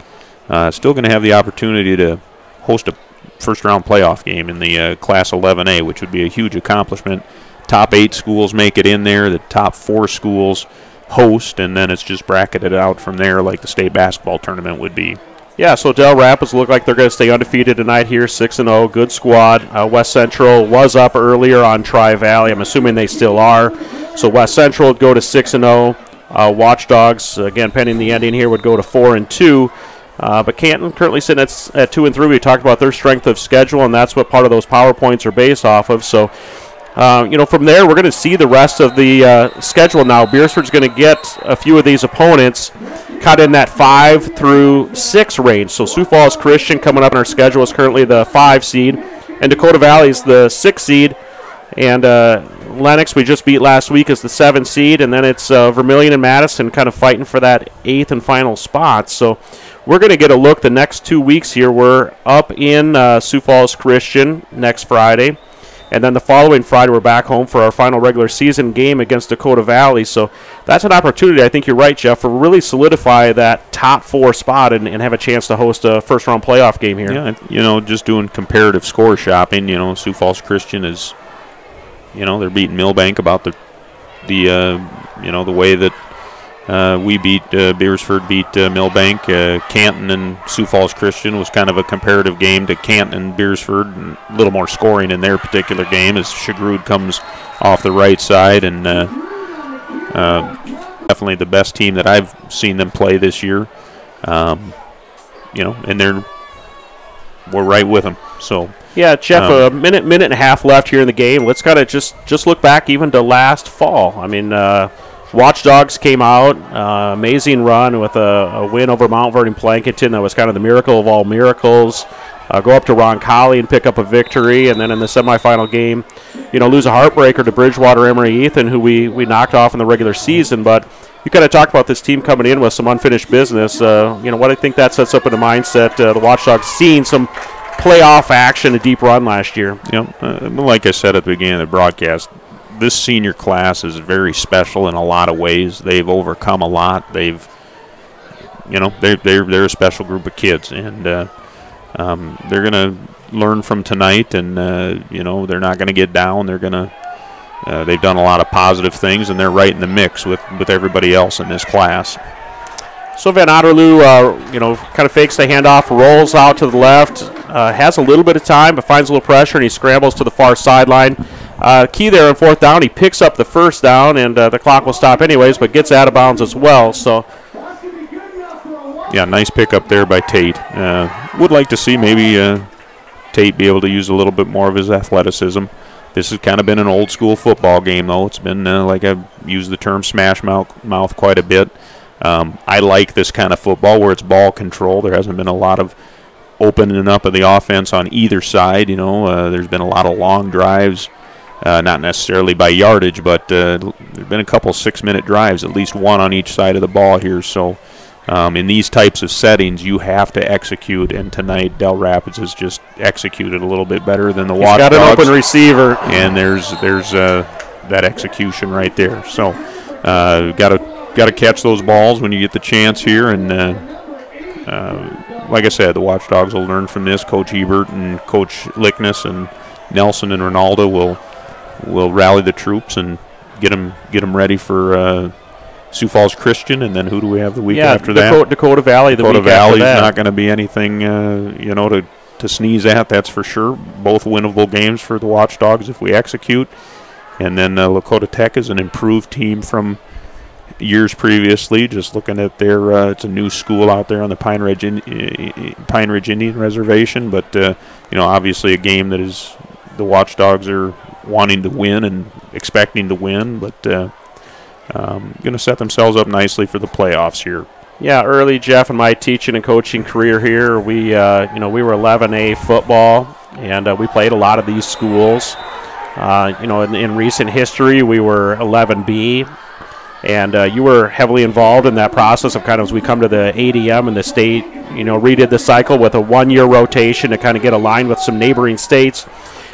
still going to have the opportunity to host a first-round playoff game in the Class 11A, which would be a huge accomplishment. Top 8 schools make it in there. The top 4 schools host, and then it's just bracketed out from there like the state basketball tournament would be. Yeah, so Del Rapids look like they're going to stay undefeated tonight here, 6-0, good squad. West Central was up earlier on Tri-Valley. I'm assuming they still are. So West Central would go to 6-0. Watchdogs, again, pending the ending here, would go to 4-2. But Canton currently sitting at 2-3. We talked about their strength of schedule, and that's what part of those PowerPoints are based off of. So, from there, we're going to see the rest of the schedule now. Beersford's going to get a few of these opponents kind of in that 5 through 6 range. So Sioux Falls Christian coming up in our schedule is currently the 5 seed, and Dakota Valley is the 6 seed, and Lennox we just beat last week is the 7 seed, and then it's Vermilion and Madison kind of fighting for that 8th and final spot. So we're going to get a look the next 2 weeks here. We're up in Sioux Falls Christian next Friday. And then the following Friday, we're back home for our final regular season game against Dakota Valley. So that's an opportunity, I think you're right, Jeff, for really solidify that top 4 spot and have a chance to host a first-round playoff game here. Yeah, just doing comparative score shopping, Sioux Falls Christian is, they're beating Millbank about the way that we beat Beersford beat Millbank. Canton and Sioux Falls Christian was kind of a comparative game to Canton and Beersford, and a little more scoring in their particular game as Shagrud comes off the right side, and definitely the best team that I've seen them play this year. And we're right with them. So yeah, Jeff, a minute and a half left here in the game. Let's kind of just look back even to last fall. Watchdogs came out, amazing run with a win over Mount Vernon Plankinton. That was kind of the miracle of all miracles. Go up to Roncalli and pick up a victory, and then in the semifinal game, lose a heartbreaker to Bridgewater Emory Ethan, who we knocked off in the regular season. But you kind of talked about this team coming in with some unfinished business. What I think that sets up in the mindset, the Watchdogs seeing some playoff action, a deep run last year. Like I said at the beginning of the broadcast, this senior class is very special in a lot of ways. They've overcome a lot. They're a special group of kids, and they're going to learn from tonight. And they're not going to get down. They've done a lot of positive things, and they're right in the mix with everybody else in this class. So Van Otterloo, kind of fakes the handoff, rolls out to the left, has a little bit of time, but finds a little pressure, and he scrambles to the far sideline. Key there on 4th down. He picks up the first down, and the clock will stop anyways, but gets out of bounds as well. So, yeah, nice pickup there by Tate. Would like to see maybe Tate be able to use a little bit more of his athleticism. This has kind of been an old school football game, though. It's been, like I've used the term smash mouth quite a bit. I like this kind of football where it's ball control. There hasn't been a lot of opening up of the offense on either side. There's been a lot of long drives, not necessarily by yardage, but there's been a couple 6-minute drives, at least one on each side of the ball here. So in these types of settings, you have to execute, and tonight Del Rapids has just executed a little bit better than the Watchdogs. He's got an open receiver. And there's that execution right there. So got to catch those balls when you get the chance here, and like I said, the Watchdogs will learn from this. Coach Ebert and Coach Lickness and Nelson and Ronaldo will rally the troops and get them ready for Sioux Falls Christian, and then who do we have the week after that? Dakota Valley. Dakota Valley is not going to be anything to sneeze at, that's for sure. Both winnable games for the Watchdogs if we execute. And then Lakota Tech is an improved team from years previously. Just looking at their, it's a new school out there on the Pine Ridge Indian Reservation, but obviously a game that is the Watchdogs are wanting to win and expecting to win, but going to set themselves up nicely for the playoffs here. Yeah, early, Jeff, in my teaching and coaching career here, we were 11A football, and we played a lot of these schools. In recent history, we were 11B. And you were heavily involved in that process of kind of as we come to the ADM and the state, redid the cycle with a 1-year rotation to kind of get aligned with some neighboring states.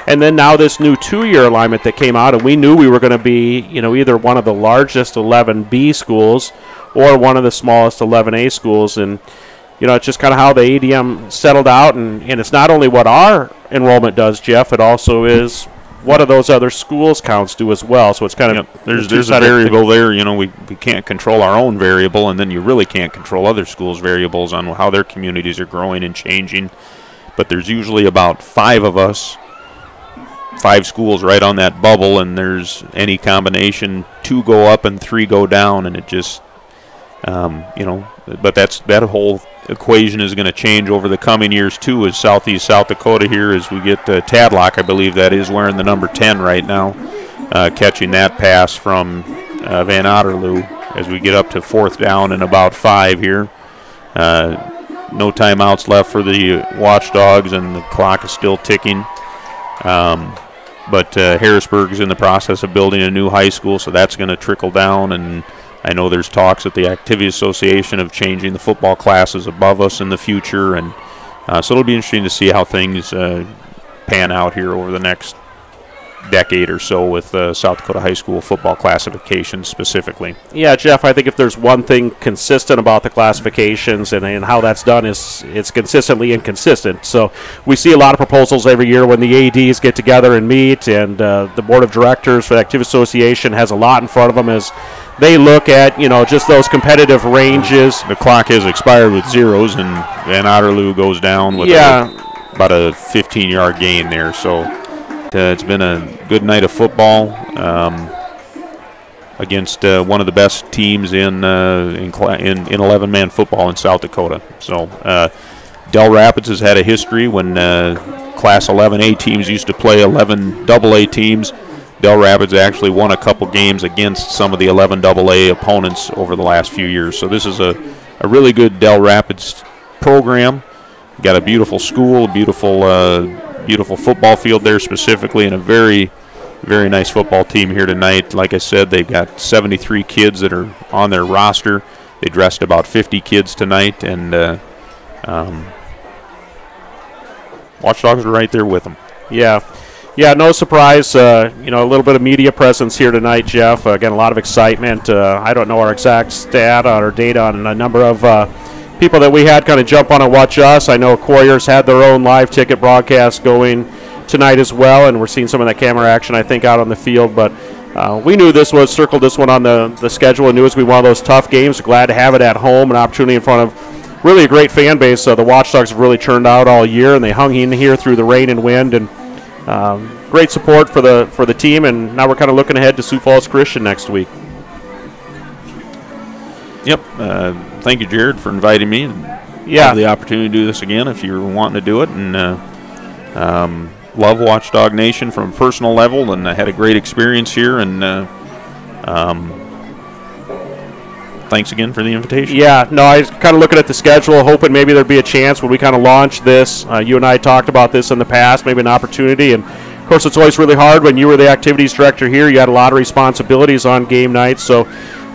And then now this new 2-year alignment that came out, and we knew we were going to be, either one of the largest 11B schools or one of the smallest 11A schools. And, it's just kind of how the ADM settled out. And it's not only what our enrollment does, Jeff, it also is what do those other schools counts do as well. So it's kind of there's a variable there. We can't control our own variable, and then you really can't control other schools' variables on how their communities are growing and changing. But there's usually about 5 of us, 5 schools right on that bubble, and there's any combination 2 go up and 3 go down, and it just but that whole equation is going to change over the coming years too, as Southeast South Dakota here, as we get Tadlock, I believe that is, wearing the number 10 right now, catching that pass from Van Otterloo as we get up to 4th down and about 5 here. No timeouts left for the Watchdogs, and the clock is still ticking. But Harrisburg is in the process of building a new high school, so that's going to trickle down, and I know there's talks at the Activity Association of changing the football classes above us in the future, and so it'll be interesting to see how things pan out here over the next decade or so with South Dakota high school football classifications specifically. Yeah, Jeff, I think if there's one thing consistent about the classifications and how that's done is it's consistently inconsistent. So we see a lot of proposals every year when the ADs get together and meet, and the board of directors for the Activity Association has a lot in front of them as they look at, just those competitive ranges. The clock has expired with zeros, and Van Otterloo goes down with about a 15-yard gain there. So it's been a good night of football against one of the best teams in 11-man football in South Dakota. So Del Rapids has had a history when Class 11A teams used to play 11 AA teams. Del Rapids actually won a couple games against some of the 11 AA opponents over the last few years. So this is a really good Del Rapids program. Got a beautiful school, beautiful football field there specifically, and a very, very nice football team here tonight. Like I said, they've got 73 kids that are on their roster. They dressed about 50 kids tonight, and Watchdogs are right there with them. Yeah, no surprise. A little bit of media presence here tonight, Jeff. Again, a lot of excitement. I don't know our exact stat or data on a number of people that we had kind of jump on and watch us. I know Quarriers had their own live ticket broadcast going tonight as well, and we're seeing some of that camera action, I think, out on the field. But we knew circled this one on the schedule, and knew it was going to be one of those tough games. Glad to have it at home, an opportunity in front of really a great fan base. The Watchdogs have really turned out all year, and they hung in here through the rain and wind, and great support for the team, and now we're kind of looking ahead to Sioux Falls Christian next week. Yep. Thank you, Jared, for inviting me. And have the opportunity to do this again if you're wanting to do it. And love Watchdog Nation from a personal level, and I had a great experience here. And thanks again for the invitation. Yeah, no, I was kind of looking at the schedule, hoping maybe there'd be a chance when we kind of launch this. You and I talked about this in the past, maybe an opportunity. And, of course, it's always really hard when you were the activities director here. You had a lot of responsibilities on game nights, so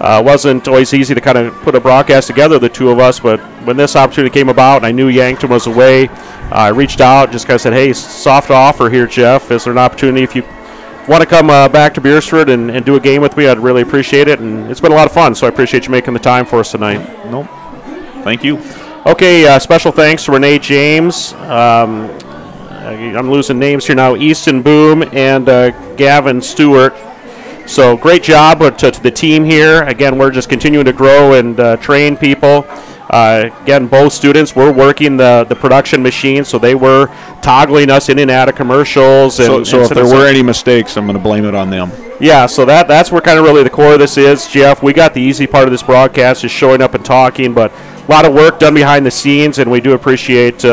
it wasn't always easy to kind of put a broadcast together, the two of us. But when this opportunity came about and I knew Yankton was away, I reached out, just kind of said, hey, soft offer here, Jeff. Is there an opportunity if you want to come back to Beersford and do a game with me? I'd really appreciate it, and it's been a lot of fun, so I appreciate you making the time for us tonight. Nope. Thank you. Okay, special thanks to Renee James. I'm losing names here now. Easton Boom and Gavin Stewart. So great job to the team here. Again, we're just continuing to grow and train people. Again, both students were working the production machine, so they were toggling us in and out of commercials. And, so if there were any mistakes, I'm going to blame it on them. Yeah, so that's where kind of really the core of this is, Jeff. We got the easy part of this broadcast, just showing up and talking, but a lot of work done behind the scenes, and we do appreciate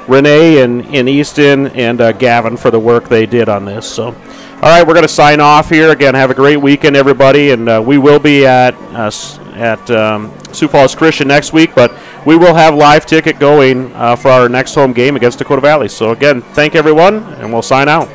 Renee and Easton and Gavin for the work they did on this. So, all right, we're going to sign off here. Again, have a great weekend, everybody, and we will be at Sioux Falls Christian next week, but we will have live ticket going for our next home game against Dakota Valley. So, again, thank everyone, and we'll sign out.